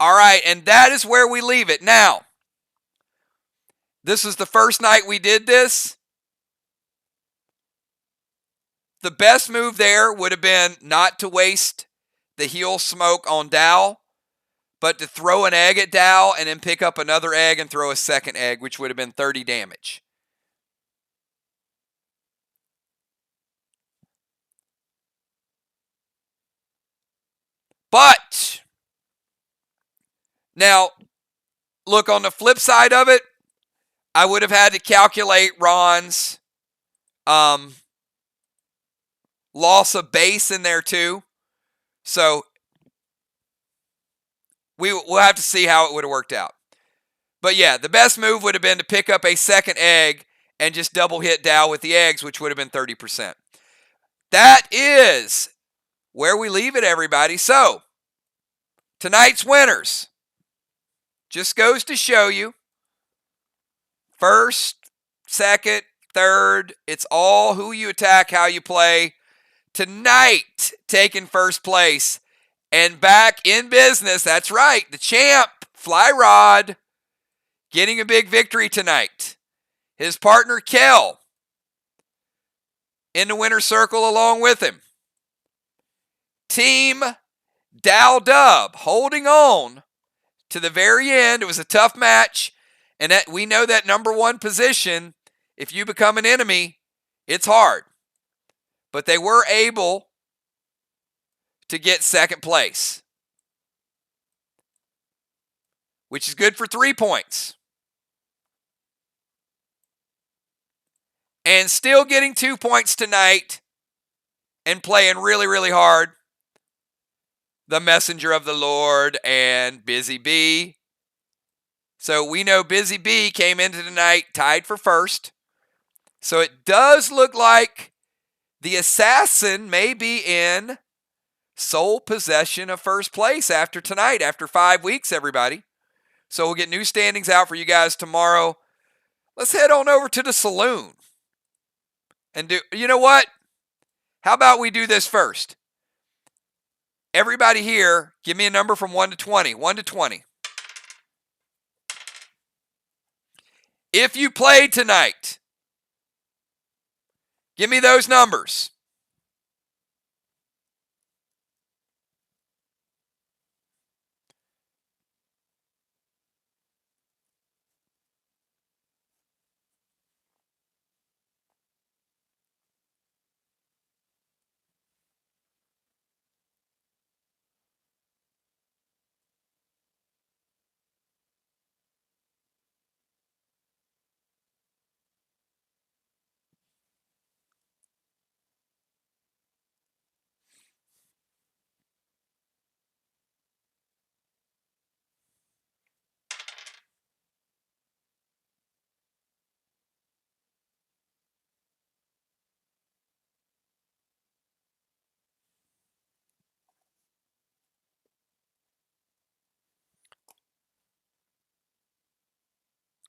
[SPEAKER 1] All right, and that is where we leave it. Now, this is the first night we did this. The best move there would have been not to waste the heel smoke on Dow, but to throw an egg at Dow and then pick up another egg and throw a second egg, which would have been 30 damage. But now, look, on the flip side of it, I would have had to calculate Ron's loss of base in there too. So we'll have to see how it would have worked out. But yeah, the best move would have been to pick up a second egg and just double hit Dow with the eggs, which would have been 30%. That is where we leave it, everybody. So, tonight's winners. Just goes to show you. First, second, third, it's all who you attack, how you play. Tonight, taking first place and back in business. That's right, the champ, Fly Rod, getting a big victory tonight. His partner, Kel, in the winner's circle along with him. Team Dow Dub holding on to the very end. It was a tough match, and that we know that number one position, if you become an enemy, it's hard. But they were able to get second place, which is good for 3 points. And still getting 2 points tonight and playing really, really hard, the Messenger of the Lord and Busy Bee. So we know Busy Bee came into tonight tied for first. So it does look like the assassin may be in sole possession of first place after tonight, after 5 weeks, everybody. So we'll get new standings out for you guys tomorrow. Let's head on over to the saloon. And you know what? How about we do this first? Everybody here, give me a number from 1 to 20. 1 to 20. If you played tonight, give me those numbers.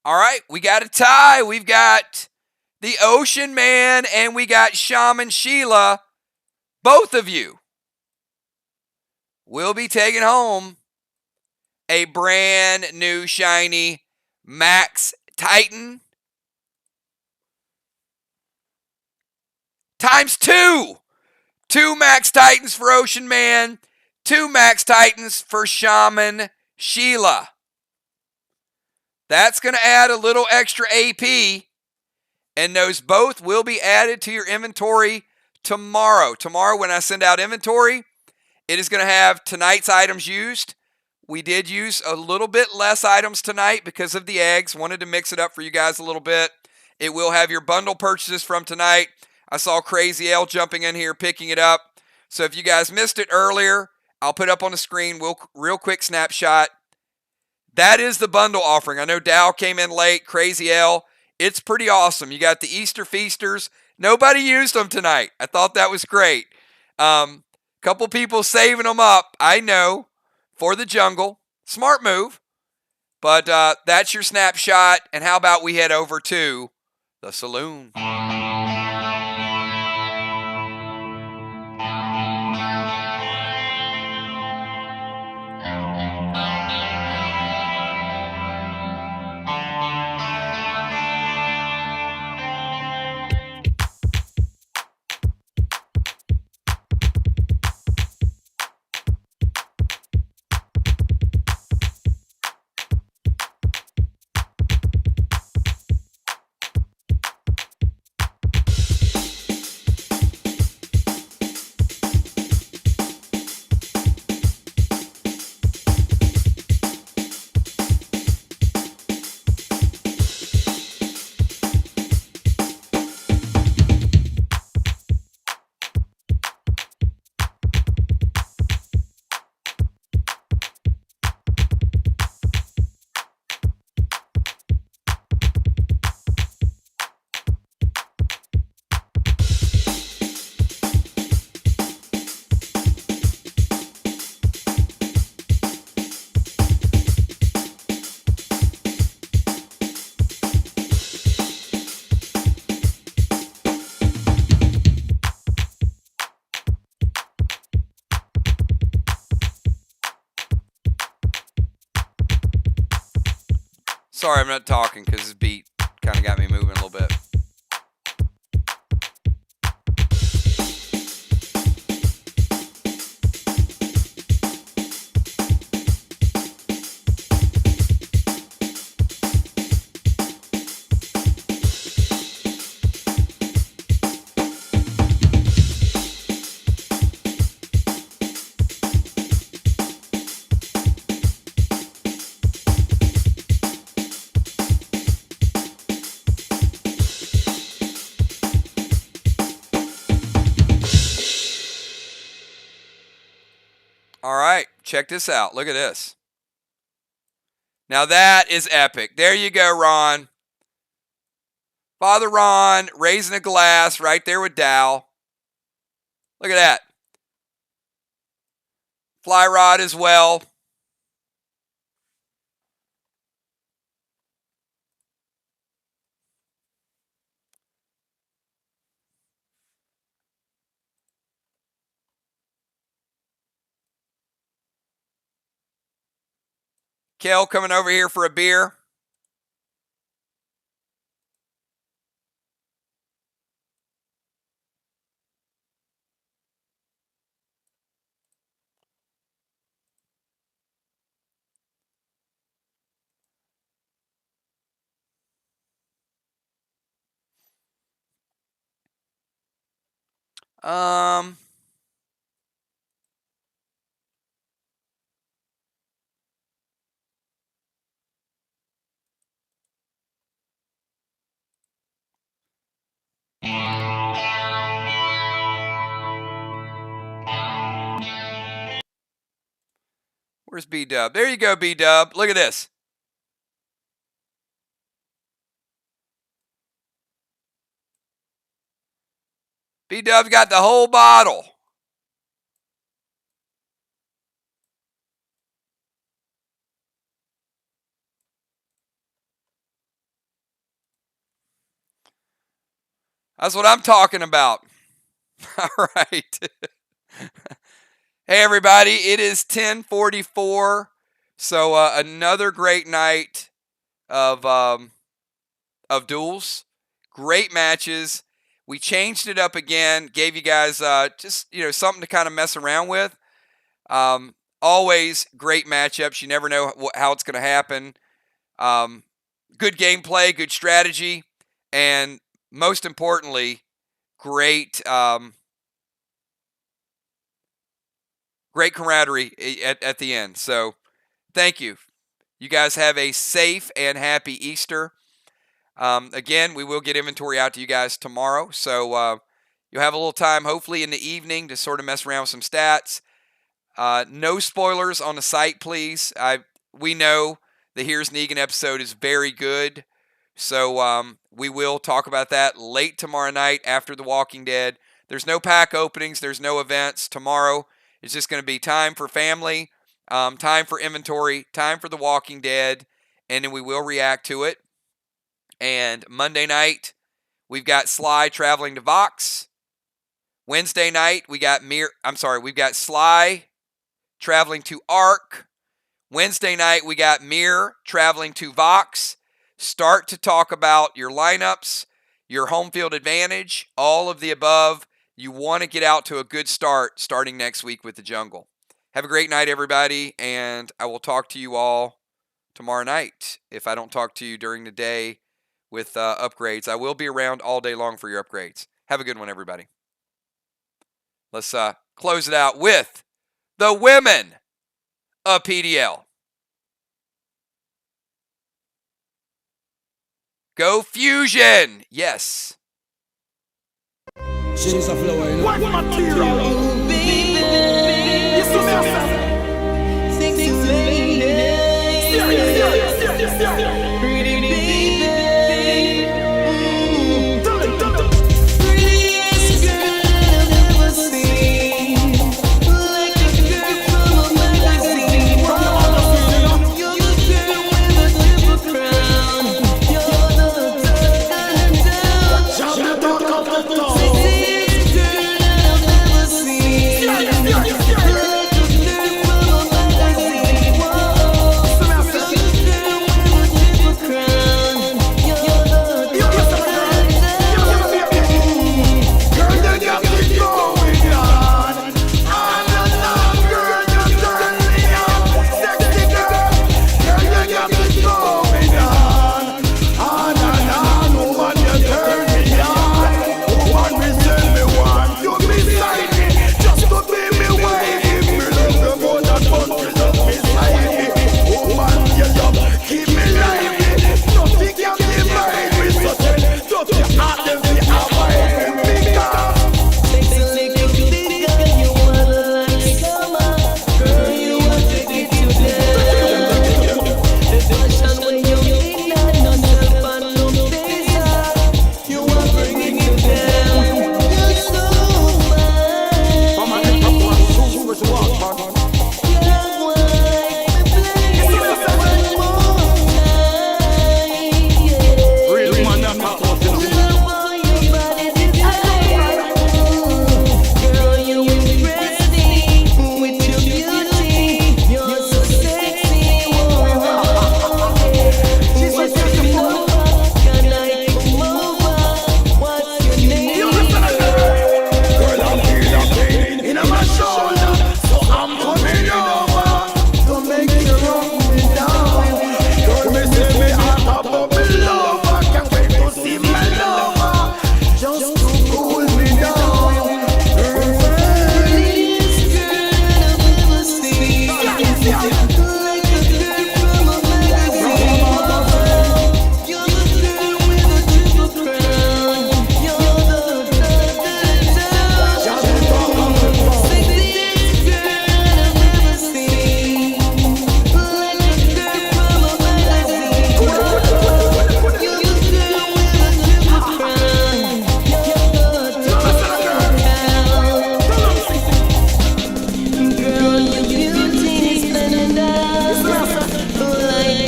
[SPEAKER 1] All right, we got a tie. We've got the Ocean Man and we got Shaman Sheila. Both of you will be taking home a brand new shiny Max Titan times 2. 2 Max Titans for Ocean Man, 2 Max Titans for Shaman Sheila. That's going to add a little extra AP, and those both will be added to your inventory tomorrow. Tomorrow, when I send out inventory, it is going to have tonight's items used. We did use a little bit less items tonight because of the eggs. Wanted to mix it up for you guys a little bit. It will have your bundle purchases from tonight. I saw Crazy L jumping in here, picking it up. So if you guys missed it earlier, I'll put up on the screen real quick snapshot. That is the bundle offering. I know Dow came in late, Crazy L. It's pretty awesome. You got the Easter Feasters. Nobody used them tonight. I thought that was great. Couple people saving them up, I know, for the jungle. Smart move. But that's your snapshot. And how about we head over to the saloon? Sorry, I'm not talking because this beat kind of got me moving a little bit. All right, check this out. Look at this. Now that is epic. There you go, Ron. Father Ron raising a glass right there with Dow. Look at that. Fly rod as well. Kel coming over here for a beer. Where's B-Dub? There you go, B-Dub. Look at this. B-Dub's got the whole bottle. That's what I'm talking about. All right. Hey, everybody. It is 10:44. So another great night of duels. Great matches. We changed it up again. Gave you guys just something to kind of mess around with. Always great matchups. You never know how it's going to happen. Good gameplay, good strategy, and most importantly, great great camaraderie at the end. So thank you. You guys have a safe and happy Easter. Again, we will get inventory out to you guys tomorrow. So you'll have a little time, hopefully in the evening, to sort of mess around with some stats. No spoilers on the site, please. We know the Here's Negan episode is very good. So we will talk about that late tomorrow night after The Walking Dead. There's no pack openings. There's no events. Tomorrow it's just going to be time for family, time for inventory, time for The Walking Dead, and then we will react to it. And Monday night, we've got Sly traveling to Vox. Wednesday night, we've got Sly traveling to Ark. Wednesday night, we got Mir traveling to Vox. Start to talk about your lineups, your home field advantage, all of the above. You want to get out to a good start starting next week with the jungle. Have a great night, everybody, and I will talk to you all tomorrow night. If I don't talk to you during the day with upgrades, I will be around all day long for your upgrades. Have a good one, everybody. Let's close it out with the women of PDL. Go Fusion! Yes.
[SPEAKER 3] Shades of flower. What material? Yes, sir. Sexy lady. Serious. Pretty baby. Prettiest girl I've ever seen. Like a girl from a magazine. You're the girl with a triple crown. You're the talk of the town. Sexiest girl I've ever seen. Like a girl from a magazine. You're the girl with a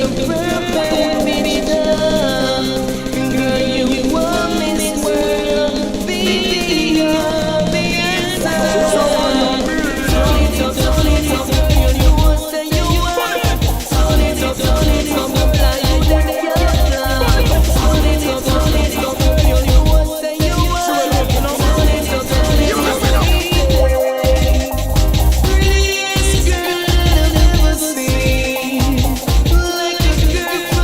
[SPEAKER 3] your perfect picture. Girl, you want this world beyond the answer. Turn it up, girl, you want say you want. Turn it up, apply you that color. Turn it up, girl, you want say you want. Turn it up, prettiest girl I've ever seen. Like a girl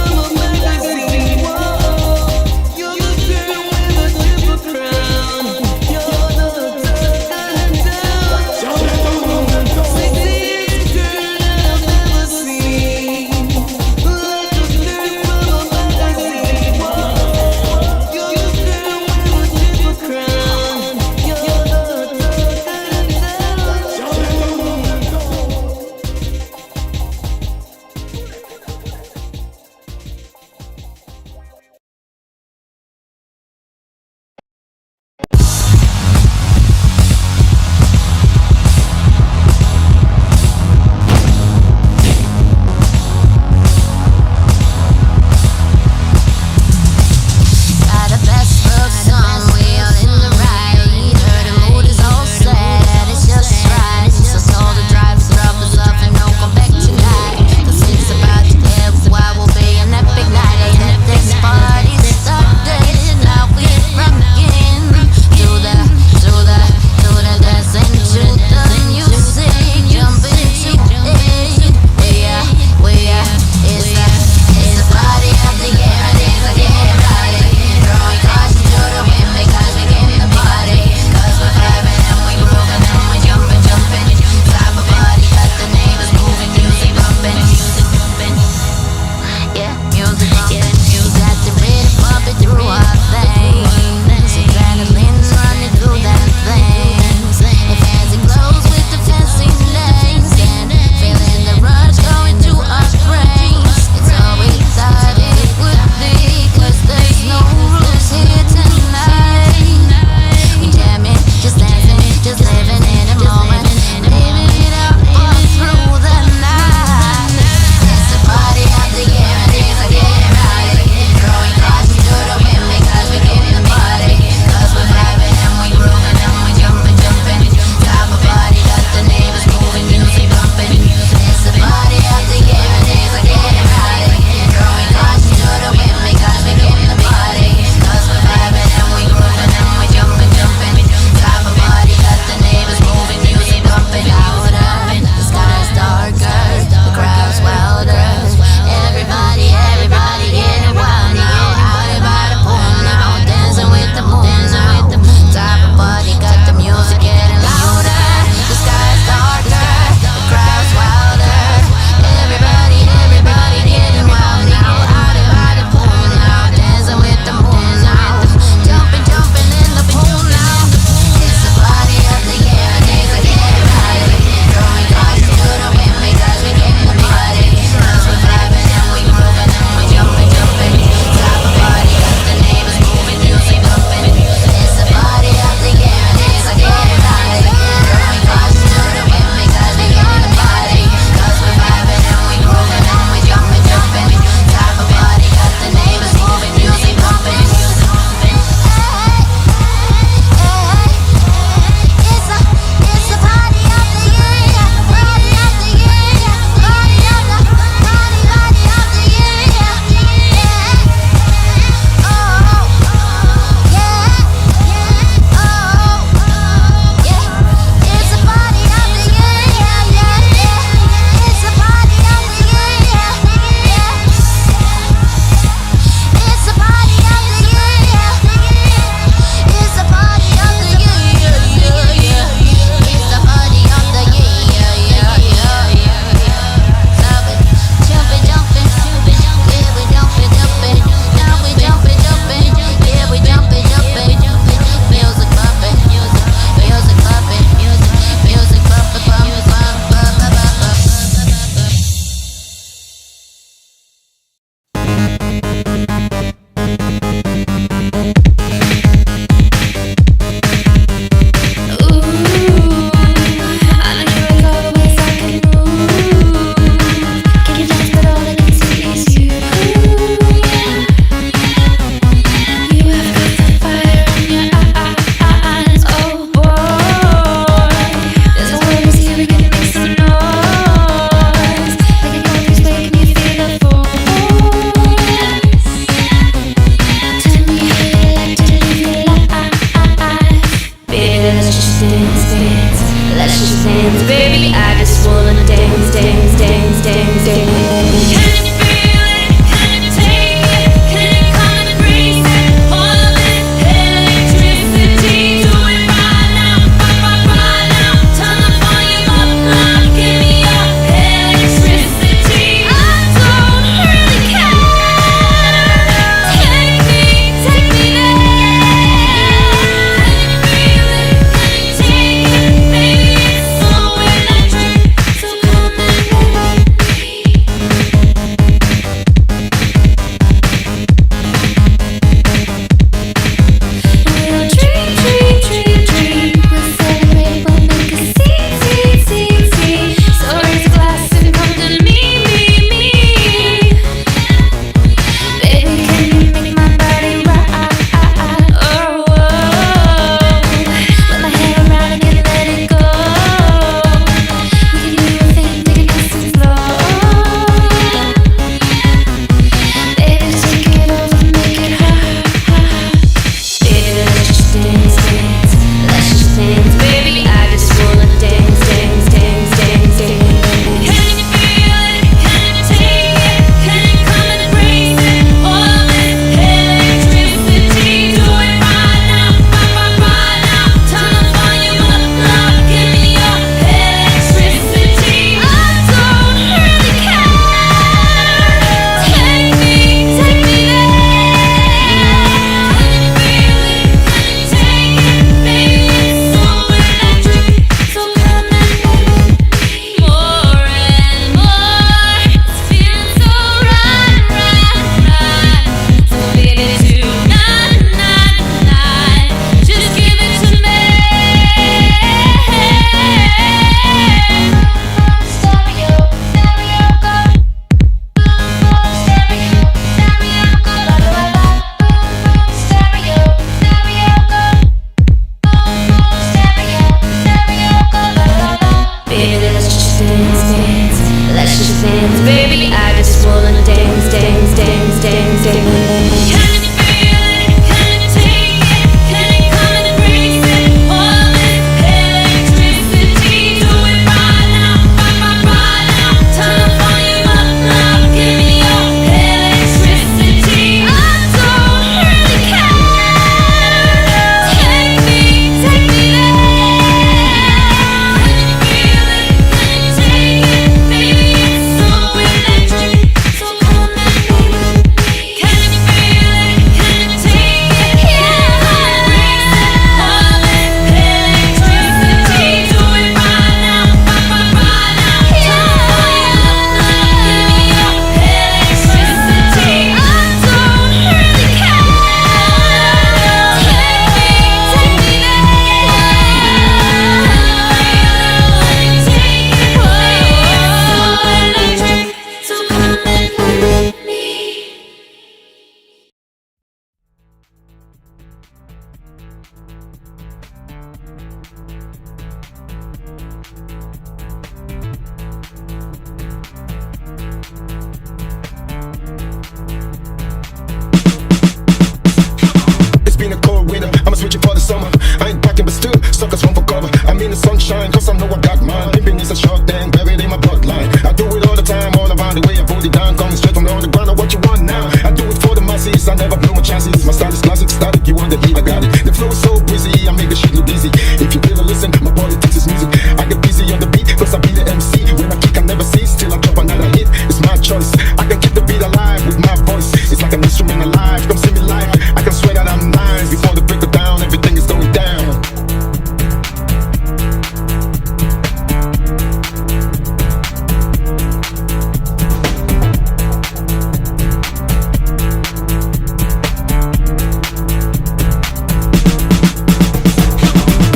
[SPEAKER 4] in a cold winter, I'ma switch it for the summer. I ain't packing but still, suckers run for cover. I'm in the sunshine, cause I know I got mine. Pimping is a short thing, buried in my bloodline. I do it all the time, all around the way. I put it down, coming straight from the ground. What you want now? I do it for the masses, I never blow my chances. My style is classic, static, you want the heat, I got it. The flow is so busy, I make the shit look easy. If you really listen, my politics is music. I get busy on the beat, cause I be the MC. When I kick, I never cease, till I drop another hit. It's my choice, I can keep the beat alive with my voice. It's like an instrument alive, come see me live. I can swear that I'm nice, before the break it down, everything is going down.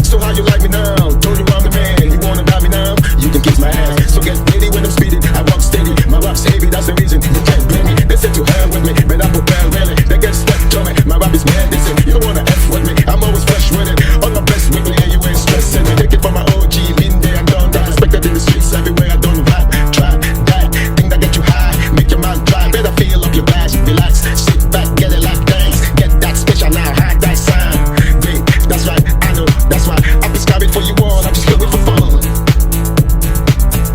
[SPEAKER 4] So how you like me now? Told you I'm the man. You wanna die me now? You can kiss my ass. So get ready when I'm speeding. I walk steady. My rap's heavy, that's the reason. You can't blame me. They said to hell with me, but I prepare really. They get swept on me. My rap is mad. They say you don't wanna F with me. I'm always fresh with it. On my best with me, and you ain't stressing me. Take it from my OG. Been there and done that. Respected in the streets everywhere. I don't rap. Try that thing that get you high, make your mind dry. Better feel up your bags, relax, sit back, get it like thanks. Get that special now, hide that sound. Great, that's right, I know, that's why I prescribe it for you all. I just do it for fun.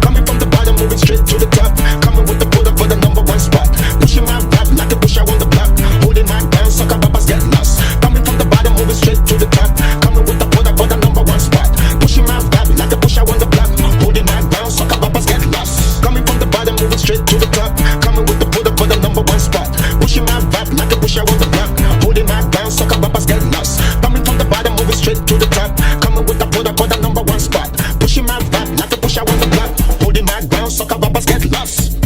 [SPEAKER 4] Coming from the bottom, moving straight to the top. Coming with the put up for the #1 spot. Pushing my rap like a pusher on the block. Holding my ground, sucker papas get lost. Coming from the bottom, moving straight to the top. Coming with the put up for the #1 spot. Pushing my rap like a pusher on the block. Holding my ground, sucker papas get lost. Coming from the bottom, moving straight to the top. Coming with the put up for the #1 spot. Pushing my rap like a pusher on the block. Holding my ground, sucker papas get lost. Coming from the bottom, moving straight to the top. Coming with the put up for the #1 spot. Pushing my rap like a pusher on the block. Holding my ground, sucker papas get lost.